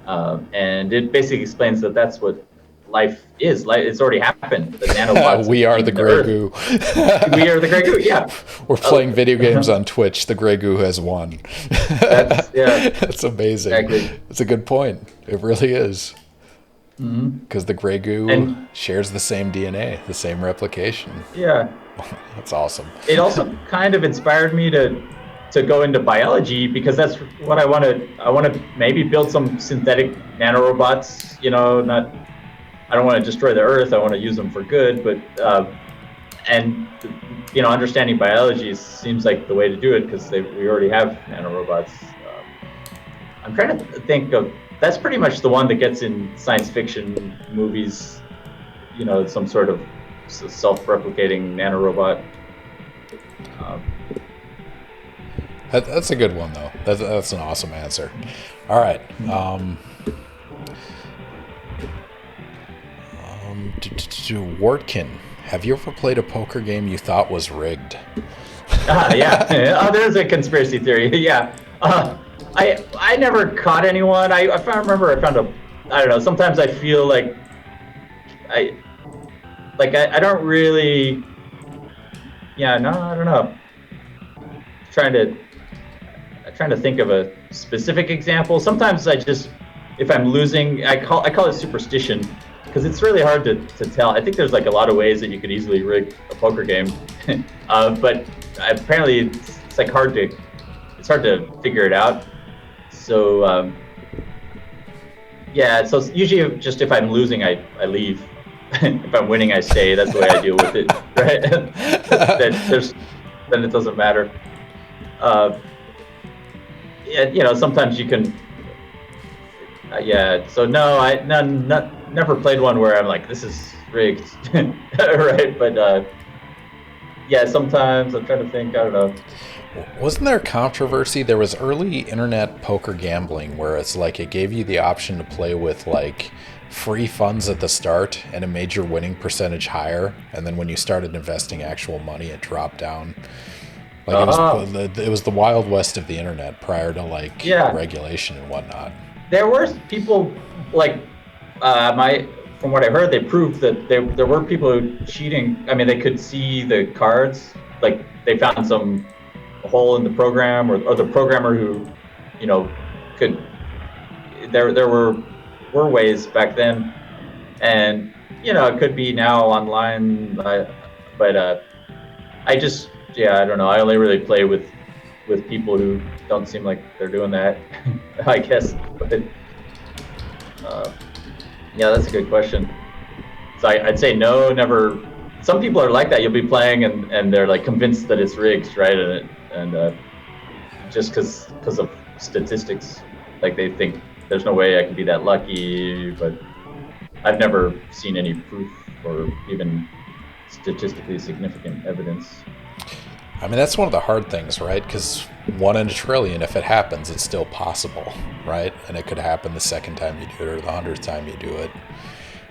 and it basically explains that that's what life is. It's already happened. The nanobots. We are the gray goo. We are the gray goo. Yeah. We're playing video games on Twitch. The gray goo has won. That's amazing. Exactly. It's a good point. It really is. Because the gray goo shares the same DNA, the same replication. Yeah. That's awesome. It also kind of inspired me to go into biology because that's what I want to. I want to maybe build some synthetic nanorobots. I don't want to destroy the Earth. I want to use them for good, but understanding biology seems like the way to do it because we already have nanorobots. I'm trying to think of that's pretty much the one that gets in science fiction movies. Some sort of self-replicating nanorobot. That's a good one, though. That's an awesome answer. All right. Wortkin, have you ever played a poker game you thought was rigged? Yeah. Oh, there's a conspiracy theory. Yeah. I never caught anyone. I remember I found I don't know. Sometimes I feel like I don't really. Yeah. No, I don't know. Trying to think of a specific example. Sometimes if I'm losing, I call it superstition, because it's really hard to tell. I think there's like a lot of ways that you could easily rig a poker game, but apparently it's hard to figure it out. So yeah, so usually just if I'm losing, I leave. If I'm winning, I stay. That's the way I deal with it, right? Then it doesn't matter. Yeah, sometimes you can. Yeah, so no, never played one where I'm like, this is rigged, right? But yeah, sometimes I'm trying to think. I don't know. Wasn't there controversy? There was early internet poker gambling where it's like it gave you the option to play with like free funds at the start and it made your winning percentage higher, and then when you started investing actual money, it dropped down. Like it was the Wild West of the internet prior to regulation and whatnot. There were people like from what I heard, they proved that there were people who cheating. I mean, they could see the cards, like they found some hole in the program, or the programmer who, could. There were ways back then, and it could be now online, but I don't know. I only really play with people who don't seem like they're doing that, I guess. But yeah, that's a good question. So I'd say no, never. Some people are like that. You'll be playing and they're like convinced that it's rigged, right? And just because of statistics, like they think there's no way I could be that lucky. But I've never seen any proof or even statistically significant evidence. I mean, that's one of the hard things, right? Because 1 in a trillion, if it happens, it's still possible, right? And it could happen the second time you do it or the 100th time you do it.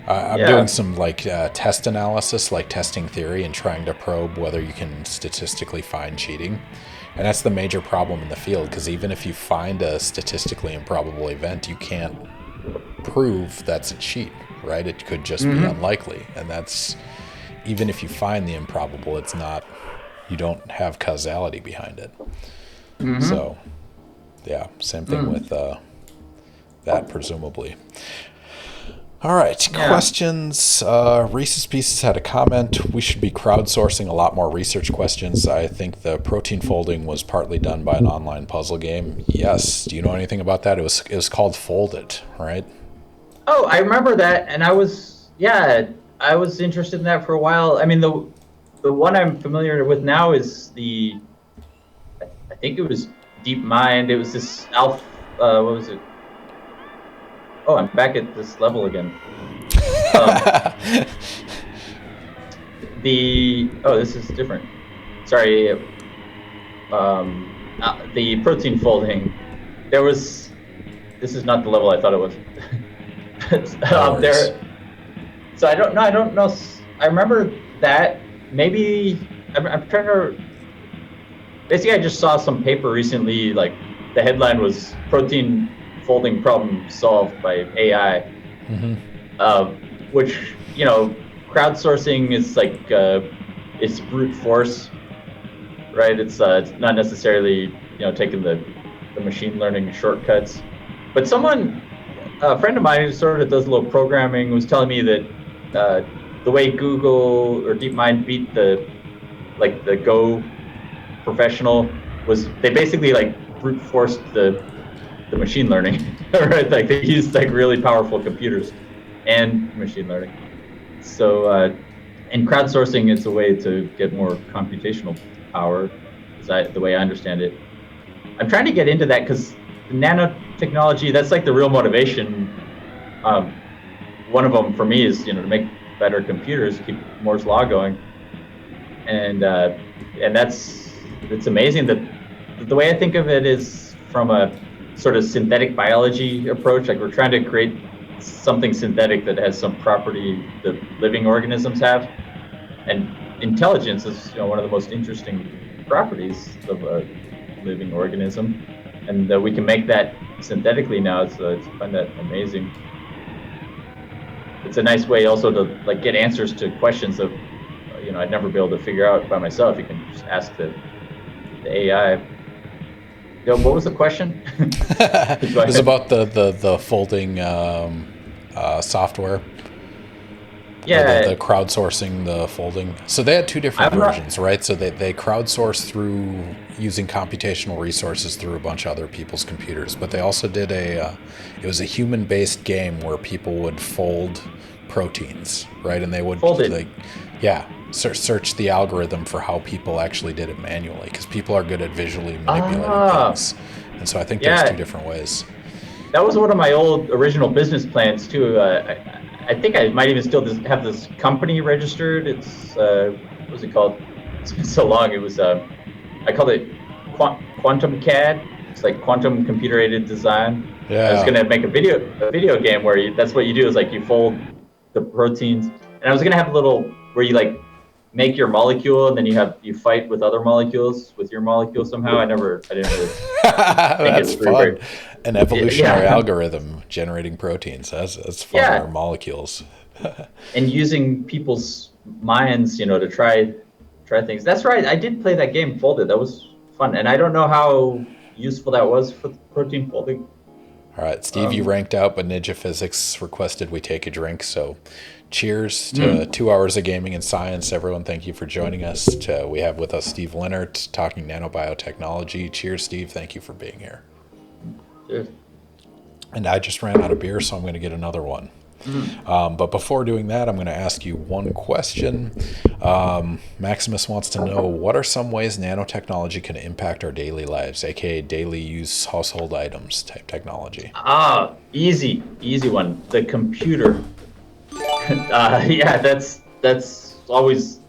I'm doing some test analysis, like testing theory, and trying to probe whether you can statistically find cheating. And that's the major problem in the field, because even if you find a statistically improbable event, you can't prove that's a cheat, right? It could just be unlikely. And that's, even if you find the improbable, it's not, you don't have causality behind it. So, yeah, same thing with that, presumably. All right, questions. Reese's Pieces had a comment. We should be crowdsourcing a lot more research questions. I think the protein folding was partly done by an online puzzle game. Yes. Do you know anything about that? It was called Fold It, right? Oh, I remember that, and I was interested in that for a while. I mean, the one I'm familiar with now is I think it was DeepMind. It was this what was it? Oh, I'm back at this level again. This is different. Sorry. The protein folding. This is not the level I thought it was. So I don't know. I remember that. Maybe I'm trying to. Basically, I just saw some paper recently. Like the headline was "Protein Folding Problem Solved by AI," which crowdsourcing is like it's brute force, right? It's not necessarily taking the machine learning shortcuts. But a friend of mine who sort of does a little programming, was telling me that the way Google or DeepMind beat the Go professional was they basically brute forced the machine learning, right? Like they used really powerful computers and machine learning. So and crowdsourcing is a way to get more computational power, the way I understand it. I'm trying to get into that because nanotechnology, that's like the real motivation. Um, One of them for me is, to make better computers, keep Moore's law going, and it's amazing that the way I think of it is from a sort of synthetic biology approach. Like we're trying to create something synthetic that has some property that living organisms have, and intelligence is one of the most interesting properties of a living organism, and we can make that synthetically now. So I find that amazing. It's a nice way also to like get answers to questions that I'd never be able to figure out by myself. You can just ask the AI. What was the question? It was about the folding software. Yeah, The crowdsourcing the folding. So they had two different versions, right? So they crowdsourced through using computational resources through a bunch of other people's computers, but they also did it was a human-based game where people would fold proteins, right? And they would search the algorithm for how people actually did it manually, because people are good at visually manipulating things. And so I think there's two different ways. That was one of my old original business plans too. I think I might even still have this company registered. It's what was it called? It's been so long. It was I called it Quantum CAD. It's like quantum computer aided design. Yeah. I was gonna make a video game where that's what you do, is like you fold the proteins, and I was gonna have a little where you like make your molecule and then you fight with other molecules with your molecule somehow. I didn't really That's fun. An evolutionary algorithm generating proteins. That's fun. Yeah. Or molecules. And using people's minds, to try things. That's right. I did play that game, Folded. That was fun. And I don't know how useful that was for protein folding. All right, Steve, you ranked out, but Ninja Physics requested we take a drink. So cheers to 2 hours of gaming and science. Everyone, thank you for joining us. We have with us Steve Lenhert talking nanobiotechnology. Cheers, Steve. Thank you for being here. Cheers. And I just ran out of beer, so I'm going to get another one. But before doing that, I'm going to ask you one question. Maximus wants to know, what are some ways nanotechnology can impact our daily lives, aka daily use household items type technology? Easy one. The computer. Yeah, that's always,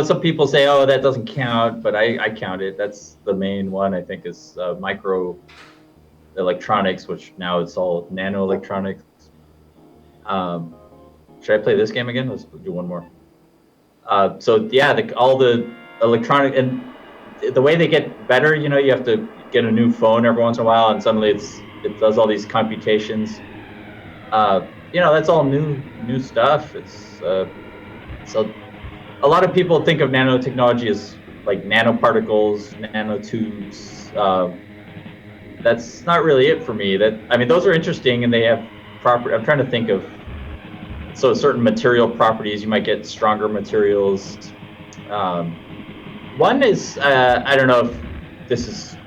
some people say, oh, that doesn't count, but I count it. That's the main one, I think, is micro electronics, which now it's all nanoelectronics. Should I play this game again? Let's do one more. So yeah, all the electronic, and the way they get better, you have to get a new phone every once in a while, and suddenly it does all these computations. That's all new stuff. It's so a lot of people think of nanotechnology as like nanoparticles, nanotubes. That's not really it for me. Those are interesting, and they have proper. I'm trying to think of certain material properties. You might get stronger materials. One is I don't know if this is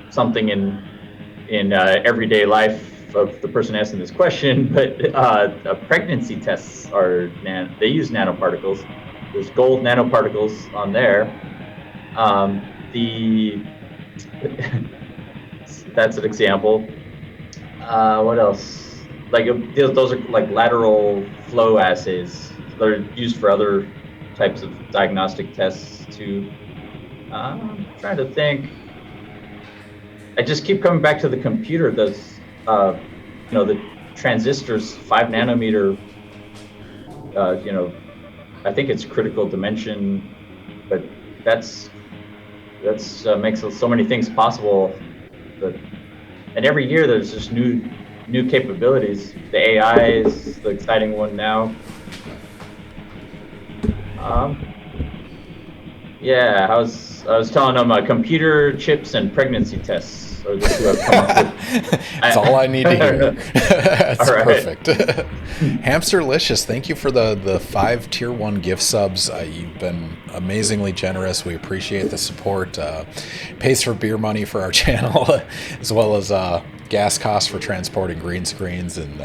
something in everyday life of the person asking this question, but pregnancy tests they use nanoparticles. There's gold nanoparticles on there. That's an example. What else? Like those are like lateral flow assays. They're used for other types of diagnostic tests too. I'm trying to think. I just keep coming back to the computer. The transistors, 5 nanometer. I think it's critical dimension, but that's makes so many things possible. And every year there's just new capabilities. The AI is the exciting one now. Yeah, I was telling them computer chips and pregnancy tests are the two I've come up with. That's all I need to hear. That's All right. Perfect. Hamsterlicious, thank you for the 5 tier 1 gift subs. You've been amazingly generous. We appreciate the support. Pays for beer money for our channel, as well as gas costs for transporting green screens and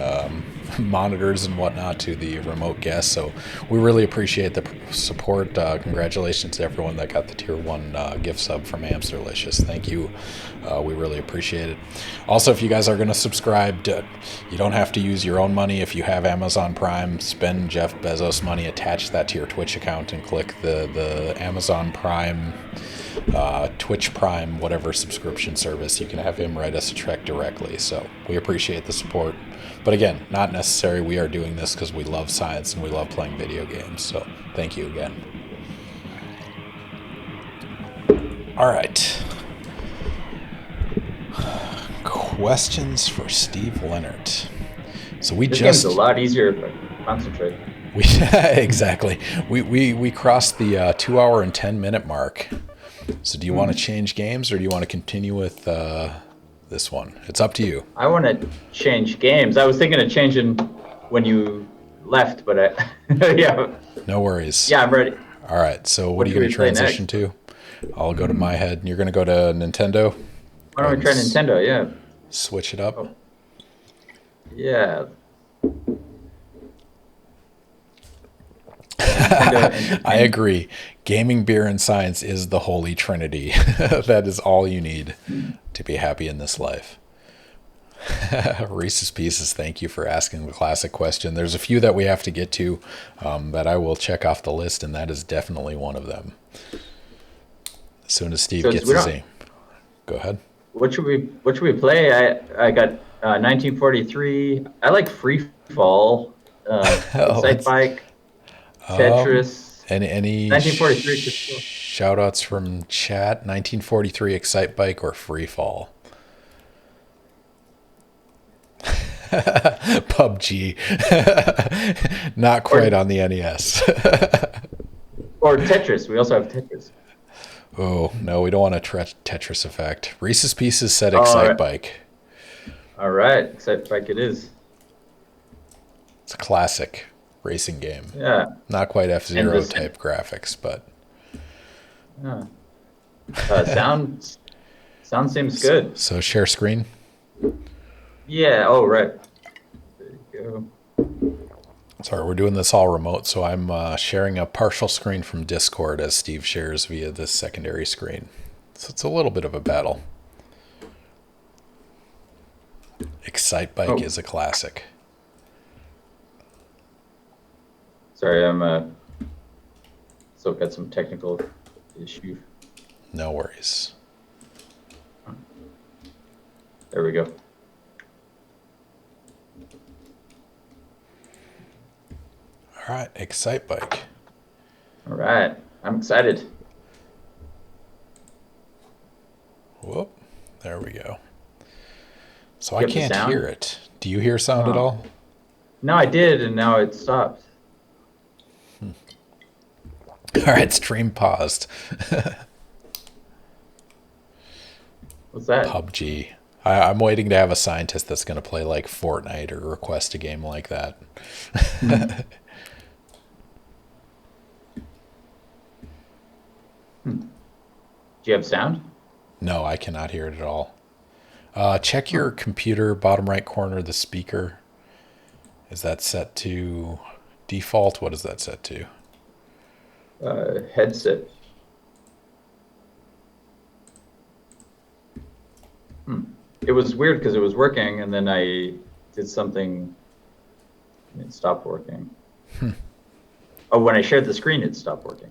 monitors and whatnot to the remote guests. So we really appreciate the support. Congratulations to everyone that got the tier 1 gift sub from Amsterlicious. Thank you. We really appreciate it. Also, if you guys are going to subscribe, you don't have to use your own money. If you have Amazon Prime, spend Jeff Bezos money, attach that to your Twitch account, and click the Amazon Prime, Twitch Prime, whatever subscription service. You can have him write us a check directly. So we appreciate the support. But again, not necessary. We are doing this because we love science and we love playing video games. So thank you again. All right. Questions for Steve Lenhert. So this game's a lot easier to concentrate. Exactly. We crossed the 2-hour and 10-minute mark. So do you want to change games or do you want to continue with this one? It's up to you. I want to change games. I was thinking of changing when you left, but yeah. No worries. Yeah, I'm ready. All right. So what are you going to transition to? I'll go to my head, and you're going to go to Nintendo. Why don't we try Nintendo? Yeah. Switch it up. Oh. Yeah. I agree. Gaming, beer, and science is the holy trinity. That is all you need to be happy in this life. Reese's Pieces, thank you for asking the classic question. There's a few that we have to get to that I will check off the list, and that is definitely one of them. As soon as Steve gets his name. Go ahead. What should we play? I got 1943. I like Free Fall, Excite Bike, Tetris. Any 1943 shout outs from chat? 1943, Excite Bike, or Free Fall? PUBG. Not quite on the NES. Or Tetris. We also have Tetris. Oh, no, we don't want a Tetris effect. Reese's Pieces said Excite Bike. All right, Excite Bike it is. It's a classic racing game. Yeah. Not quite F-Zero type graphics, but... Yeah. Sound seems good. So share screen? Yeah, oh, right. There you go. Sorry, we're doing this all remote, so I'm sharing a partial screen from Discord as Steve shares via this secondary screen. So it's a little bit of a battle. Excite Bike is a classic. Sorry, I'm still got some technical issue. No worries. There we go. All right, Excite Bike. All right, I'm excited. Whoop, there we go. So I can't hear it. Do you hear sound at all? No, I did, and now it stopped. All right, stream paused. What's that? PUBG. I'm waiting to have a scientist that's going to play like Fortnite or request a game like that. Do you have sound? No, I cannot hear it at all. Check your computer, bottom right corner, the speaker. Is that set to default? What is that set to? Headset. It was weird because it was working, and then I did something, and it stopped working. Oh, when I shared the screen, it stopped working.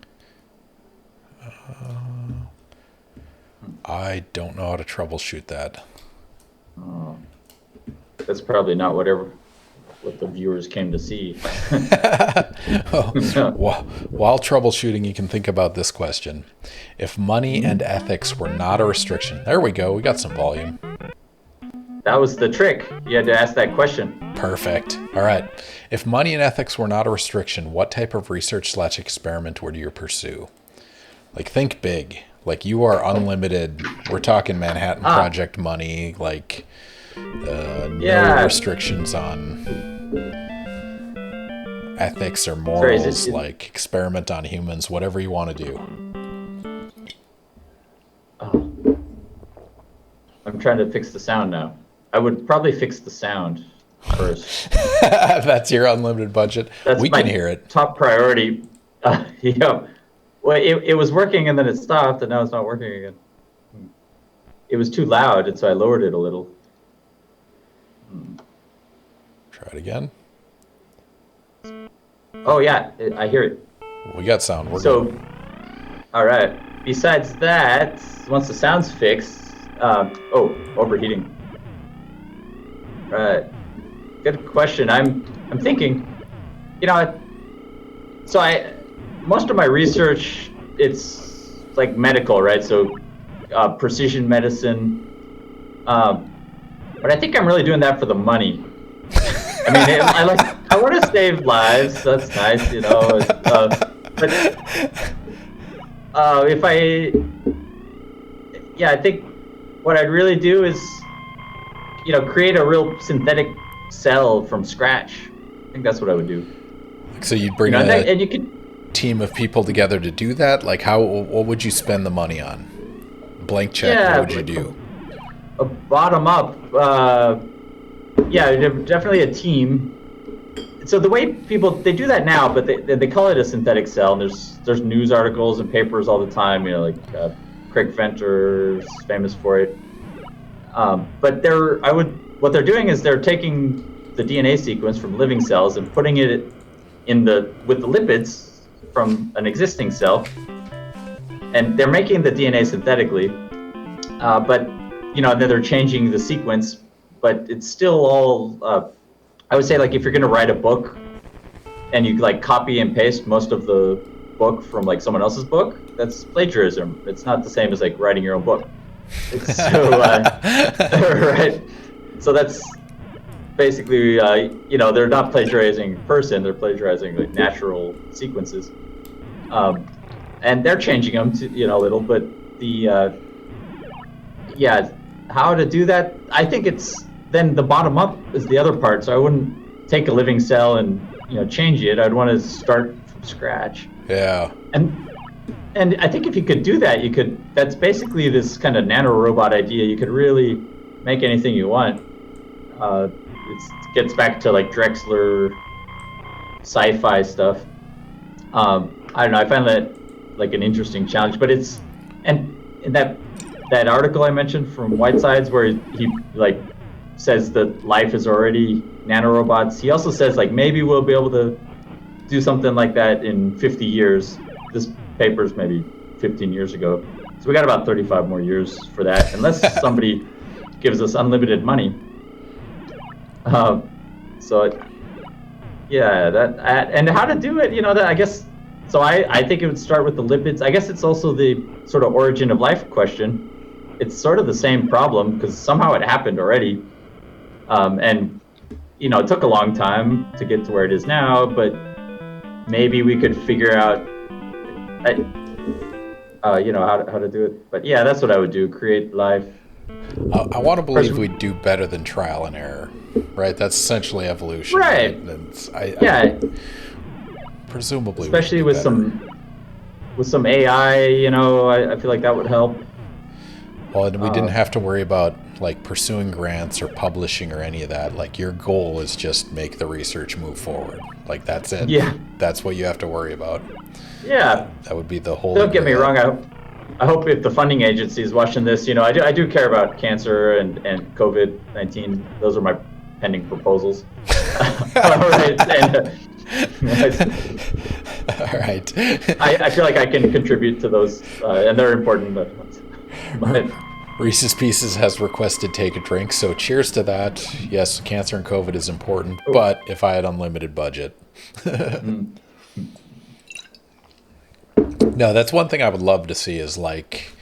I don't know how to troubleshoot that. Oh, that's probably not what the viewers came to see. While troubleshooting, you can think about this question. If money and ethics were not a restriction... There we go. We got some volume. That was the trick. You had to ask that question. Perfect. All right. If money and ethics were not a restriction, what type of research/experiment would you pursue? Like, think big. Like, you are unlimited. We're talking Manhattan Project money, like no restrictions on ethics or morals, like experiment on humans, whatever you want to do. I'm trying to fix the sound now. I would probably fix the sound. first. That's your unlimited budget. That's We my can hear it. top priority. Well, it was working and then it stopped and now it's not working again. It was too loud, and so I lowered it a little. Try it again. Oh yeah, I hear it. We got sound. We're So, good. all right. Besides that, once the sound's fixed, overheating. Right. Good question. I'm thinking, most of my research, it's like medical, right? So precision medicine. But I think I'm really doing that for the money. I mean, I want to save lives. That's nice, but I think what I'd really do is, create a real synthetic cell from scratch. I think that's what I would do. So you'd bring and you could team of people together to do that? Like, what would you spend the money on? Blank check. What would you do? A bottom up. Definitely a team. So the way they do that now, but they call it a synthetic cell. And there's news articles and papers all the time. Craig Venter's famous for it. But what they're doing is they're taking the DNA sequence from living cells and putting it with the lipids from an existing cell, and they're making the DNA synthetically. But then they're changing the sequence, but it's still all. I would say, like, if you're going to write a book, and you like copy and paste most of the book from like someone else's book, that's plagiarism. It's not the same as like writing your own book. Right. So that's basically, they're not plagiarizing a person, they're plagiarizing like natural sequences. And they're changing them to, a little, but how to do that, I think it's, then the bottom up is the other part. So I wouldn't take a living cell and, change it. I'd want to start from scratch. Yeah. And I think if you could do that, that's basically this kind of nanorobot idea. You could really make anything you want. It gets back to like Drexler sci-fi stuff. I don't know. I find that like an interesting challenge, but and in that article I mentioned from Whitesides where he like says that life is already nanorobots. He also says like maybe we'll be able to do something like that in 50 years. This paper's maybe 15 years ago. So we got about 35 more years for that, unless somebody gives us unlimited money. And how to do it, I guess, so I think it would start with the lipids. I guess it's also the sort of origin of life question. It's sort of the same problem because somehow it happened already. And, it took a long time to get to where it is now, but maybe we could figure out, how to do it. But yeah, that's what I would do, create life. I want to believe we'd do better than trial and error, right? That's essentially evolution. Right. Presumably. Especially with some AI, I feel like that would help. Well, and we didn't have to worry about like pursuing grants or publishing or any of that. Like your goal is just make the research move forward. Like that's it. Yeah. That's what you have to worry about. Yeah. That would be the whole. Don't get me wrong. I hope if the funding agency is watching this, I do care about cancer and COVID-19. Those are my pending proposals. All right. All right. I feel like I can contribute to those, and they're important. But Reese's Pieces has requested take a drink, so cheers to that. Yes, cancer and COVID is important, but if I had unlimited budget. No, that's one thing I would love to see is like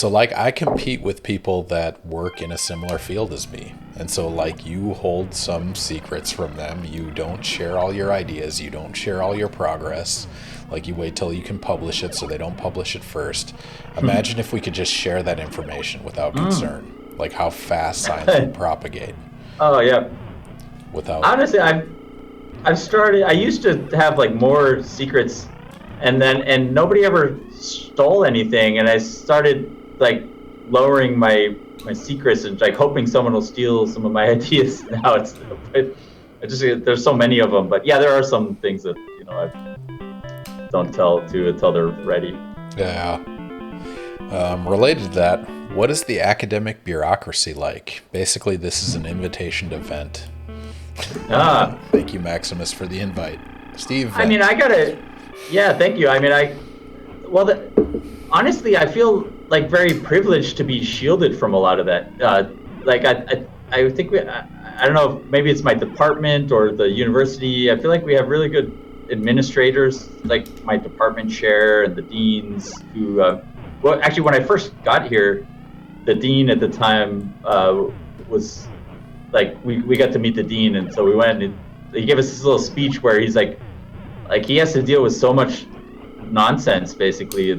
I compete with people that work in a similar field as me. And so like you hold some secrets from them. You don't share all your ideas. You don't share all your progress. Like you wait till you can publish it so they don't publish it first. Imagine if we could just share that information without concern. Like how fast science would propagate. Oh, yeah. Honestly, I used to have like more secrets and nobody ever stole anything, and I started like lowering my my secrets and like hoping someone will steal some of my ideas now. But I just there's so many of them. But yeah, there are some things that I don't tell to until they're ready. Yeah. Related to that, what is the academic bureaucracy like? Basically, this is an invitation to vent. Thank you, Maximus, for the invite. Steve. I mean, yeah, thank you. I mean, honestly, I feel like very privileged to be shielded from a lot of that. I think I don't know, maybe it's my department or the university. I feel like we have really good administrators, like my department chair and the deans who, well, actually, when I first got here, the dean at the time was like, we got to meet the dean, and so we went and he gave us this little speech where he's like he has to deal with so much nonsense, basically,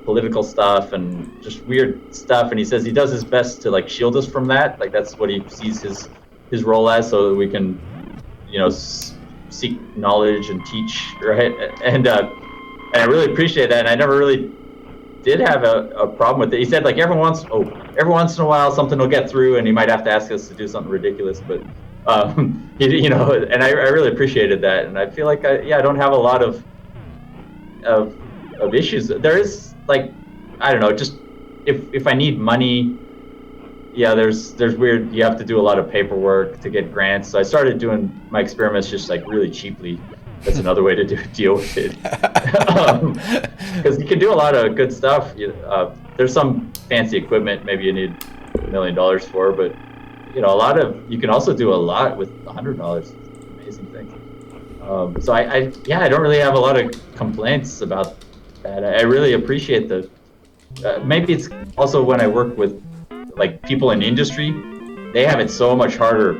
political stuff and just weird stuff, and he says he does his best to like shield us from that. Like that's what he sees his role as, so that we can, seek knowledge and teach, right? And I really appreciate that, and I never really did have a problem with it. He said like every once in a while something will get through, and he might have to ask us to do something ridiculous, but and I really appreciated that, and I feel like I don't have a lot of issues. There is like, I don't know, just if I need money, there's weird, you have to do a lot of paperwork to get grants. So I started doing my experiments just like really cheaply. That's another way to deal with it. Because you can do a lot of good stuff. There's some fancy equipment maybe you need $1 million for, but you can also do a lot with $100. Amazing things. So I don't really have a lot of complaints about that. I really appreciate maybe it's also when I work with like people in industry, they have it so much harder.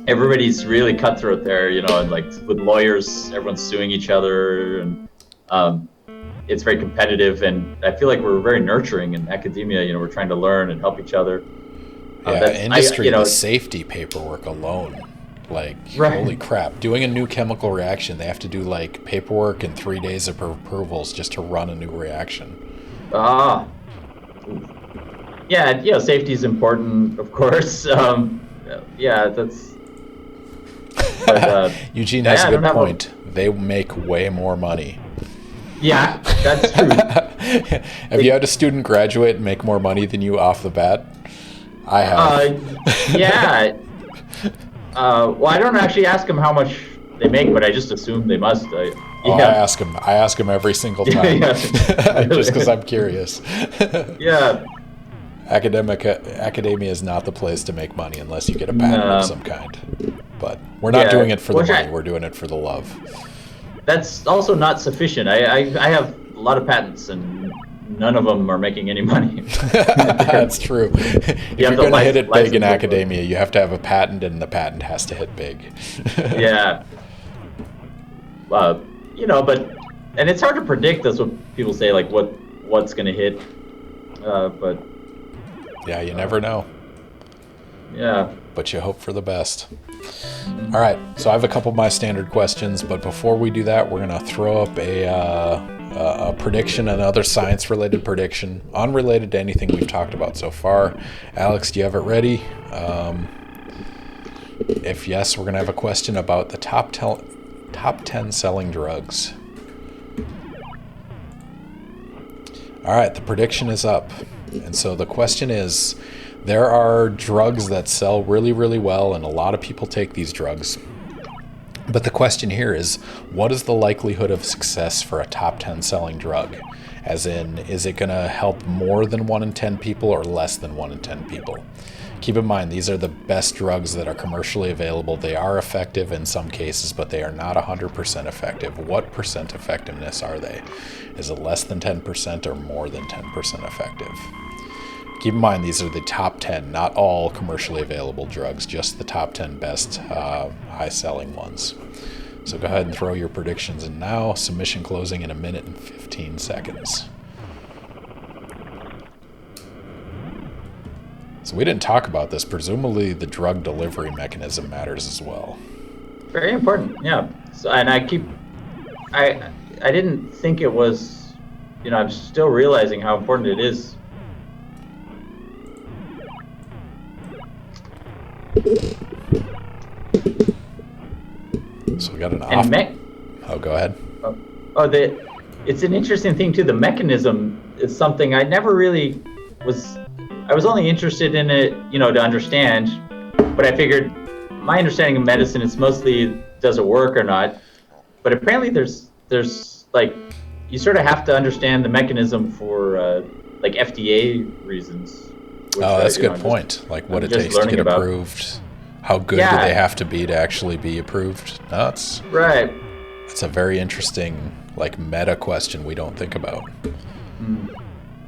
Everybody's really cutthroat there, and like with lawyers, everyone's suing each other, and it's very competitive. And I feel like we're very nurturing in academia. We're trying to learn and help each other. Industry, the safety paperwork alone, like, right. Holy crap! Doing a new chemical reaction, they have to do like paperwork and 3 days of approvals just to run a new reaction. Safety is important, of course. That's. But, Eugene has a good point. They make way more money. Yeah, that's true. Have you had a student graduate and make more money than you off the bat? I have. Well, I don't actually ask them how much they make, but I just assume they must. I ask them. I ask them every single time, just because I'm curious. Yeah. Academia is not the place to make money unless you get a patent of some kind. But we're not doing it for the money. We're doing it for the love. That's also not sufficient. I have a lot of patents, and none of them are making any money. That's true. If you're going to hit it big in academia, you have to have a patent, and the patent has to hit big. Yeah. But and it's hard to predict. That's what people say, like what's going to hit. But yeah, you never know. Yeah. But you hope for the best. All right, so I have a couple of my standard questions, but before we do that, we're going to throw up a prediction, another science-related prediction, unrelated to anything we've talked about so far. Alex, do you have it ready? If yes, we're going to have a question about the top 10 selling drugs. All right, the prediction is up. And so the question is, there are drugs that sell really, really well, and a lot of people take these drugs. But the question here is, what is the likelihood of success for a top 10 selling drug? As in, is it going to help more than 1 in 10 people or less than 1 in 10 people? Keep in mind, these are the best drugs that are commercially available. They are effective in some cases, but they are not 100% effective. What percent effectiveness are they? Is it less than 10% or more than 10% effective? Keep in mind, these are the top 10, not all commercially available drugs, just the top 10 best high-selling ones. So go ahead and throw your predictions in now. Submission closing in 1 minute and 15 seconds. So we didn't talk about this. Presumably the drug delivery mechanism matters as well. Very important, yeah. So, and I didn't think it was, I'm still realizing how important it is. So we got an And Oh, go ahead. It's an interesting thing too. The mechanism is something I never really was. I was only interested in it, to understand. But I figured my understanding of medicine is mostly does it work or not. But apparently there's like you sort of have to understand the mechanism for like FDA reasons. Which, that's a good point. Like what it takes to get approved. How good do they have to be to actually be approved? That's right. That's a very interesting, like, meta question we don't think about.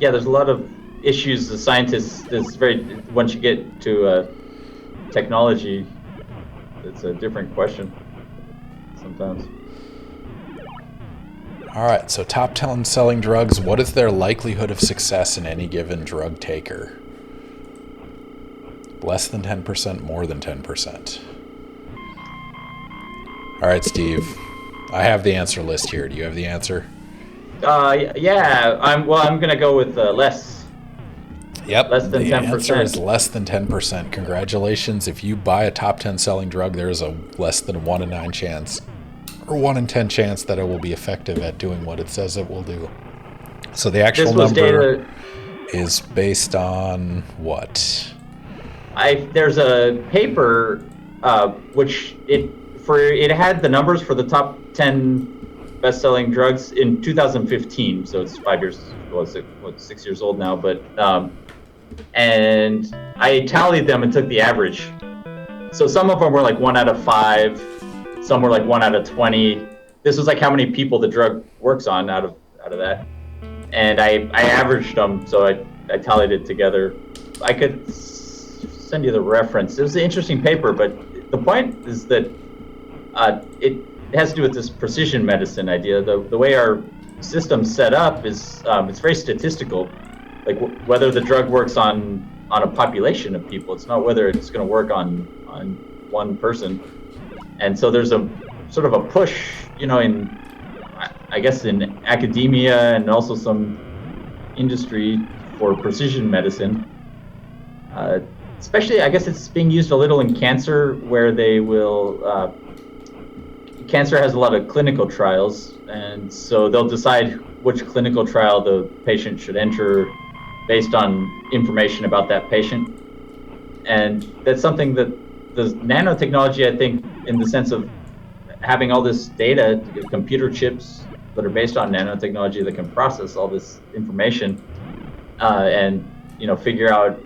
Yeah, there's a lot of issues the scientists. Once you get to technology, it's a different question sometimes. All right, so top 10 selling drugs. What is their likelihood of success in any given drug taker? Less than 10%, more than 10%. All right, Steve. I have the answer list here. Do you have the answer? Yeah. I'm going to go with less. Yep. Less than 10%. The answer is less than 10%. Congratulations. If you buy a top 10 selling drug, there is a less than 1 in 9 chance, or 1 in 10 chance that it will be effective at doing what it says it will do. So the actual number is based on what? There's a paper which it had the numbers for the top 10 best-selling drugs in 2015. So it's 5 years, 6 years old now. But and I tallied them and took the average. So some of them were like 1 out of 5, some were like 1 out of 20. This was like how many people the drug works on out of that. And I averaged them, so I tallied it together. I could send you the reference. It was an interesting paper, but the point is that it has to do with this precision medicine idea. The way our system's set up is it's very statistical. Like whether the drug works on a population of people, it's not whether it's going to work on one person. And so there's a sort of a push, in I guess in academia and also some industry for precision medicine. Especially, I guess it's being used a little in cancer, where they will. Cancer has a lot of clinical trials, and so they'll decide which clinical trial the patient should enter based on information about that patient. And that's something that the nanotechnology, I think, in the sense of having all this data, computer chips that are based on nanotechnology that can process all this information, and figure out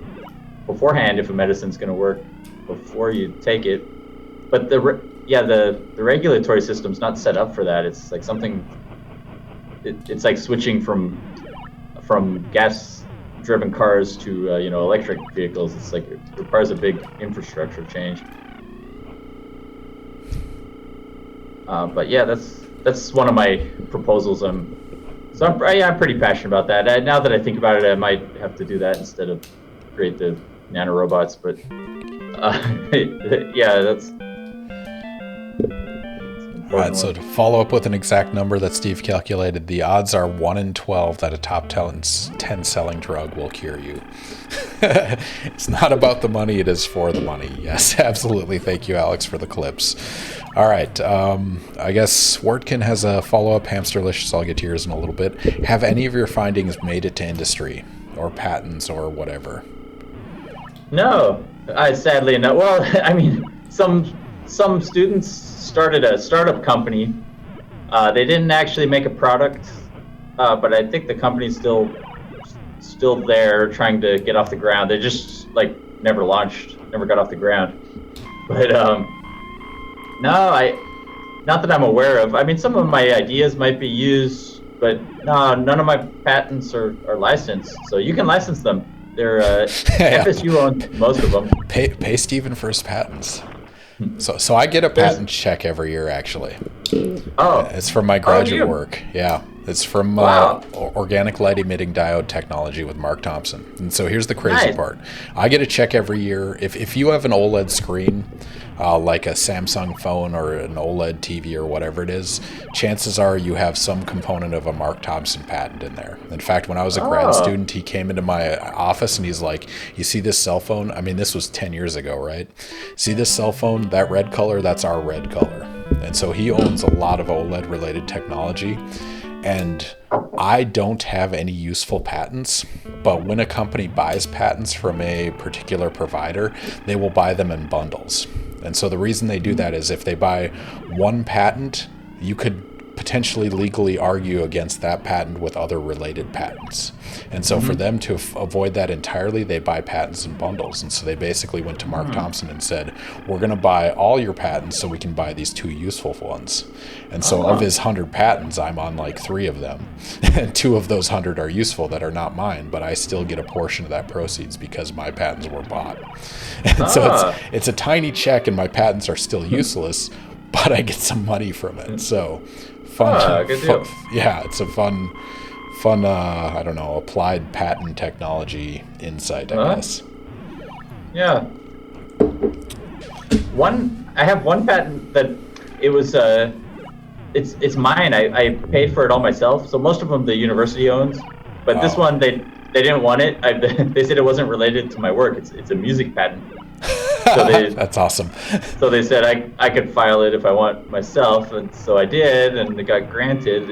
beforehand if a medicine's going to work before you take it. But the regulatory system's not set up for that. It's like something. It's like switching from gas-driven cars to electric vehicles. It's like it requires a big infrastructure change. But yeah, that's one of my proposals. I'm pretty passionate about that. Now that I think about it, I might have to do that instead of create the nanorobots. But yeah, that's. All right, so to follow up with an exact number that Steve calculated, the odds are 1 in 12 that a top 10 selling drug will cure you. It's not about the money, it is for the money. Yes, absolutely. Thank you, Alex, for the clips. All right, I guess Wortkin has a follow-up, Hamsterlicious, I'll get to yours in a little bit. Have any of your findings made it to industry, or patents, or whatever? No, sadly no. Well, I mean, some students started a startup company. They didn't actually make a product, but I think the company's still there, trying to get off the ground. They just never got off the ground. But no, not that I'm aware of. I mean, some of my ideas might be used, but no, none of my patents are licensed. So you can license them. They're FSU owns most of them. Pay Steven for his patents. So I get a patent check every year, actually. Oh. It's from my graduate work. Yeah. It's from organic light emitting diode technology with Mark Thompson. And so here's the crazy part. I get a check every year. If you have an OLED screen, like a Samsung phone or an OLED TV or whatever it is, chances are you have some component of a Mark Thompson patent in there. In fact, when I was a grad student, he came into my office and he's like, you see this cell phone? I mean, this was 10 years ago, right? See this cell phone? That red color, that's our red color. And so he owns a lot of OLED related technology. And I don't have any useful patents, but when a company buys patents from a particular provider, they will buy them in bundles. And so the reason they do that is if they buy one patent, you could potentially legally argue against that patent with other related patents. And so for them to avoid that entirely, they buy patents in bundles. And so they basically went to Mark Thompson and said, we're going to buy all your patents so we can buy these 2 useful ones. And so of his 100 patents, I'm on like 3 of them. And 2 of those 100 are useful that are not mine, but I still get a portion of that proceeds because my patents were bought. And so it's a tiny check and my patents are still useless, but I get some money from it. So good deal. Yeah, it's a fun, I don't know, applied patent technology insight, I guess. Yeah. I have one patent that it was, it's mine. I paid for it all myself. So most of them the university owns, but this one they didn't want it. They said it wasn't related to my work. It's a music patent. So that's awesome. So they said I could file it if I want myself, and so I did, and it got granted.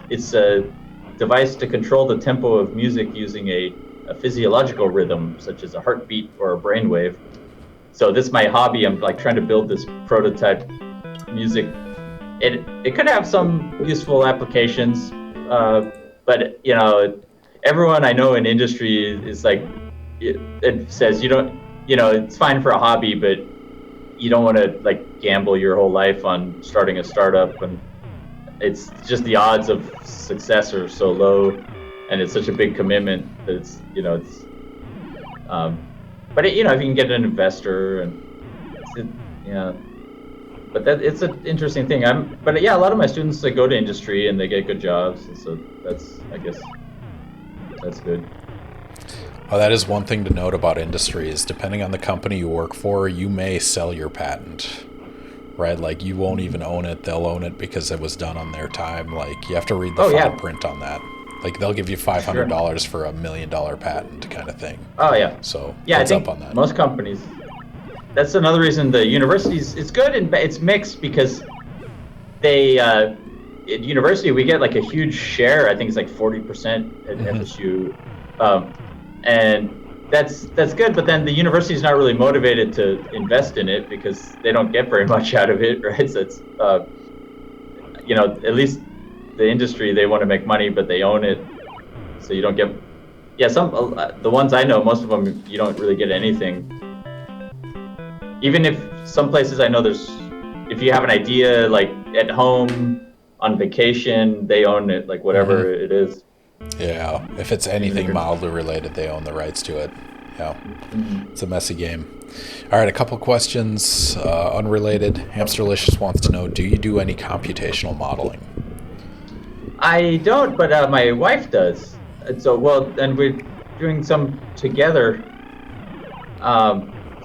It's a device to control the tempo of music using a physiological rhythm, such as a heartbeat or a brainwave. So this is my hobby. I'm like trying to build this prototype music. It could have some useful applications, but you know, everyone I know in industry is like, it says you don't. You know, it's fine for a hobby, but you don't want to like gamble your whole life on starting a startup, and it's just the odds of success are so low, and it's such a big commitment that it's but if you can get an investor but it's an interesting thing. But a lot of my students, they go to industry and they get good jobs, and so I guess that's good. Oh, that is one thing to note about industry is depending on the company you work for, you may sell your patent, right? Like you won't even own it. They'll own it because it was done on their time. Like you have to read the fine print on that. Like they'll give you $500 for $1 million patent kind of thing. Oh, yeah. So I think up on that. Most companies, that's another reason the universities, it's good and it's mixed because they, at university, we get like a huge share. I think it's like 40% at FSU. And that's good, but then the university is not really motivated to invest in it because they don't get very much out of it, right? So it's, at least the industry, they want to make money, but they own it, so you don't get. The ones I know, most of them, you don't really get anything. Even if some places I know if you have an idea like at home, on vacation, they own it, like whatever it is. Yeah, if it's anything mildly related, they own the rights to it. Yeah, It's a messy game. All right, a couple questions, unrelated. Hamsterlicious wants to know, do you do any computational modeling? I don't, but my wife does. And so, and we're doing some together.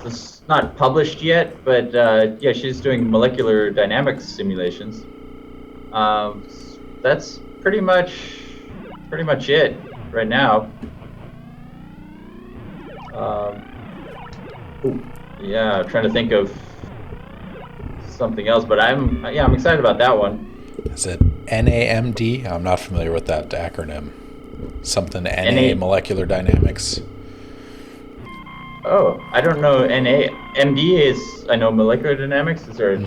It's not published yet, but she's doing molecular dynamics simulations. That's pretty much it right now. I'm trying to think of something else, but I'm excited about that one. Is it NAMD? I'm not familiar with that acronym. Something NA molecular dynamics. Oh, I don't know. MD is, I know molecular dynamics. Is there?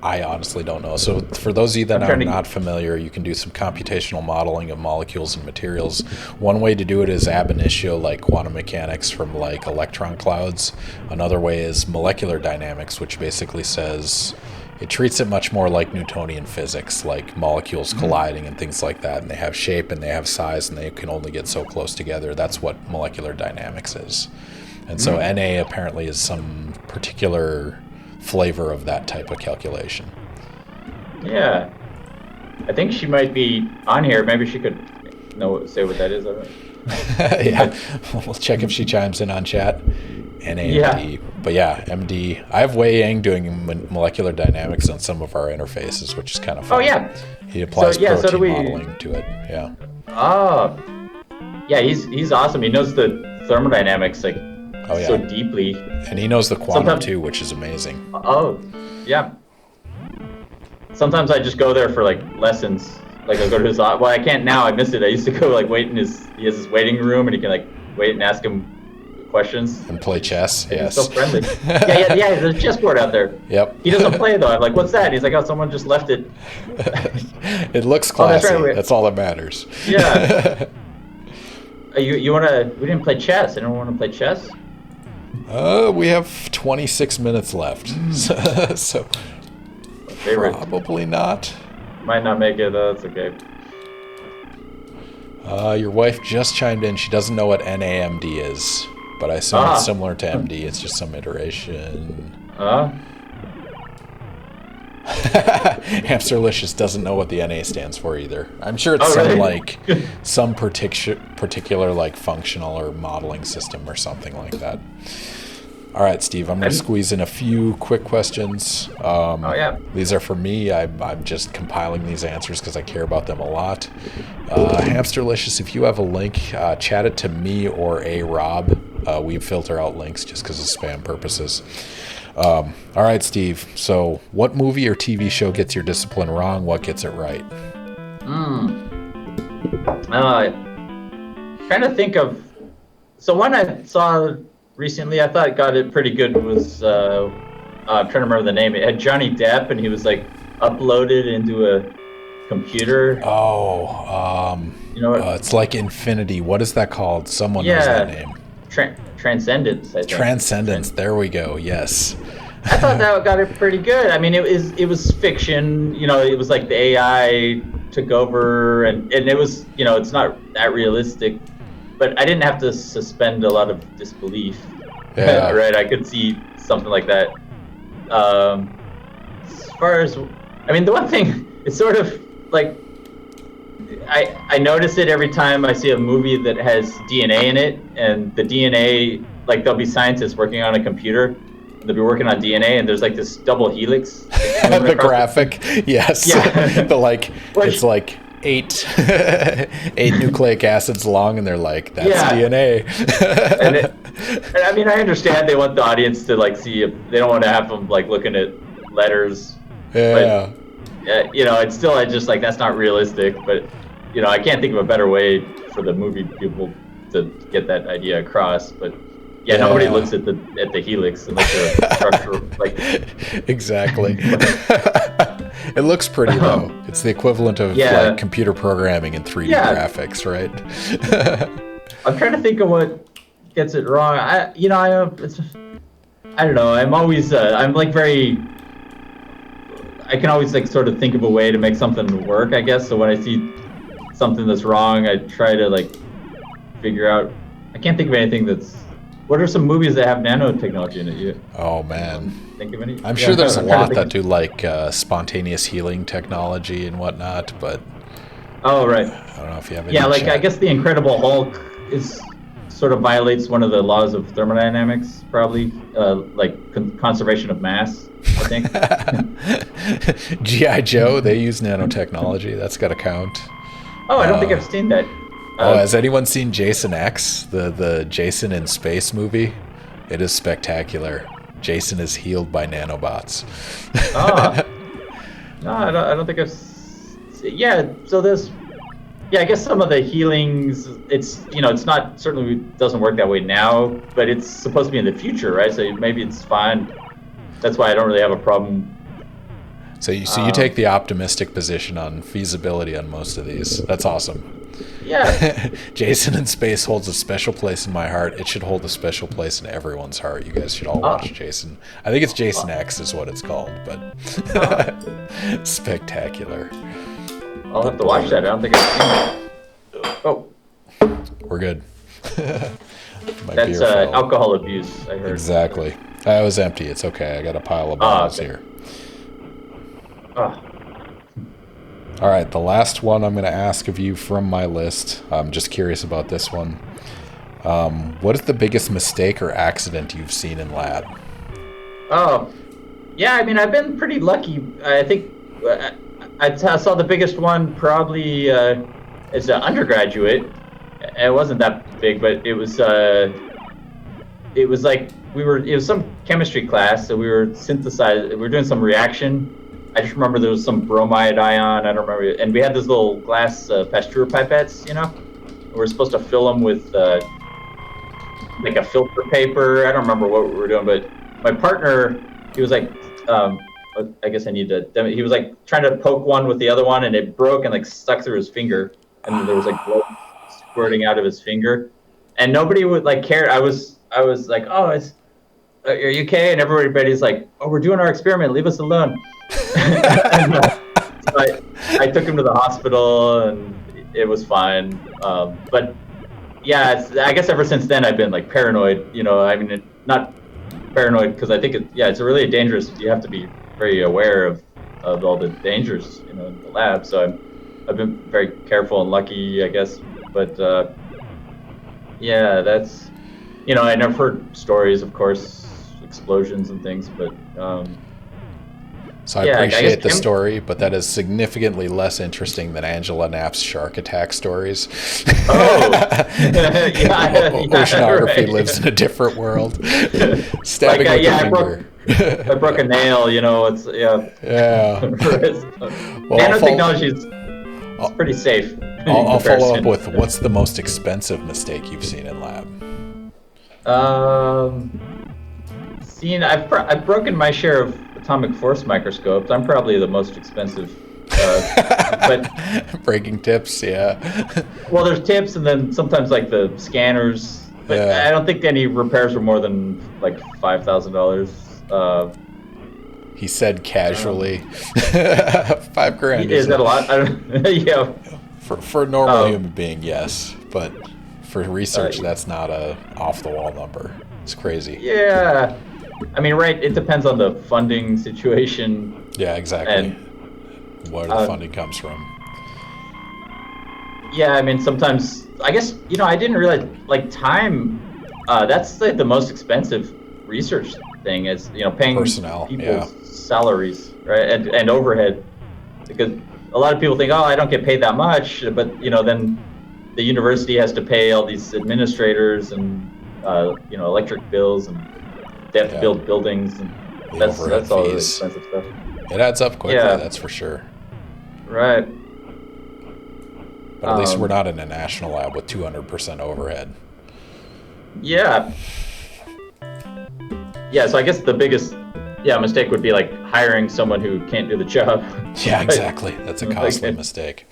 I honestly don't know. So for those of you that are not familiar, you can do some computational modeling of molecules and materials. One way to do it is ab initio, like quantum mechanics from like electron clouds. Another way is molecular dynamics, which basically says it treats it much more like Newtonian physics, like molecules colliding and things like that. And they have shape and they have size and they can only get so close together. That's what molecular dynamics is. And so NA apparently is some particular flavor of that type of calculation. Yeah, I think she might be on here. Maybe she could say what that is. Yeah, we'll check if she chimes in on chat. NAMD. But yeah, MD. I have Wei Yang doing molecular dynamics on some of our interfaces, which is kind of fun. Oh yeah. He applies protein so do we. modeling to it. Yeah. Oh, yeah. He's awesome. He knows the thermodynamics like so deeply. And he knows the quantum too, which is amazing. Oh, yeah. Sometimes I just go there for like lessons. Like I go to his. Well, I can't now. I missed it. I used to go like wait in his. He has his waiting room, and he can like wait and ask him questions and play chess. Yes. He's so friendly. yeah. There's a chessboard out there. Yep. He doesn't play though. I'm like, what's that? He's like, oh, someone just left it. It looks classy. Oh, that's all that matters. Yeah. You wanna? We didn't play chess. Anyone want to play chess? We have 26 minutes left. So probably not. Might not make it. It's okay. Your wife just chimed in. She doesn't know what NAMD is, but I assume it's similar to MD. It's just some iteration. Hamsterlicious doesn't know what the NA stands for either. I'm sure it's some particular like functional or modeling system or something like that. All right, Steve, I'm going to squeeze in a few quick questions. These are for me. I'm just compiling these answers because I care about them a lot. Hamsterlicious, if you have a link, chat it to me or a Rob. We filter out links just because of spam purposes. All right, Steve. So what movie or TV show gets your discipline wrong? What gets it right? Trying to think of... So one I saw... recently, I thought got it pretty good was, I'm trying to remember the name. It had Johnny Depp, and he was like uploaded into a computer. You know what? It's like Infinity. What is that called? Someone knows that name. Transcendence, I think. Transcendence. There we go. Yes. I thought that got it pretty good. I mean, it was fiction. You know, it was like the AI took over, and it was, you know, it's not that realistic. But I didn't have to suspend a lot of disbelief, right? I could see something like that. As far as, I mean, the one thing, it's sort of like, I notice it every time I see a movie that has DNA in it, and the DNA, like there'll be scientists working on a computer, they'll be working on DNA, and there's like this double helix. The graphic, yes. Yeah. It's like... eight nucleic acids long, and they're like, that's DNA. and I mean, I understand they want the audience to like see if they don't want to have them like looking at letters. Yeah. But, you know, it's still just like that's not realistic. But you know, I can't think of a better way for the movie people to get that idea across. But nobody looks at the helix unless they're a structure like. Exactly. It looks pretty though. It's the equivalent of like computer programming in 3D graphics, right? I'm trying to think of what gets it wrong. I don't know. I'm always I'm like very. I can always like sort of think of a way to make something work, I guess. So when I see something that's wrong, I try to like figure out. I can't think of anything that's. What are some movies that have nanotechnology in it? Oh man. Think of any? I'm sure there's a lot that do like spontaneous healing technology and whatnot, but oh right. I don't know if you have any. Yeah, like I guess the Incredible Hulk is sort of violates one of the laws of thermodynamics, probably like conservation of mass. I think. G.I. Joe, they use nanotechnology. That's got to count. Oh, I don't think I've seen that. Has anyone seen Jason X, the Jason in Space movie? It is spectacular. Jason is healed by nanobots. No, I don't think I've. Yeah, so there's. Yeah, I guess some of the healings. It's it's not certainly doesn't work that way now, but it's supposed to be in the future, right? So maybe it's fine. That's why I don't really have a problem. So you take the optimistic position on feasibility on most of these. That's awesome. Yeah. Jason in Space holds a special place in my heart. It should hold a special place in everyone's heart. You guys should all watch Jason. I think it's Jason X is what it's called, but spectacular. I'll have to watch that. I don't think I've seen it. Oh. We're good. That's alcohol abuse, I heard. Exactly. It was empty. It's okay. I got a pile of bottles here. All right, the last one I'm going to ask of you from my list. I'm just curious about this one. What is the biggest mistake or accident you've seen in lab? Oh, yeah. I mean, I've been pretty lucky. I think I saw the biggest one probably as an undergraduate. It wasn't that big, but it was like it was some chemistry class, so we were synthesizing. We were doing some reaction. I just remember there was some bromide ion. I don't remember, and we had those little glass Pasteur pipettes. We were supposed to fill them with like a filter paper. I don't remember what we were doing, but my partner, he was like, I guess I need to. He was like trying to poke one with the other one, and it broke and like stuck through his finger, and there was like blood squirting out of his finger, and nobody would like care. I was like, oh, are you okay? And everybody's like, oh, we're doing our experiment. Leave us alone. And, so I took him to the hospital, and it was fine. But yeah, I guess ever since then I've been like paranoid. I mean, not paranoid because I think it's really dangerous. You have to be very aware of all the dangers, in the lab. So I've been very careful and lucky, I guess. But yeah, that's I never heard stories, of course, explosions and things, but So I yeah, I guess appreciate the story, but that is significantly less interesting than Angela Knapp's shark attack stories. Oh, yeah, Oceanography right. lives in a different world. Stabbing Like, with yeah, a finger. I broke a nail. It's Yeah. Well, nanotechnology is pretty safe in I'll follow up comparison. with what's the most expensive mistake you've seen in lab? I've broken my share of atomic force microscopes. I'm probably the most expensive. But Breaking tips, yeah. well, there's tips, and then sometimes like the scanners. But Yeah. I don't think any repairs were more than like $5,000. He said casually. $5,000. Is that a lot? I don't. Yeah. For a normal human being, yes, but for research, that's not a off the wall number. It's crazy. Yeah. I mean, right. It depends on the funding situation. Yeah, exactly. And where the funding comes from. yeah, I mean, sometimes I guess I didn't realize like time. That's like the most expensive research thing is paying Personnel, people's salaries, right, and overhead, because a lot of people think, oh, I don't get paid that much, but then the university has to pay all these administrators and electric bills, and they have to build buildings, and that's all the expensive stuff. It adds up quickly, that's for sure. Right. But at least we're not in a national lab with 200% overhead. Yeah. Yeah, so I guess the biggest mistake would be like hiring someone who can't do the job. Yeah, exactly. That's a costly mistake.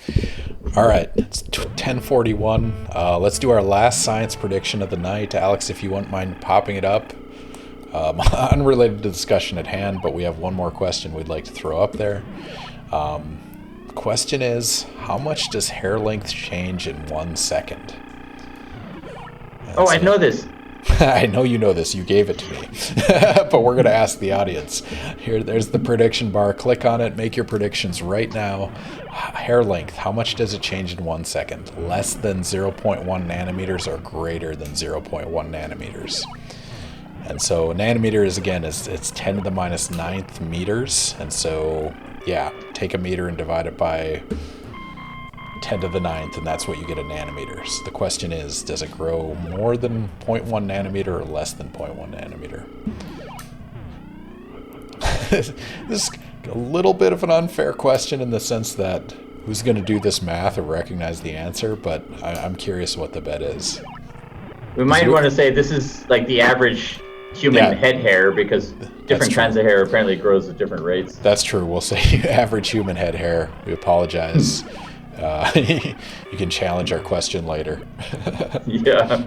All right, it's 10:41. Let's do our last science prediction of the night. Alex, if you wouldn't mind popping it up. Unrelated to the discussion at hand, but we have one more question we'd like to throw up there. The question is, how much does hair length change in 1 second? I know this. I know you know this. You gave it to me. But we're going to ask the audience. There's the prediction bar. Click on it. Make your predictions right now. Hair length, how much does it change in 1 second? Less than 0.1 nanometers or greater than 0.1 nanometers? And so nanometer is, again, it's 10 to the minus 9th meters. And so, yeah, take a meter and divide it by 10 to the 9th, and that's what you get in nanometers. The question is, does it grow more than 0.1 nanometer or less than 0.1 nanometer? This is a little bit of an unfair question in the sense that who's going to do this math or recognize the answer, but I'm curious what the bet is. We might want to say this is like the average human head hair, because different kinds of hair apparently grows at different rates. That's true. We'll say average human head hair. We apologize. You can challenge our question later. Yeah.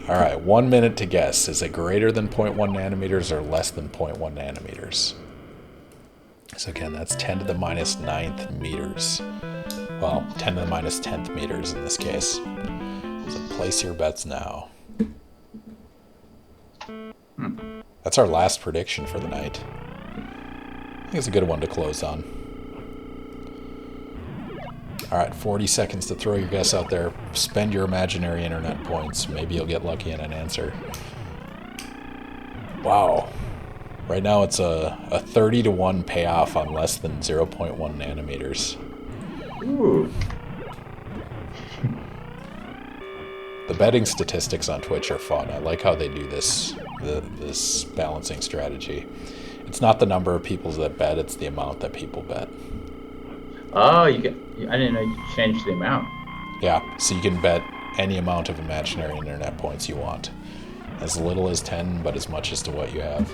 All right, 1 minute to guess. Is it greater than 0.1 nanometers or less than 0.1 nanometers? So again, that's 10 to the minus 9th meters. Well, 10 to the minus 10th meters in this case. So place your bets now. That's our last prediction for the night. I think it's a good one to close on. All right, 40 seconds to throw your guess out there. Spend your imaginary internet points. Maybe you'll get lucky in an answer. Wow. Right now it's a 30 to 1 payoff on less than 0.1 nanometers. Ooh. The betting statistics on Twitch are fun. I like how they do this balancing strategy. It's not the number of people that bet, it's the amount that people bet. Oh, I didn't know you could change the amount. Yeah, so you can bet any amount of imaginary internet points you want. As little as 10, but as much as to what you have.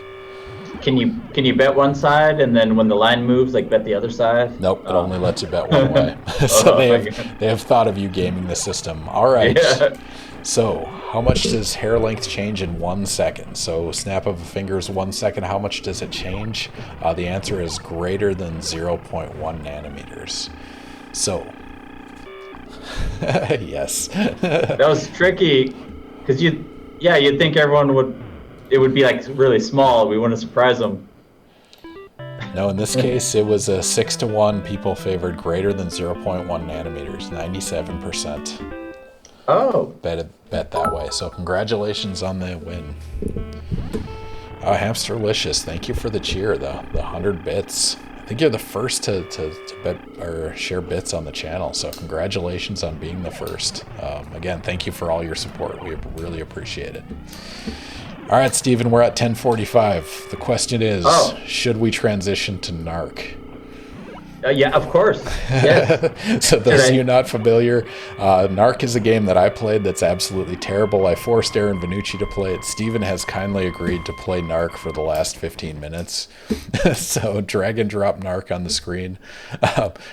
Can you bet one side and then when the line moves, like bet the other side? Nope, it only lets you bet one way. So they have thought of you gaming the system. All right. Yeah. So how much does hair length change in 1 second? So snap of a finger is 1 second. How much does it change? The answer is greater than 0.1 nanometers. So yes. That was tricky because you'd think it would be like really small. We want to surprise them. No, in this case, it was a 6 to 1. People favored greater than 0.1 nanometers. 97%. Oh. Bet that way. So congratulations on the win. Hamsterlicious, thank you for the cheer, the 100 bits. I think you're the first to bet or share bits on the channel. So congratulations on being the first. Again, thank you for all your support. We really appreciate it. All right, Stephen, we're at 10:45. The question is, should we transition to NARC? Yeah, of course. Yes. So those of you not familiar, NARC is a game that I played that's absolutely terrible. I forced Aaron Vanucci to play it. Steven has kindly agreed to play NARC for the last 15 minutes. So drag and drop NARC on the screen.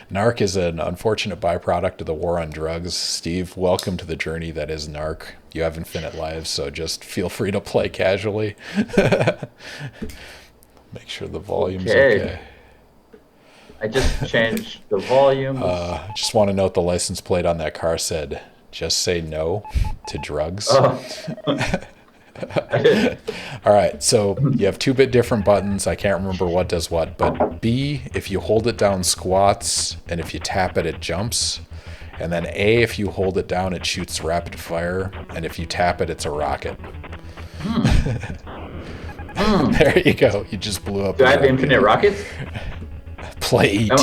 NARC is an unfortunate byproduct of the war on drugs. Steve, welcome to the journey that is NARC. You have infinite lives, so just feel free to play casually. Make sure the volume's okay. I just changed the volume. Just want to note the license plate on that car said, just say no to drugs. Oh. All right, so you have 2-bit different buttons. I can't remember what does what, but B, if you hold it down, squats, and if you tap it, it jumps. And then A, if you hold it down, it shoots rapid fire, and if you tap it, it's a rocket. There you go. You just blew up. Do I have infinite rockets? Play ET.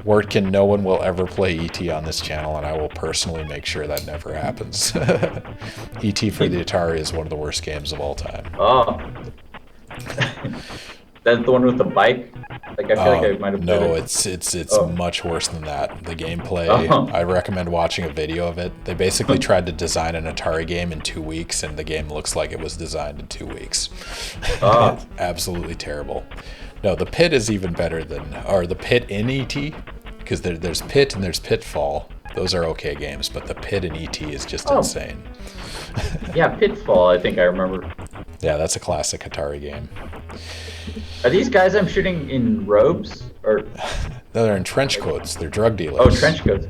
Wordkin, no one will ever play ET on this channel, and I will personally make sure that never happens. ET for the Atari is one of the worst games of all time. Oh. That's the one with the bike? Like, I feel like I might have played it. It's much worse than that. The gameplay, I recommend watching a video of it. They basically tried to design an Atari game in 2 weeks, and the game looks like it was designed in 2 weeks. It's absolutely terrible. No, the Pit is even better than, or the Pit in ET, because there's Pit and there's Pitfall. Those are okay games, but the Pit in ET is just insane. Yeah, Pitfall, I think I remember. Yeah, that's a classic Atari game. Are these guys I'm shooting in robes? Or no, they're in trench coats. They're drug dealers. Oh, trench coats.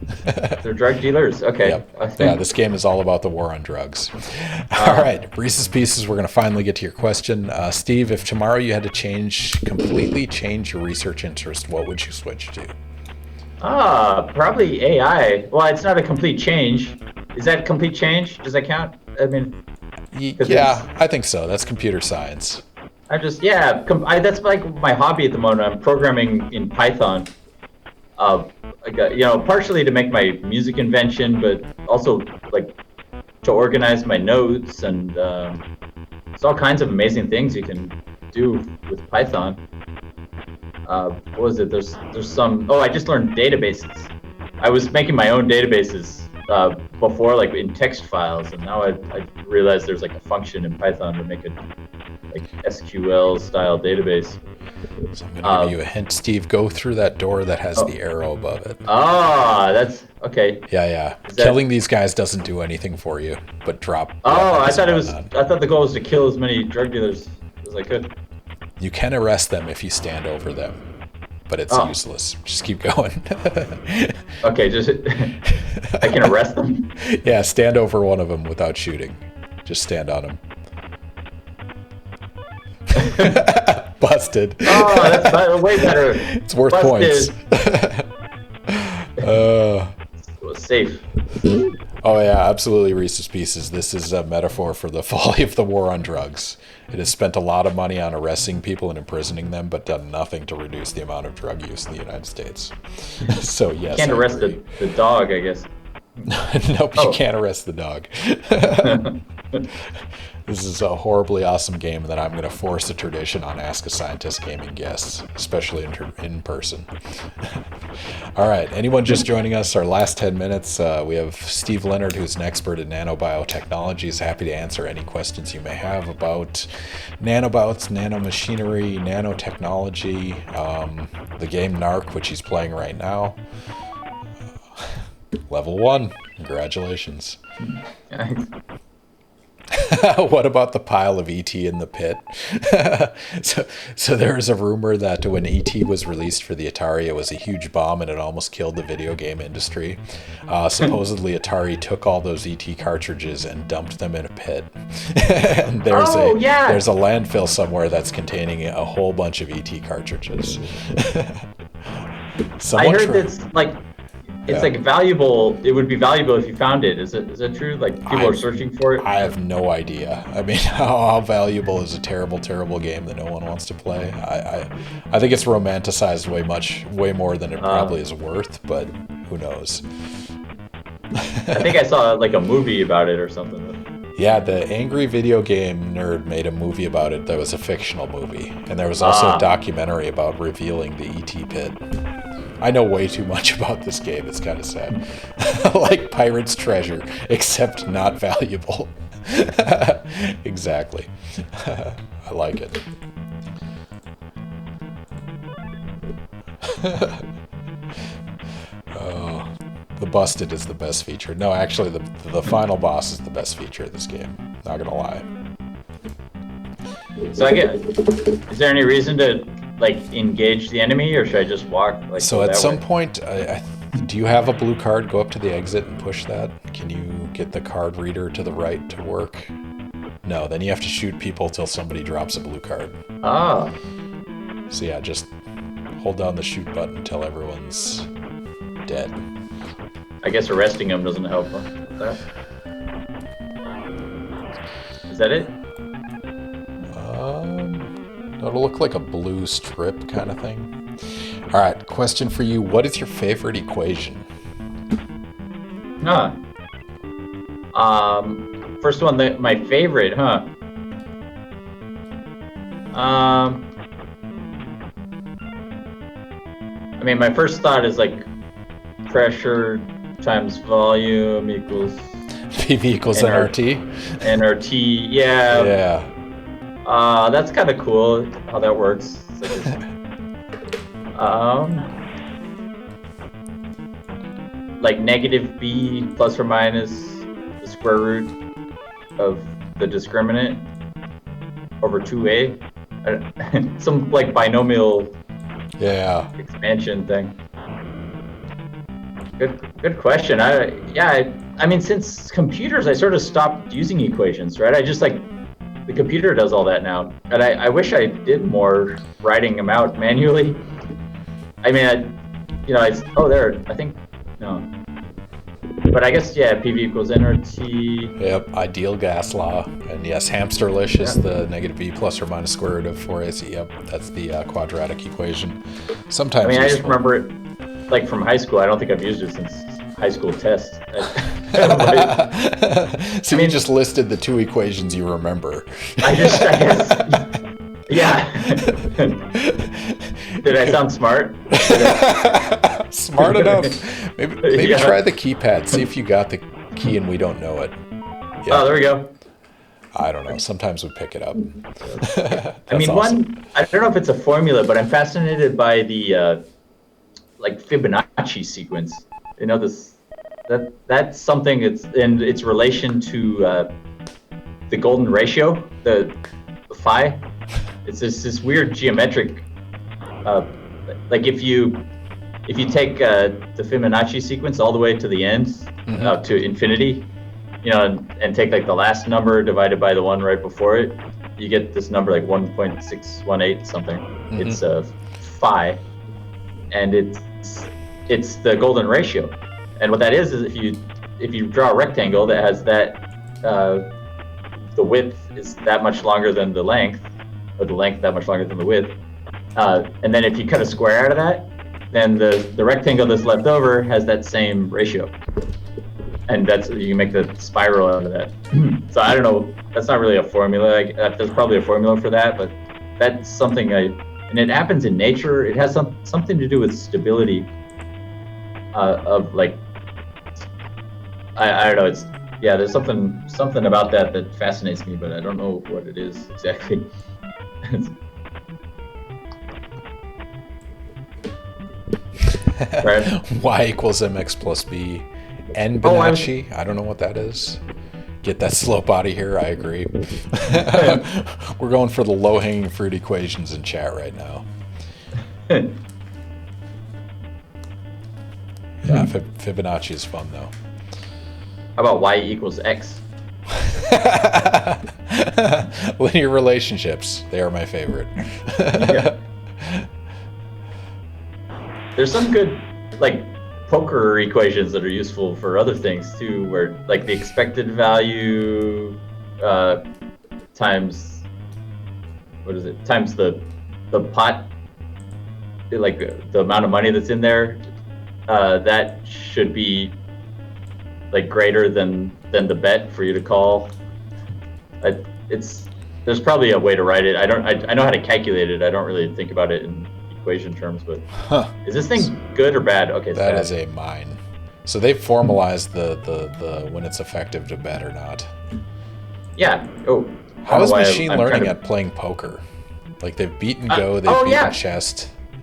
They're drug dealers. Okay. Yep. Yeah, this game is all about the war on drugs. All right, Reese's Pieces, we're going to finally get to your question. Steve, if tomorrow you had to completely change your research interest, what would you switch to? Probably AI. Well, it's not a complete change. Is that a complete change? Does that count? I mean, yeah, I think so. That's computer science. That's like my hobby at the moment. I'm programming in Python. Partially to make my music invention, but also like to organize my notes, and there's all kinds of amazing things you can do with Python. What was it? There's some. Oh, I just learned databases. I was making my own databases before, like in text files, and now I realized there's like a function in Python to make a like SQL style database. So I'm going to give you a hint, Steve. Go through that door that has the arrow above it. That's okay. Yeah. Killing these guys doesn't do anything for you, but drop. I thought the goal was to kill as many drug dealers as I could. You can arrest them if you stand over them, but it's useless. Just keep going. Okay, I can arrest them? Yeah, stand over one of them without shooting. Just stand on them. Busted. Oh, that's way better. It's worth points. It was safe. Oh yeah, absolutely, Reese's Pieces. This is a metaphor for the folly of the war on drugs. It has spent a lot of money on arresting people and imprisoning them, but done nothing to reduce the amount of drug use in the United States. So yes, Can't I arrest agree. the dog, I guess. Nope, you can't arrest the dog. This is a horribly awesome game that I'm going to force a tradition on Ask a Scientist gaming guests, especially in person. All right, anyone just joining us, our last 10 minutes, we have Steve Lenhert, who's an expert in nanobiotechnology, is happy to answer any questions you may have about nanobots, nanomachinery, nanotechnology, the game Narc, which he's playing right now. Level 1, congratulations. What about the pile of ET in the pit? So there was a rumor that when ET was released for the Atari, it was a huge bomb and it almost killed the video game industry. Supposedly Atari took all those ET cartridges and dumped them in a pit. And there's a landfill somewhere that's containing a whole bunch of ET cartridges. I heard that's like... It's like valuable. It would be valuable if you found it. Is that true? Like people are searching for it? I have no idea. I mean, how valuable is a terrible, terrible game that no one wants to play? I think it's romanticized way more than it probably is worth, but who knows? I think I saw like a movie about it or something. Yeah, the Angry Video Game Nerd made a movie about it that was a fictional movie. And there was also a documentary about revealing the ET pit. I know way too much about this game. It's kind of sad. Like Pirate's Treasure, except not valuable. Exactly. I like it. Oh, the busted is the best feature. No, actually, the final boss is the best feature of this game. Not gonna lie. So is there any reason to like engage the enemy, or should I just walk? Like, so at some point, do you have a blue card? Go up to the exit and push that. Can you get the card reader to the right to work? No, then you have to shoot people till somebody drops a blue card. Ah. So yeah, just hold down the shoot button until everyone's dead. I guess arresting them doesn't help with that. Is that it? It'll look like a blue strip kind of thing. All right, question for you. What is your favorite equation? First one, my favorite, I mean, my first thought is like pressure times volume equals... PV equals nRT? nRT, yeah. Yeah. That's kind of cool how that works. Like negative b plus or minus the square root of the discriminant over 2a. Some like binomial expansion thing. Good question. I mean, since computers, I sort of stopped using equations, right? I just like... The computer does all that now, and I wish I did more writing them out manually. I mean, I think, no. But I guess, yeah, PV equals nRT. Yep, ideal gas law. And yes, hamsterlish is the negative b plus or minus square root of 4ac. Yep, that's the quadratic equation. Sometimes... I mean, I just remember it, like, from high school. I don't think I've used it since high school test. So you just listed the two equations you remember. I guess, yeah. Did I sound smart? Smart enough. Maybe try the keypad. See if you got the key and we don't know it. Yeah. Oh, there we go. I don't know. Sometimes we pick it up. I mean, awesome. I don't know if it's a formula, but I'm fascinated by the like Fibonacci sequence. That's something. It's in its relation to the golden ratio, the phi. It's this weird geometric. Like if you take the Fibonacci sequence all the way to the end, to infinity, and take like the last number divided by the one right before it, you get this number like 1.618 something. It's phi, and it's the golden ratio. And what that is if you if you draw a rectangle that has that, the width is that much longer than the length, or the length that much longer than the width, and then if you cut a square out of that, then the rectangle that's left over has that same ratio. And that's, you can make the spiral out of that. So I don't know, that's not really a formula. Like, there's probably a formula for that, but that's something and it happens in nature. It has something to do with stability of like, I don't know, it's, yeah, there's something about that fascinates me, but I don't know what it is exactly. Right. Y equals mx plus b. N Bonacci, I don't know what that is. Get that slope out of here, I agree. We're going for the low-hanging fruit equations in chat right now. Yeah, Fibonacci is fun, though. How about y equals x? Linear relationships, they are my favorite. Yeah. There's some good, like, poker equations that are useful for other things too, where like the expected value times, what is it, times the pot, like the amount of money that's in there, that should be like greater than the bet for you to call. There's probably a way to write it. I know how to calculate it. I don't really think about it in equation terms, but is this thing good or bad? Okay, it's that bad. is a mine. So they've formalized the when it's effective to bet or not. Yeah. Oh. How is machine learning at playing poker? Like they've beaten Go, they've beaten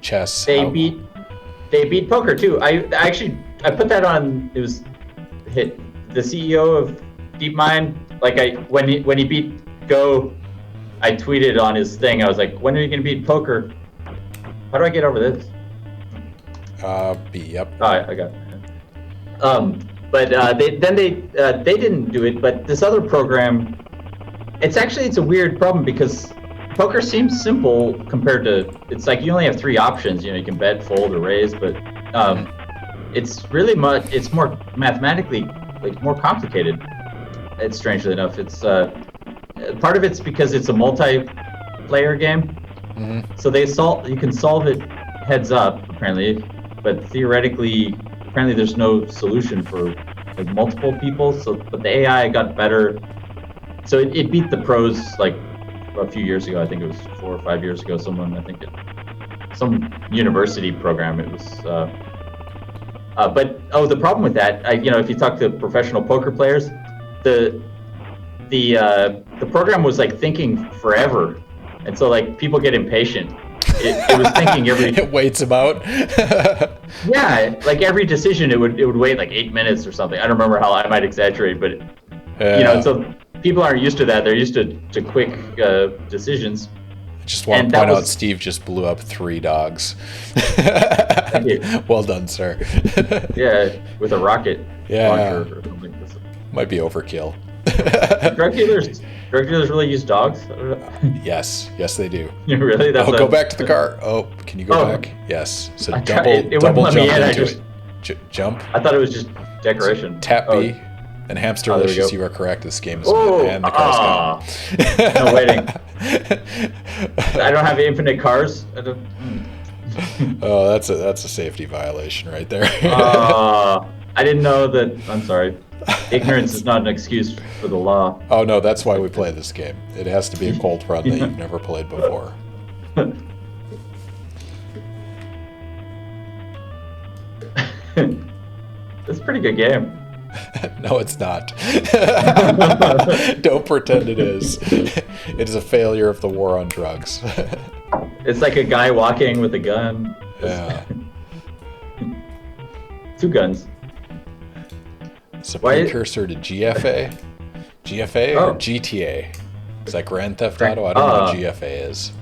chess. They beat poker too. I put that on. It was hit the CEO of DeepMind. Like when he beat Go, I tweeted on his thing. I was like, when are you gonna beat poker? How do I get over this? B, yep. Oh, I got it. But they didn't do it, but this other program, it's a weird problem because poker seems simple compared to, it's like you only have 3 options, you can bet, fold, or raise, but it's more mathematically, like, more complicated. It's strangely enough. It's part of it's because it's a multiplayer game. So you can solve it heads up, apparently, but theoretically, apparently there's no solution for like multiple people. But the AI got better, so it beat the pros like a few years ago. I think it was 4 or 5 years ago. Some university program. It was, the problem with that, if you talk to professional poker players, the program was like thinking forever. And so, like, people get impatient. It was thinking it waits about. Yeah, like every decision, it would wait like 8 minutes or something. I don't remember how, I might exaggerate, but so people aren't used to that. They're used to quick decisions. I just want to point out, Steve just blew up 3 dogs. Thank you. Well done, sir. Yeah, with a rocket launcher or something. Might be overkill. Drug dealers really use dogs? Yes, they do. Really? Go back to the car. Oh, can you go back? Yes. So double jump into it. Jump. I thought it was just decoration. So tap B. And Hamsterlicious, you are correct. This game is good, and the car's gone. No waiting. I don't have infinite cars. Oh, that's a safety violation right there. I didn't know that. I'm sorry. Ignorance is not an excuse for the law. Oh no, that's why we play this game. It has to be a cold run that you've never played before. It's a pretty good game. No, it's not. Don't pretend it is. It is a failure of the war on drugs. It's like a guy walking with a gun. Yeah. 2 guns. It's a precursor to GFA? GFA or GTA? Is that Grand Theft Auto? I don't know what GFA is.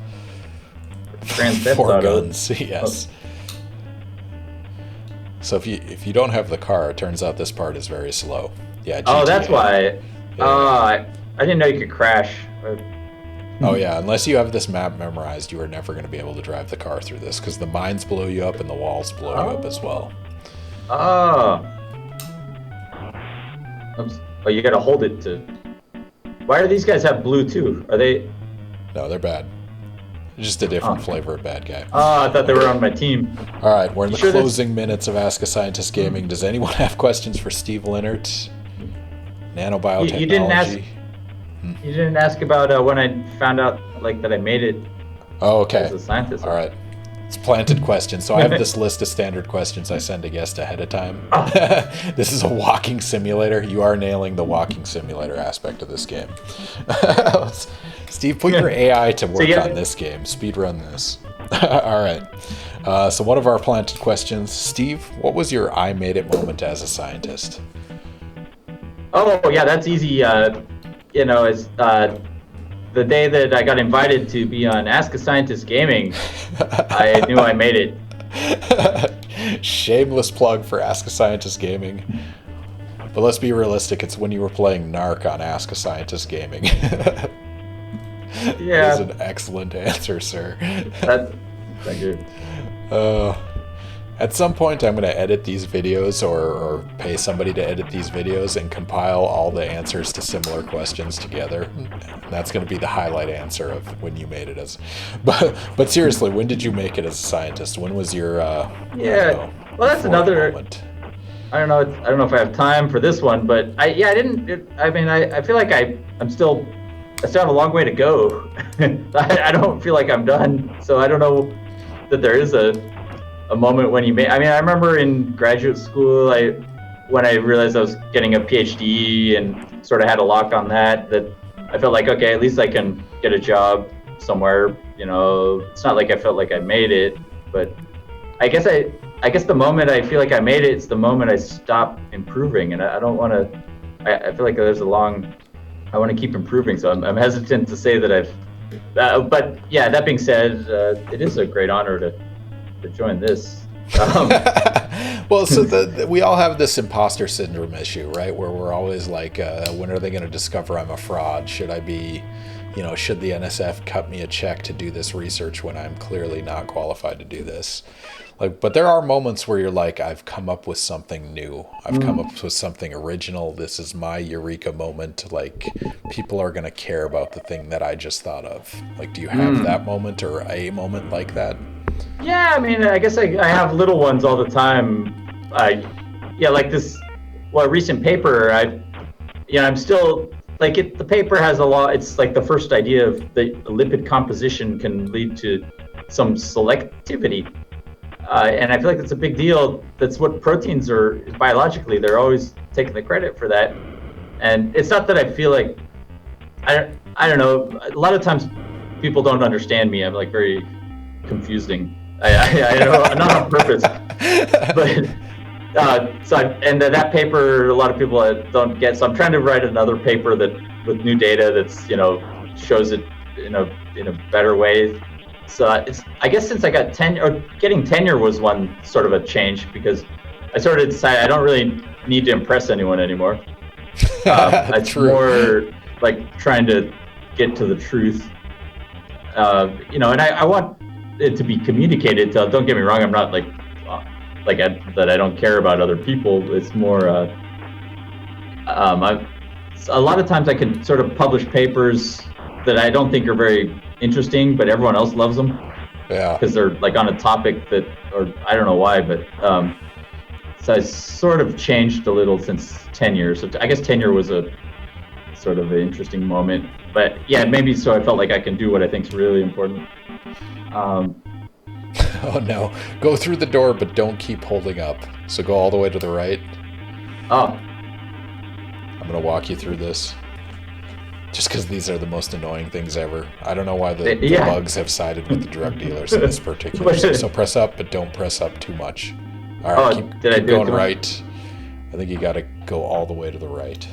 Grand Theft 4 Auto. guns, yes. So if you don't have the car, it turns out this part is very slow. Yeah, GTA. Oh, that's why. I didn't know you could crash. Oh yeah, unless you have this map memorized, you are never going to be able to drive the car through this because the mines blow you up and the walls blow you up as well. Oh. Oh, you got to hold it to. Why do these guys have blue too? Are they? No, they're bad. Just a different flavor of bad guy. Oh, I thought they were on my team. All right, we're in the closing minutes of Ask a Scientist Gaming. Does anyone have questions for Steve Lenhert? Nanobiotechnology. You didn't ask about when I found out that I made it. Oh, okay. As a scientist. All right. It's planted questions. So I have this list of standard questions I send a guest ahead of time. This is a walking simulator. You are nailing the walking simulator aspect of this game. Steve, put your AI to work on this game. Speedrun this. All right. So one of our planted questions. Steve, what was your I made it moment as a scientist? Oh, yeah, that's easy. It's the day that I got invited to be on Ask a Scientist Gaming, I knew I made it. Shameless plug for Ask a Scientist Gaming. But let's be realistic, it's when you were playing Narc on Ask a Scientist Gaming. Yeah. That's an excellent answer, sir. Thank you. At some point, I'm going to edit these videos or pay somebody to edit these videos and compile all the answers to similar questions together. And that's going to be the highlight answer of when you made it as. But seriously, when did you make it as a scientist? When was your well, that's another moment? I don't know if I have time for this one, but I feel like I still have a long way to go. I don't feel like I'm done, so I don't know that there is a moment when you made. I mean, I remember in graduate school, when I realized I was getting a PhD and sort of had a lock on that I felt like, okay, at least I can get a job somewhere. It's not like I felt like I made it, but I guess the moment I feel like I made it's the moment I stop improving, and I don't want to. I feel like there's I want to keep improving, so I'm hesitant to say that I've. But yeah, that being said, it is a great honor to join this. Well, so we all have this imposter syndrome issue, right? Where we're always like, when are they going to discover I'm a fraud? Should I be, should the NSF cut me a check to do this research when I'm clearly not qualified to do this? But there are moments where you're like, I've come up with something new. I've come up with something original. This is my eureka moment. People are going to care about the thing that I just thought of. Do you have that moment or a moment like that? Yeah, I mean, I guess I have little ones all the time. Like this, recent paper, I'm still, the paper has a lot, it's like the first idea of the lipid composition can lead to some selectivity. And I feel like it's a big deal. That's what proteins are, biologically, they're always taking the credit for that. And it's not that I feel like, I don't know, a lot of times people don't understand me. I'm very confusing. I know, not on purpose, but that paper a lot of people don't get. So I'm trying to write another paper with new data that's shows it in a better way. So I guess since I got getting tenure was one sort of a change, because I sort of decided I don't really need to impress anyone anymore. It's more like trying to get to the truth. And I want it to be communicated to. Don't get me wrong, I'm not that I don't care about other people. It's more a lot of times I can sort of publish papers that I don't think are very interesting, but everyone else loves them. Yeah, because they're on a topic that, or I don't know why, but so I sort of changed a little since tenure. So I guess tenure was a sort of an interesting moment, but yeah, maybe so I felt like I can do what I think is really important. Oh no, go through the door, but don't keep holding up. So go all the way to the right. Oh. I'm going to walk you through this. Just because these are the most annoying things ever. I don't know why the bugs have sided with the drug dealers in this particular. So press up, but don't press up too much. All right, keep going right. I think you got to go all the way to the right.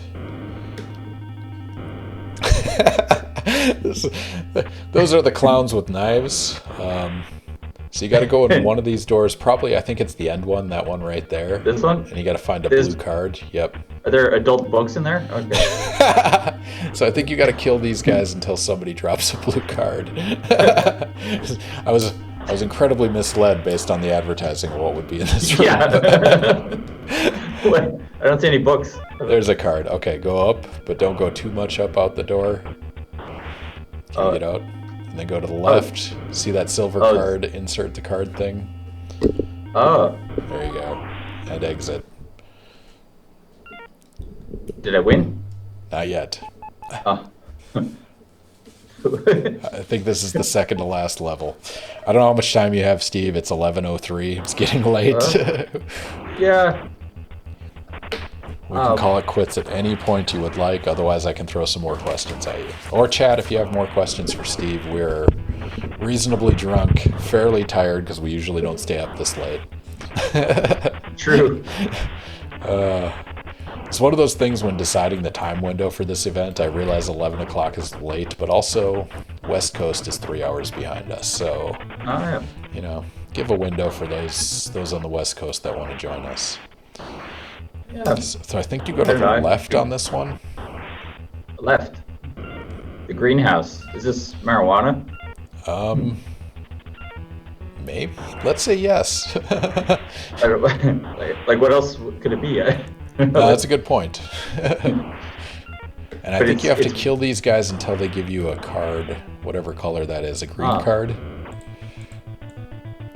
Those are the clowns with knives. So you got to go in one of these doors. Probably, I think it's the end one, that one right there. This one? And you got to find a blue card. Yep. Are there adult books in there? Okay. So I think you got to kill these guys until somebody drops a blue card. I I was incredibly misled based on the advertising of what would be in this room. Yeah. I don't see any books. There's a card. Okay, go up, but don't go too much up out the door. Can you get out? And then go to the left. See that silver card? Insert the card thing. Oh. There you go. And exit. Did I win? Not yet. Oh. I think this is the second to last level. I don't know how much time you have, Steve. It's 11:03. It's getting late. Yeah. We can call it quits at any point you would like. Otherwise, I can throw some more questions at you. Or chat if you have more questions for Steve. We're reasonably drunk, fairly tired, because we usually don't stay up this late. True. It's one of those things when deciding the time window for this event, I realize 11 o'clock is late, but also West Coast is 3 hours behind us. So, you know, give a window for those on the West Coast that want to join us. Yeah. So I think you go to the left on this one. Left. The greenhouse. Is this marijuana? Maybe. Let's say yes. Like what else could it be? That's a good point. And I think you have to kill these guys until they give you a card, whatever color that is. A green card?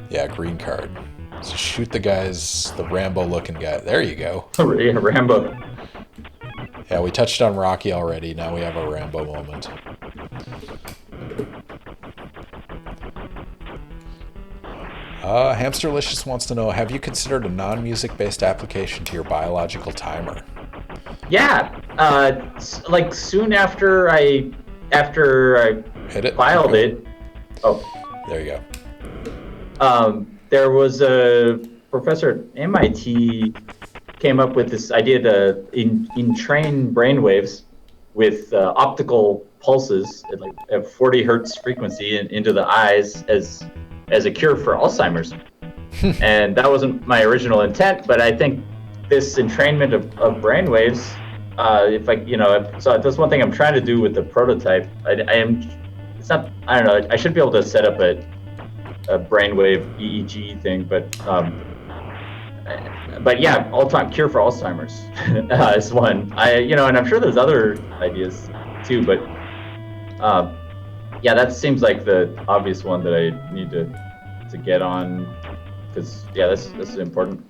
Yeah, green card. So shoot the guys, the Rambo-looking guy. There you go. Yeah, Rambo. Yeah, we touched on Rocky already. Now we have a Rambo moment. Hamsterlicious wants to know, have you considered a non-music-based application to your biological timer? Yeah. Like soon after I Hit it? filed it. Oh. There you go. There was a professor at MIT came up with this idea to entrain brainwaves with optical pulses at like a 40 hertz frequency into the eyes as a cure for Alzheimer's. And that wasn't my original intent, but I think this entrainment of brainwaves, so that's one thing I'm trying to do with the prototype. I don't know, I should be able to set up a brainwave EEG thing, but yeah, all-time cure for Alzheimer's is one. And I'm sure there's other ideas too, but yeah, that seems like the obvious one that I need to get on, because yeah, this is important.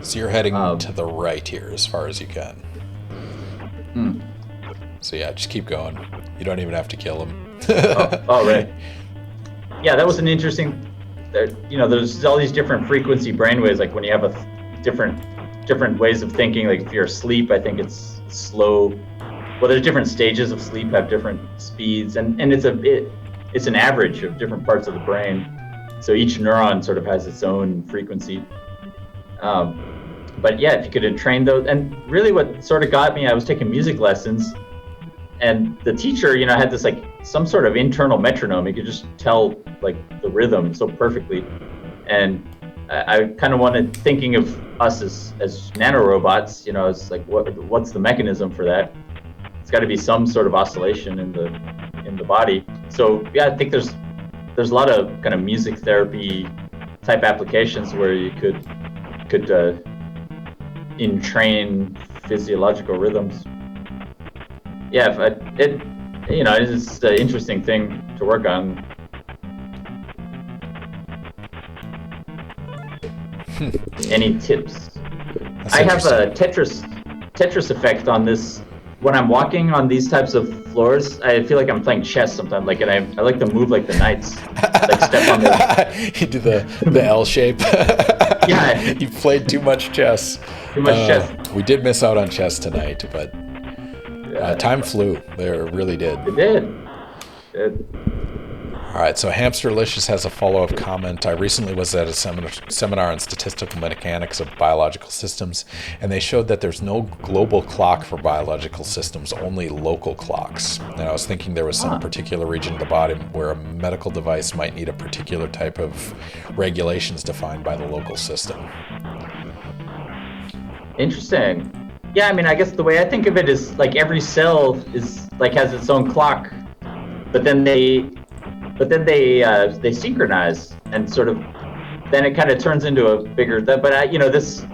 So you're heading to the right here as far as you can. So yeah, just keep going. You don't even have to kill him. Right. Yeah, that was an interesting. There's all these different frequency brainwaves. Like when you have different ways of thinking. Like if you're asleep, I think it's slow. Well, there's different stages of sleep have different speeds, and it's an average of different parts of the brain. So each neuron sort of has its own frequency. But yeah, if you could entrain those, and really what sort of got me, I was taking music lessons, and the teacher, had this like some sort of internal metronome. He could just tell like the rhythm so perfectly, and I kind of wanted, thinking of us as nanorobots, it's like what's the mechanism for that? It's got to be some sort of oscillation in the body. So yeah, I think there's a lot of kind of music therapy type applications where you could entrain physiological rhythms. Yeah, it's an interesting thing to work on. Any tips? I have a Tetris effect on this. When I'm walking on these types of floors, I feel like I'm playing chess sometimes. Like, and I like to move like the knights, like step on the. You do the L shape. Yeah. You played too much chess. Too much chess. We did miss out on chess tonight, but time flew. There really did. It did. All right, so Hamsterlicious has a follow-up comment. I recently was at a seminar on statistical mechanics of biological systems, and they showed that there's no global clock for biological systems, only local clocks. And I was thinking there was some particular region of the body where a medical device might need a particular type of regulations defined by the local system. Interesting. Yeah, I mean, I guess the way I think of it is like every cell is like has its own clock, but then but then they synchronize and sort of, then it kind of turns into a bigger. But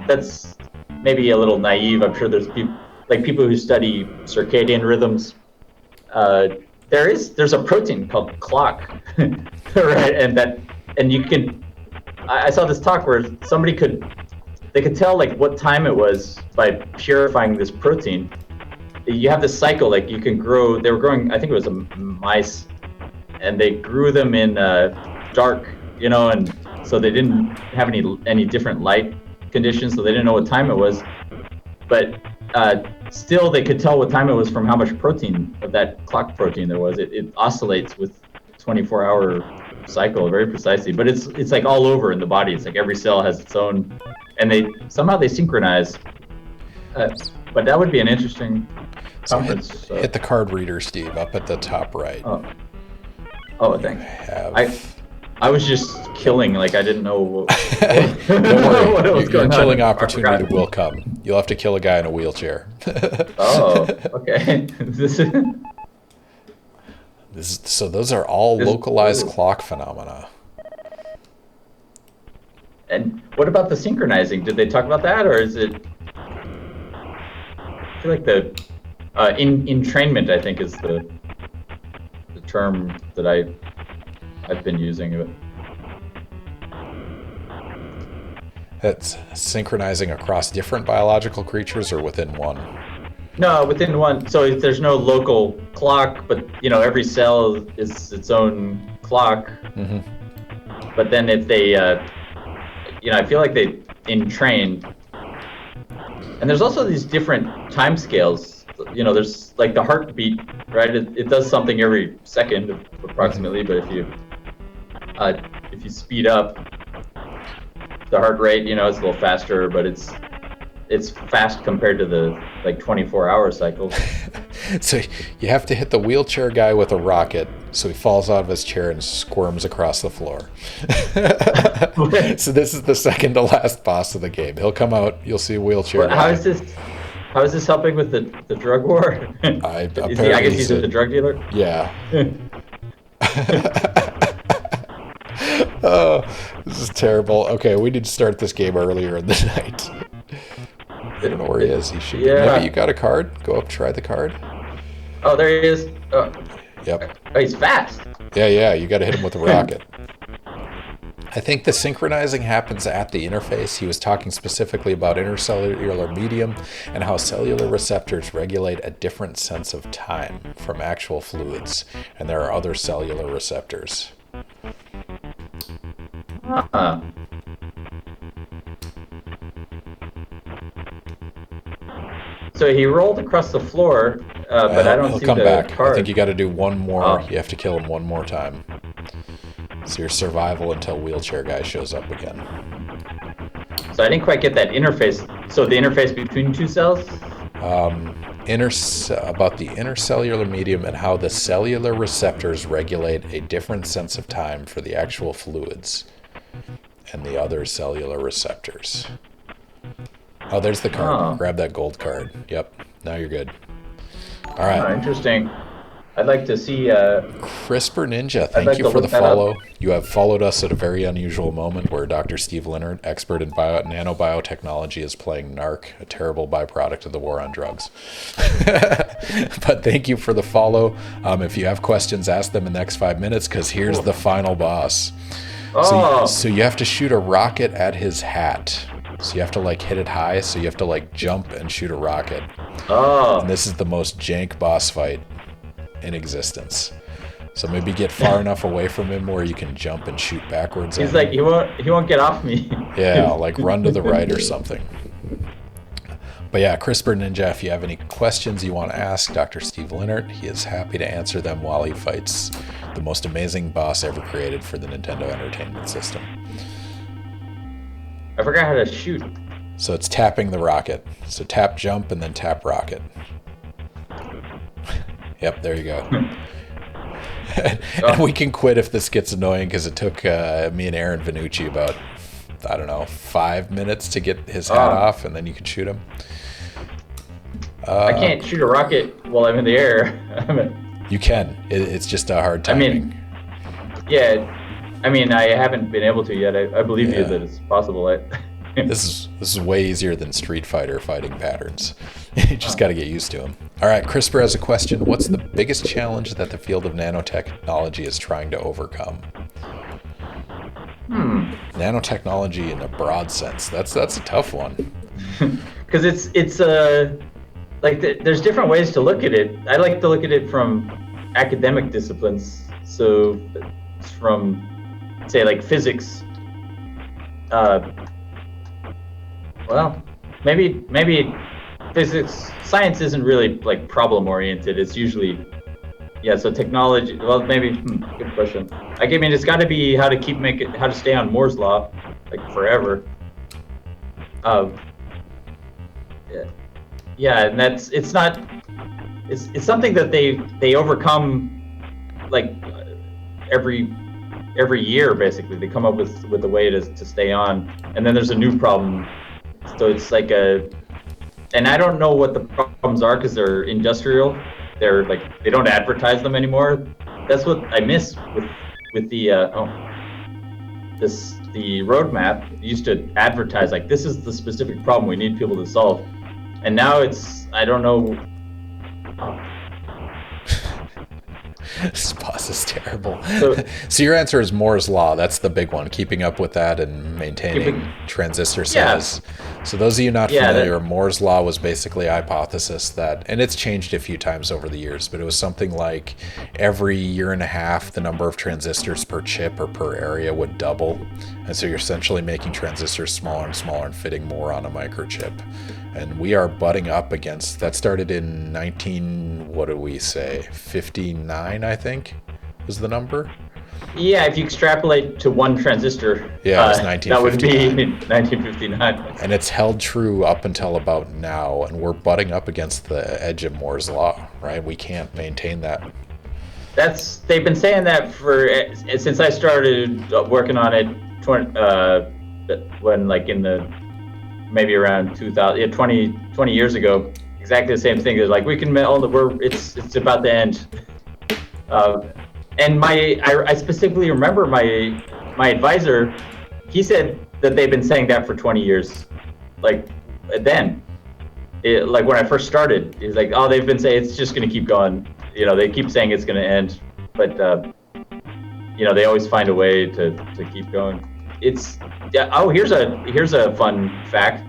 that's maybe a little naive. I'm sure there's people who study circadian rhythms. There's a protein called clock, right? And you can. I saw this talk where they could tell like what time it was by purifying this protein. You have this cycle, like you can grow. They were growing, I think it was mice, and they grew them in dark, and so they didn't have any different light conditions, so they didn't know what time it was. But still, they could tell what time it was from how much protein of that clock protein there was. It oscillates with 24-hour cycle very precisely, but it's like all over in the body. It's like every cell has its own, and they somehow synchronize. But that would be an interesting conference. Hit the card reader, Steve, up at the top right. Oh, thanks. I was just killing, like I didn't know what Don't worry, what was going your on. killing opportunity will come. You'll have to kill a guy in a wheelchair. Oh, okay. So those are all localized clock phenomena. And what about the synchronizing? Did they talk about that, or is it? I feel like the entrainment, I think, is the term that I've been using of it. That's synchronizing across different biological creatures or within one? No, within one. So there's no local clock, but every cell is its own clock. Mm-hmm. But then if they, I feel like they entrain. And there's also these different time scales. There's like the heartbeat, right? It does something every second approximately, but if you speed up the heart rate, it's a little faster, but it's fast compared to the 24-hour cycles. So you have to hit the wheelchair guy with a rocket so he falls out of his chair and squirms across the floor. So this is the second to last boss of the game. He'll come out, you'll see a wheelchair guy. How is this helping with the drug war? I guess he's a drug dealer? Yeah. Oh, this is terrible. Okay, we need to start this game earlier in the night. I don't know where he is. He should be. Maybe you got a card? Go up, try the card. Oh, there he is. Oh. Yep. Oh, he's fast. Yeah, you got to hit him with a rocket. I think the synchronizing happens at the interface. He was talking specifically about intercellular medium and how cellular receptors regulate a different sense of time from actual fluids. And there are other cellular receptors. So he rolled across the floor, but I don't see the card. He'll come back. I think you got to do one more. Oh. You have to kill him one more time. So your survival until wheelchair guy shows up again. So I didn't quite get that interface. So the interface between two cells? About the intercellular medium and how the cellular receptors regulate a different sense of time for the actual fluids and the other cellular receptors. Oh, there's the card. Oh. Grab that gold card. Yep. Now you're good. All right. Oh, interesting. I'd like to see... CRISPR Ninja, thank you for the follow. You have followed us at a very unusual moment where Dr. Steve Lenhert, expert in nanobiotechnology, is playing NARC, a terrible byproduct of the war on drugs. But thank you for the follow. If you have questions, ask them in the next 5 minutes, because here's the final boss. Oh. So you have to shoot a rocket at his hat. So you have to hit it high, so you have to jump and shoot a rocket. Oh. And this is the most jank boss fight in existence. So maybe get far enough away from him where you can jump and shoot backwards. He's like, he won't get off me. Yeah, run to the right or something. But yeah, CRISPR Ninja, if you have any questions you want to ask Dr. Steve Lenhert, he is happy to answer them while he fights the most amazing boss ever created for the Nintendo Entertainment System. I forgot how to shoot. So it's tapping the rocket. So tap jump and then tap rocket. Yep, there you go. And we can quit if this gets annoying, because it took me and Aaron Vanucci about, 5 minutes to get his hat off, and then you can shoot him. I can't shoot a rocket while I'm in the air. You can. It's just a hard timing. Yeah, I mean, I haven't been able to yet. I believe you Yeah. that it's possible. This is way easier than Street Fighter fighting patterns. You just got to get used to them. All right, CRISPR has a question. What's the biggest challenge that the field of nanotechnology is trying to overcome? Nanotechnology in a broad sense. That's a tough one. Because there's different ways to look at it. I like to look at it from academic disciplines. So it's from, say, like physics. Well, maybe physics, science isn't really like problem oriented. It's usually, yeah. So technology. Well, maybe good question. I mean, it's got to be how to stay on Moore's law, like forever. Yeah, yeah, and it's not. It's something that they overcome, like every year basically. They come up with a way to stay on, and then there's a new problem. So it's like and I don't know what the problems are because they're industrial. They're like, they don't advertise them anymore. That's what I miss with the the roadmap. It used to advertise like, this is the specific problem we need people to solve, and now I don't know. This boss is terrible. So your answer is Moore's law. That's the big one. Keeping up with that and maintaining transistor size. Yeah. So those of you not familiar, Moore's law was basically a hypothesis that, and it's changed a few times over the years, but it was something like every year and a half, the number of transistors per chip or per area would double. And so you're essentially making transistors smaller and smaller and fitting more on a microchip. And we are butting up against, that started in 59, I think, was the number. Yeah, if you extrapolate to one transistor, yeah, it was 1959. That would be 1959. And it's held true up until about now, and we're butting up against the edge of Moore's law, right? We can't maintain that. They've been saying that since I started working on it, when like in the maybe around 2000, 20 years ago, exactly the same thing. It's like, we can it's about to end. And I specifically remember my advisor, he said that they've been saying that for 20 years. Like then, like when I first started, he's like, oh, they've been saying it's just going to keep going. You know, they keep saying it's going to end, but you know, they always find a way to keep going. Here's a fun fact,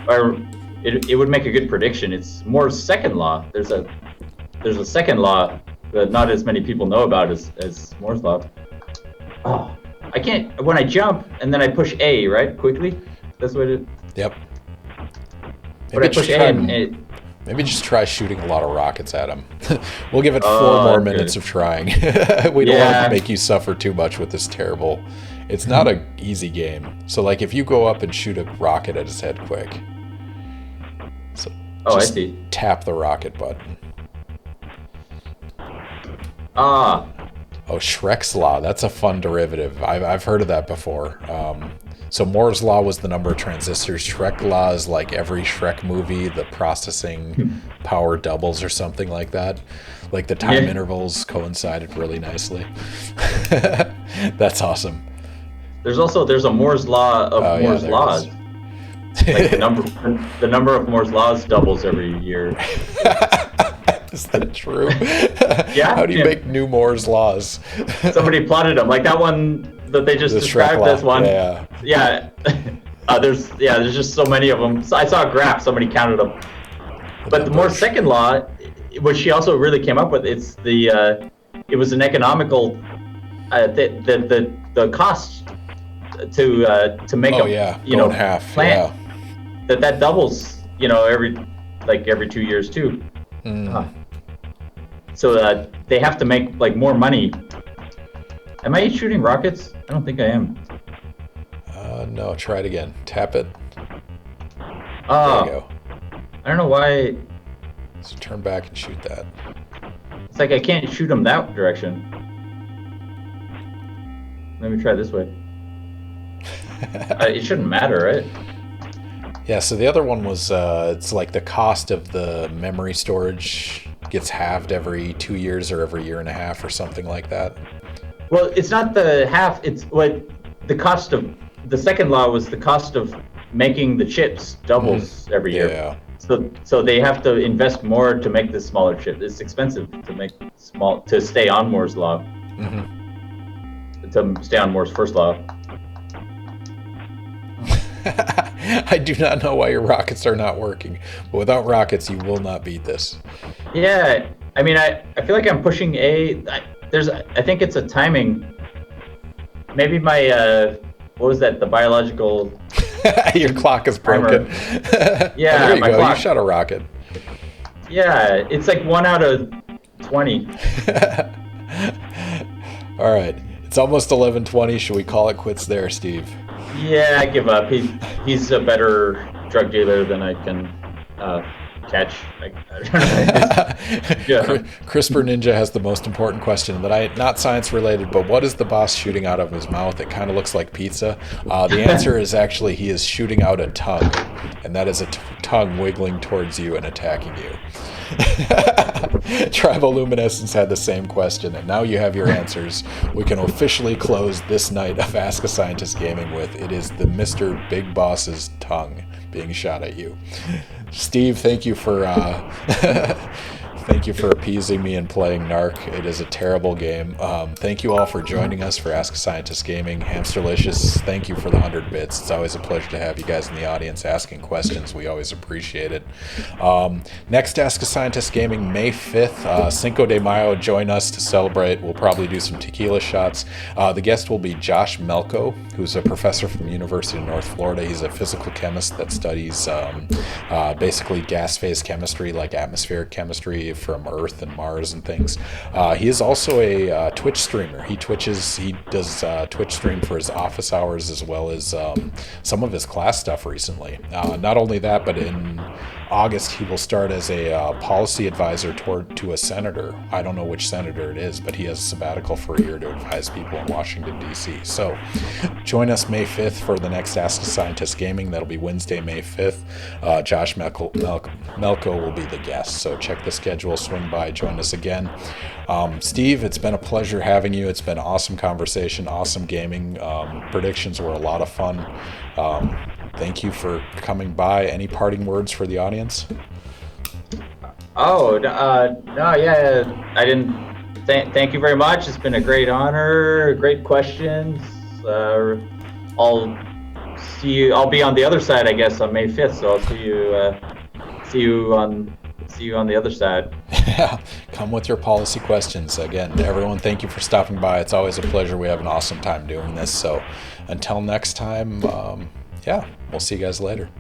or it would make a good prediction. It's Moore's second law. There's a second law that not as many people know about as Moore's law. Oh, I can't, when I jump and then I push A, right, quickly. That's what it. Yep. But I push A and maybe just try shooting a lot of rockets at him. We'll give it 4 more minutes of trying. We don't want to make you suffer too much with this terrible. It's not an easy game. So like if you go up and shoot a rocket at his head quick. So I see. Tap the rocket button. Oh, Shrek's law. That's a fun derivative. I've heard of that before. So Moore's law was the number of transistors. Shrek law is like every Shrek movie, the processing power doubles or something like that. Like the time intervals coincided really nicely. That's awesome. There's a Moore's law of Moore's laws. Like the number of Moore's laws doubles every year. Is that true? Yeah. How do you make new Moore's laws? Somebody plotted them, like that one that they just described. This one. Yeah. Yeah. There's just so many of them. So I saw a graph. Somebody counted them. But the Moore's second law, which she also really came up with, it was an economical the cost to make half plant that doubles every 2 years too. So they have to make like more money. Am I shooting rockets? I don't think I am. No, try it again. Tap it. Oh, there you go. I don't know why. So turn back and shoot that. It's like I can't shoot them that direction. Let me try this way. It shouldn't matter, right? Yeah, so the other one was, it's like the cost of the memory storage gets halved every 2 years or every year and a half or something like that. Well, it's not the half. It's what the cost of the second law was the cost of making the chips doubles every year. Yeah. So they have to invest more to make this smaller chip. It's expensive to make small to stay on Moore's law. To stay on Moore's first law. I do not know why your rockets are not working, but without rockets, you will not beat this. Yeah, I mean, I feel like I'm pushing I think it's a timing. Maybe my what was that? The biological. Your clock is broken. Yeah, there you my go. clock. You shot a rocket. Yeah, it's like 1 out of 20. All right, it's almost 11:20. Should we call it quits there, Steve? Yeah, I give up. He's a better drug dealer than I can catch. I don't know. Yeah. CRISPR Ninja has the most important question that not science related, but what is the boss shooting out of his mouth? It kind of looks like pizza. The answer is actually he is shooting out a tongue, and that is a tongue wiggling towards you and attacking you. Triboluminescence had the same question, and now you have your answers. We can officially close this night of Ask a Scientist Gaming with it is the Mr. Big Boss's tongue being shot at you. Steve, thank you for thank you for appeasing me and playing Narc. It is a terrible game. Thank you all for joining us for Ask a Scientist Gaming. Hamsterlicious, thank you for the 100 bits. It's always a pleasure to have you guys in the audience asking questions. We always appreciate it. Next Ask a Scientist Gaming, May 5th, Cinco de Mayo. Join us to celebrate. We'll probably do some tequila shots. The guest will be Josh Melko, who's a professor from the University of North Florida. He's a physical chemist that studies basically gas phase chemistry, like atmospheric chemistry from Earth and Mars and things. He is also a Twitch streamer. He does Twitch stream for his office hours as well as some of his class stuff recently. Not only that, but in August he will start as a policy advisor to a senator. I don't know which senator it is, but he has a sabbatical for a year to advise people in Washington, D.C. So join us May 5th for the next Ask a Scientist Gaming. That'll be Wednesday, May 5th. Josh Melko will be the guest. So check the schedule, swing by, join us again. Steve, it's been a pleasure having you. It's been an awesome conversation, awesome gaming. Predictions were a lot of fun. Thank you for coming by. Any parting words for the audience? Oh, no, yeah, I didn't. Thank you very much. It's been a great honor. Great questions. I'll see you. I'll be on the other side, I guess, on May 5th. So I'll see you on the other side. Yeah, come with your policy questions. Again, everyone, thank you for stopping by. It's always a pleasure. We have an awesome time doing this. So until next time, yeah, we'll see you guys later.